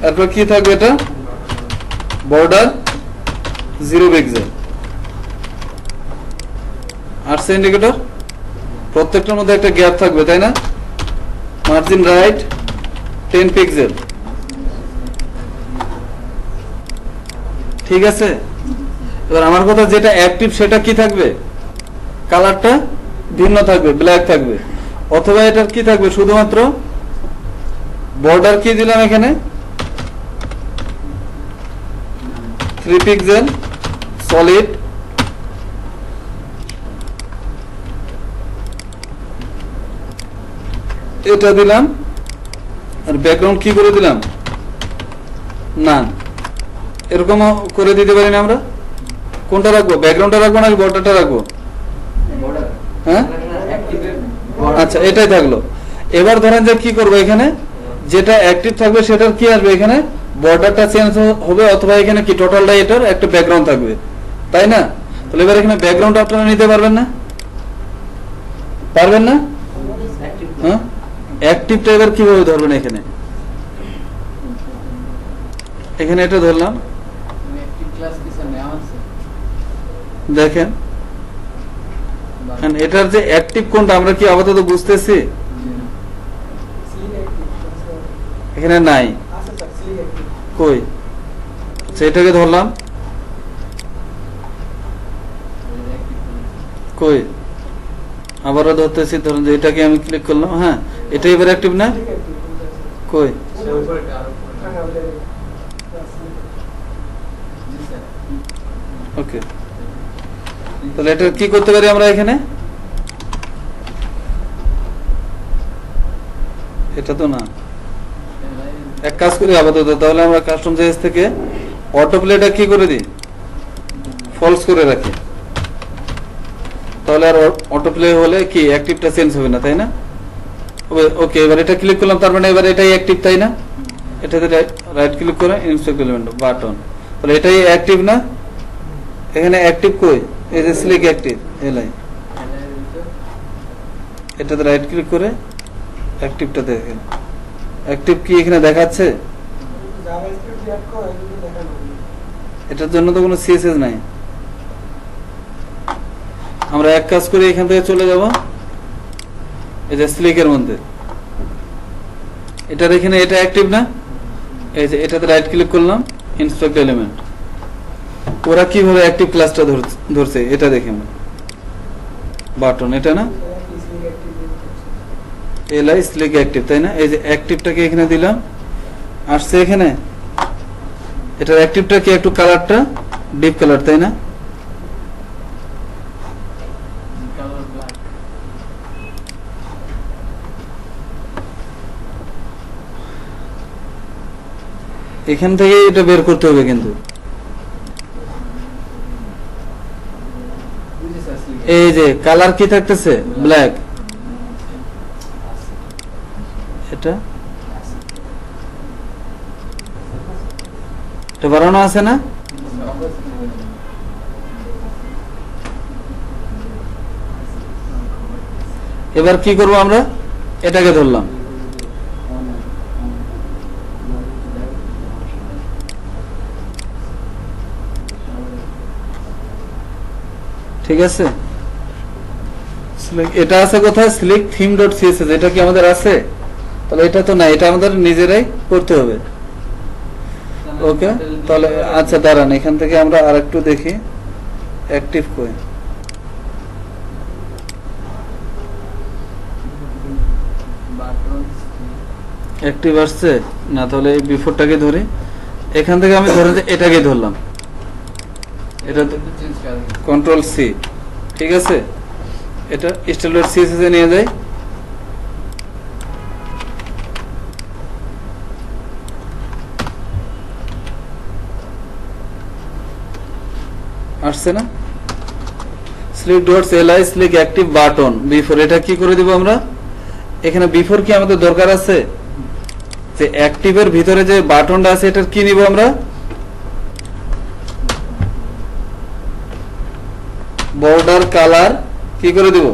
এরপর কি থাকবে, এটা বর্ডার 0 পিক্সেল আসছে ইন্ডিকেটর, প্রত্যেকটার মধ্যে একটা গ্যাপ থাকবে, তাই না? মার্জিন রাইট 10 পিক্সেল, ঠিক আছে? এবার আমার কথা, যেটা অ্যাক্টিভ সেটা কি থাকবে, কালারটা ভিন্ন থাকবে, ব্ল্যাক থাকবে, অথবা এটার কি থাকবে, শুধুমাত্র বর্ডার কি দিলাম এখানে 3 পিক্সেল সলিড, এটা দিলাম, আর ব্যাকগ্রাউন্ড কি করে দিলাম না, এরকম করে দিতে পারি না আমরা? কোনটা রাখবো, ব্যাকগ্রাউন্ডটা রাখবো না বর্ডারটা রাখবো? হ্যাঁ, আচ্ছা এটাই থাকলো। এবার ধরেন যে কি করবো, এখানে যেটা অ্যাক্টিভ থাকবে সেটার কি আসবে, এখানে বর্ডারটা চেঞ্জ হবে, অথবা এখানে কি টোটালটা এটার একটা ব্যাকগ্রাউন্ড থাকবে, তাই না? তাহলে এবার এখানে ব্যাকগ্রাউন্ড আপনারা নিতে পারবেন না, পারবেন না? হ্যাঁ, অ্যাক্টিভটা এবার কিভাবে ধরবেন, এখানে এখানে এটা ধরলাম, দেখেন এটার যে অ্যাক্টিভ কোনটা আমরা কি আপাতত বুঝতেছি, এখানে নাই, কই, সেটাকে ধরলাম, কই, আবারও ধরতেছি, ধরুন যে এটাকে আমি ক্লিক করলাম, হ্যাঁ এটা এবার অ্যাক্টিভ না, কই, ওকে, তাহলে এটা কি করতে পারি আমরা, এখানে এটা তো না, এক কাজ করি আপাতত, তাহলে আমরা কাস্টম জেএস থেকে অটো প্লেটা কি করে দিই, ফলস করে রাখি, তাহলে আর অটো প্লে হলে কি অ্যাক্টিভটা চেঞ্জ হবে না, তাই না? ওকে, এবার এটা ক্লিক করলাম, তার মানে এবার এটাই অ্যাক্টিভ, তাই না? এটাতে রাইট ক্লিক করে ইনস্পেক্ট এলিমেন্ট বাটন, তাহলে এটাই অ্যাক্টিভ না? এখানে অ্যাক্টিভ কই, এই যে স্লিক অ্যাক্টিভ এলাই, এটাতে রাইট ক্লিক করে অ্যাক্টিভটা দেখেন, অ্যাক্টিভ কি এখানে দেখাচ্ছে, এটার জন্য তো কোনো সিএসএস নাই। আমরা এক কাজ করে এখান থেকে চলে যাব এই যে স্লিকের মধ্যে, এটার এখানে এটা অ্যাক্টিভ না, এই যে এটাতে রাইট ক্লিক করলাম ইনস্পেক্ট এলিমেন্ট, ওরা কিভাবে অ্যাক্টিভ ক্লাসটা ধরছে এটা দেখে বাটন, এটা না এলআই স্লিক অ্যাক্টিভ, তাই না? এই যে অ্যাক্টিভটাকে এখানে দিলাম, আসছে এখানে, এটার অ্যাক্টিভটা কি একটু কালারটা ডিপ কালার, তাই না? এখান থেকে এটা বের করতে হবে, কিন্তু এই যে কালার কি থাকতেছে, ব্ল্যাক, এটা বাড়ানো আছে না, এবার কি করব আমরা, এটাকে ধরলাম, ঠিক আছে? এটা আছে কোথায়, স্লিক থিম ডট সিএসএস, এটা কি আমাদের আছে? তাহলে এটা তো না, এটা আমাদের নিজেরাই করতে হবে। ওকে, তাহলে আচ্ছা দাঁড়ান, এখান থেকে আমরা আরেকটু দেখি অ্যাক্টিভ কই, অ্যাক্টিভ আসছে না, তাহলে এই বিফোরটাকে ধরি, এখান থেকে আমি ধরে এটাকে ধরলাম, এটা কন্ট্রোল সি, ঠিক আছে? এটা স্টাইল সিএসএস এ নিয়ে যাই, আসছে না, slick dots LI slick active button before, এটা কি করে দিব আমরা, এখানে বিফোর কি আমাদের দরকার আছে, যে অ্যাক্টিভের ভিতরে যে বাটনটা আছে এটার কি নিব আমরা, বর্ডার কালার কি করে দিব,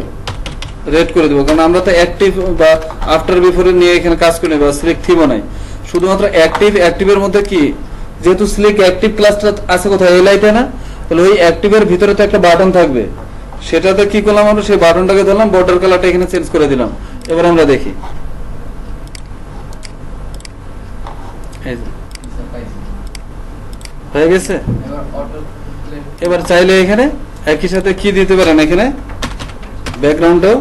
রেড করে দিব, কারণ আমরা তো অ্যাক্টিভ বা আফটার বিফোরে নিয়ে এখানে কাজ করি বা স্লিক থিমও নাই, শুধুমাত্র অ্যাক্টিভের মধ্যে কি, যেহেতু স্লিক অ্যাক্টিভ ক্লাসটা আছে কোথায়, এই লাইটে না, তাহলে ওই অ্যাক্টিভের ভিতরে তো একটা বাটন থাকবে, সেটাতে কি করলাম আমরা, সেই বাটনটাকে ধরলাম, বর্ডার কালারটা এখানে চেঞ্জ করে দিলাম। এবার আমরা দেখি, এই যে, হয়ে গেছে। এবার অটো প্লে এবার চাইলে এখানে একই সাথে কি দিতে পারেন, এখানে ব্যাকগ্রাউন্ডেও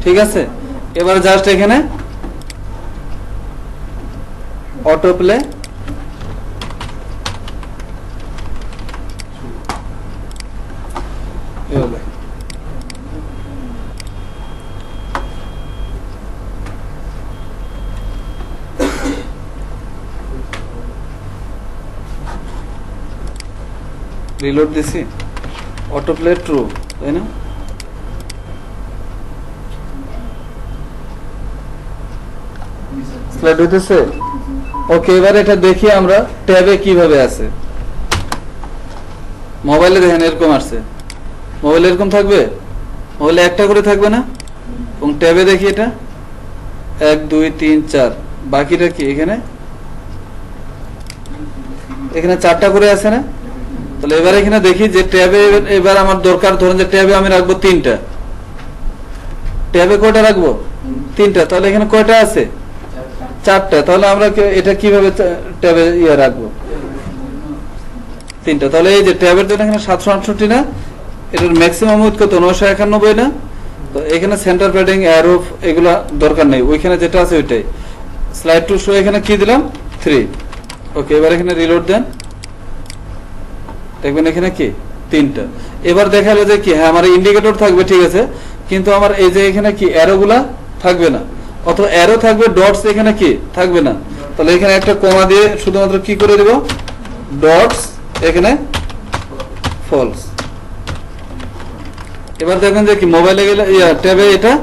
ঠিক আছে। এবার জাস্ট এখানে অটো প্লে, রিলোড দিছি, অটো প্লে ট্রু, তাই না? স্লাইড হইতেছে। ওকে, এবার এটা দেখি আমরা ট্যাবে কিভাবে আছে। মোবাইলে দেখেন এরকম আসছে, মোবাইলে এরকম থাকবে, মোবাইলে একটা করে থাকবে না, এবং ট্যাবে দেখি এটা 1 2 3 4, বাকিটা কি এখানে, এখানে 4টা করে আছে না। তাহলে এবার এখানে দেখি যে ট্যাবে এবার আমার দরকার, ধরুন যে ট্যাবে আমি রাখবো 3টা, ট্যাবে কয়টা রাখবো, 3টা, তাহলে এখানে কয়টা আছে, 4টা, তাহলে আমরা এটা কিভাবে ট্যাবে রাখবো, 3টা, তাহলে এই যে ট্যাবের জন্য এখানে 768 না, এটার ম্যাক্সিমাম উইডথ কত, 991 না, তো এখানে সেন্টার প্যাডিং অ্যারো এগুলা দরকার নেই, ওইখানে যেটা আছে ওইটাই। স্লাইড টু শো এখানে কি দিলাম 3। ওকে, এবার এখানে রিলোড দেন, দেখবেন এখানে কি 3টা। এবার দেখালো যে কি, হ্যাঁ আমার ইন্ডিকেটর থাকবে, ঠিক আছে, কিন্তু আমার এই যে এখানে কি অ্যারো গুলা থাকবে না, অথবা অ্যারো থাকবে, ডটস এখানে কি থাকবে না। তাহলে এখানে একটা কমা দিয়ে শুধুমাত্র কি করে দেব, ডটস এখানে ফলস। এবার দেখেন যে কি মোবাইলে গেলে ট্যাবে এটা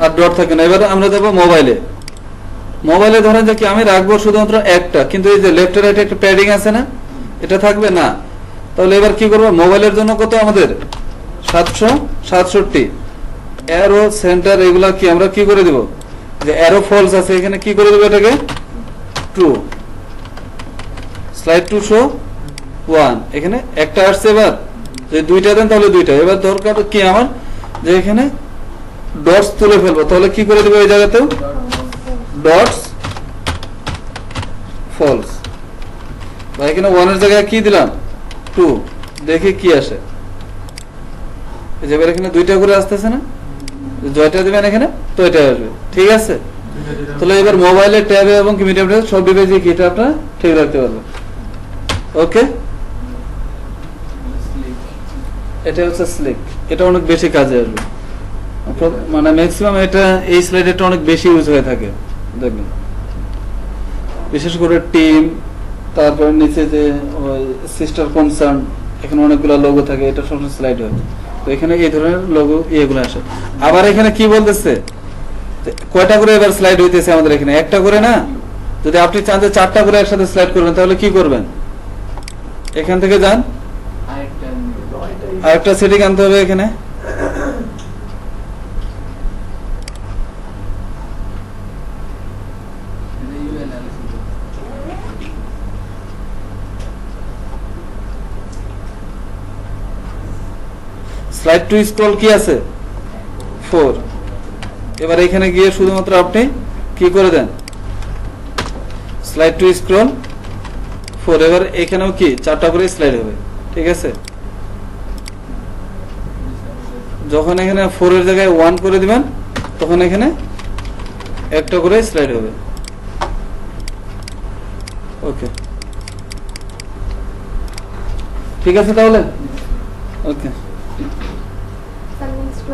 আর ডট থাকে না। এবার আমরা দেবো মোবাইলে, মোবাইলে ধরেন যে কি আমি রাখবো শুধুমাত্র একটা, কিন্তু এই যে লেফট রাইটে একটা প্যাডিং আছে না, এটা থাকবে না। তাহলে এবার কি করবো, মোবাইলের জন্য কত আমাদের 767, অ্যারো সেন্টার এগুলা কি আমরা কি করে দেব, যে অ্যারো ফলস আছে এখানে কি করে দেবো, এটাকে ট্রু। স্লাইড টু শো 1, এখানে একটা আসছে, এবার যদি 2টা দেন তাহলে 2টা। এবার দরকার কি আমার, যে এখানে ডটস তুলে ফেলবো, তাহলে কি করে দেবো এই জায়গাতেও ডটস ফলস, বা এখানে 1 এর জায়গায় কি দিলাম 2, দেখি কি আসে। এই যে এখানে 2টা করে আসতেছে না, জয়টা দিবেন এখানে তো এটা আসবে, ঠিক আছে। তাহলে এবার মোবাইলে ট্যাবে এবং মিডিয়াম ট্যাবে সব ডিভাইসে কি এটা আপনারা ঠিক রাখতে পারবেন। ওকে, এটা হচ্ছে স্লিক, এটা অনেক বেশি কাজে আসবে, মানে ম্যাক্সিমাম এটা এই স্লাইডটা অনেক বেশি ইউজ হয়ে থাকে দেখবেন, বিশেষ করে টিম, তারপর নিচে যে সিস্টার কনসার্ন, এখানে অনেকগুলো লোগো থাকে, এটা সবসময় স্লাইড হয়, তো এখানে এই ধরনের লোগো এগুলো আসে। আবার এখানে কি বলতেছে, কয়টা করে এবার স্লাইড হইতেছে আমাদের এখানে, একটা করে না। যদি আপনি চান যে 4টা করে একসাথে স্লাইড করবেন, তাহলে কি করবেন, এখান থেকে যান, আরেকটা সেটিং আনতে হবে এখানে, স্লাইড টু স্ক্রল কি আছে 4। এবার এখানে গিয়ে শুধুমাত্র আপনি কি করে দেন, স্লাইড টু স্ক্রল 4। এবার এখানেও কি 4টা করে স্লাইড হবে, ঠিক আছে। যখন এখানে 4 এর জায়গায় 1 করে দিবেন, তখন এখানে একটা করে স্লাইড হবে। ওকে, ঠিক আছে তাহলে, ওকে। Some needs to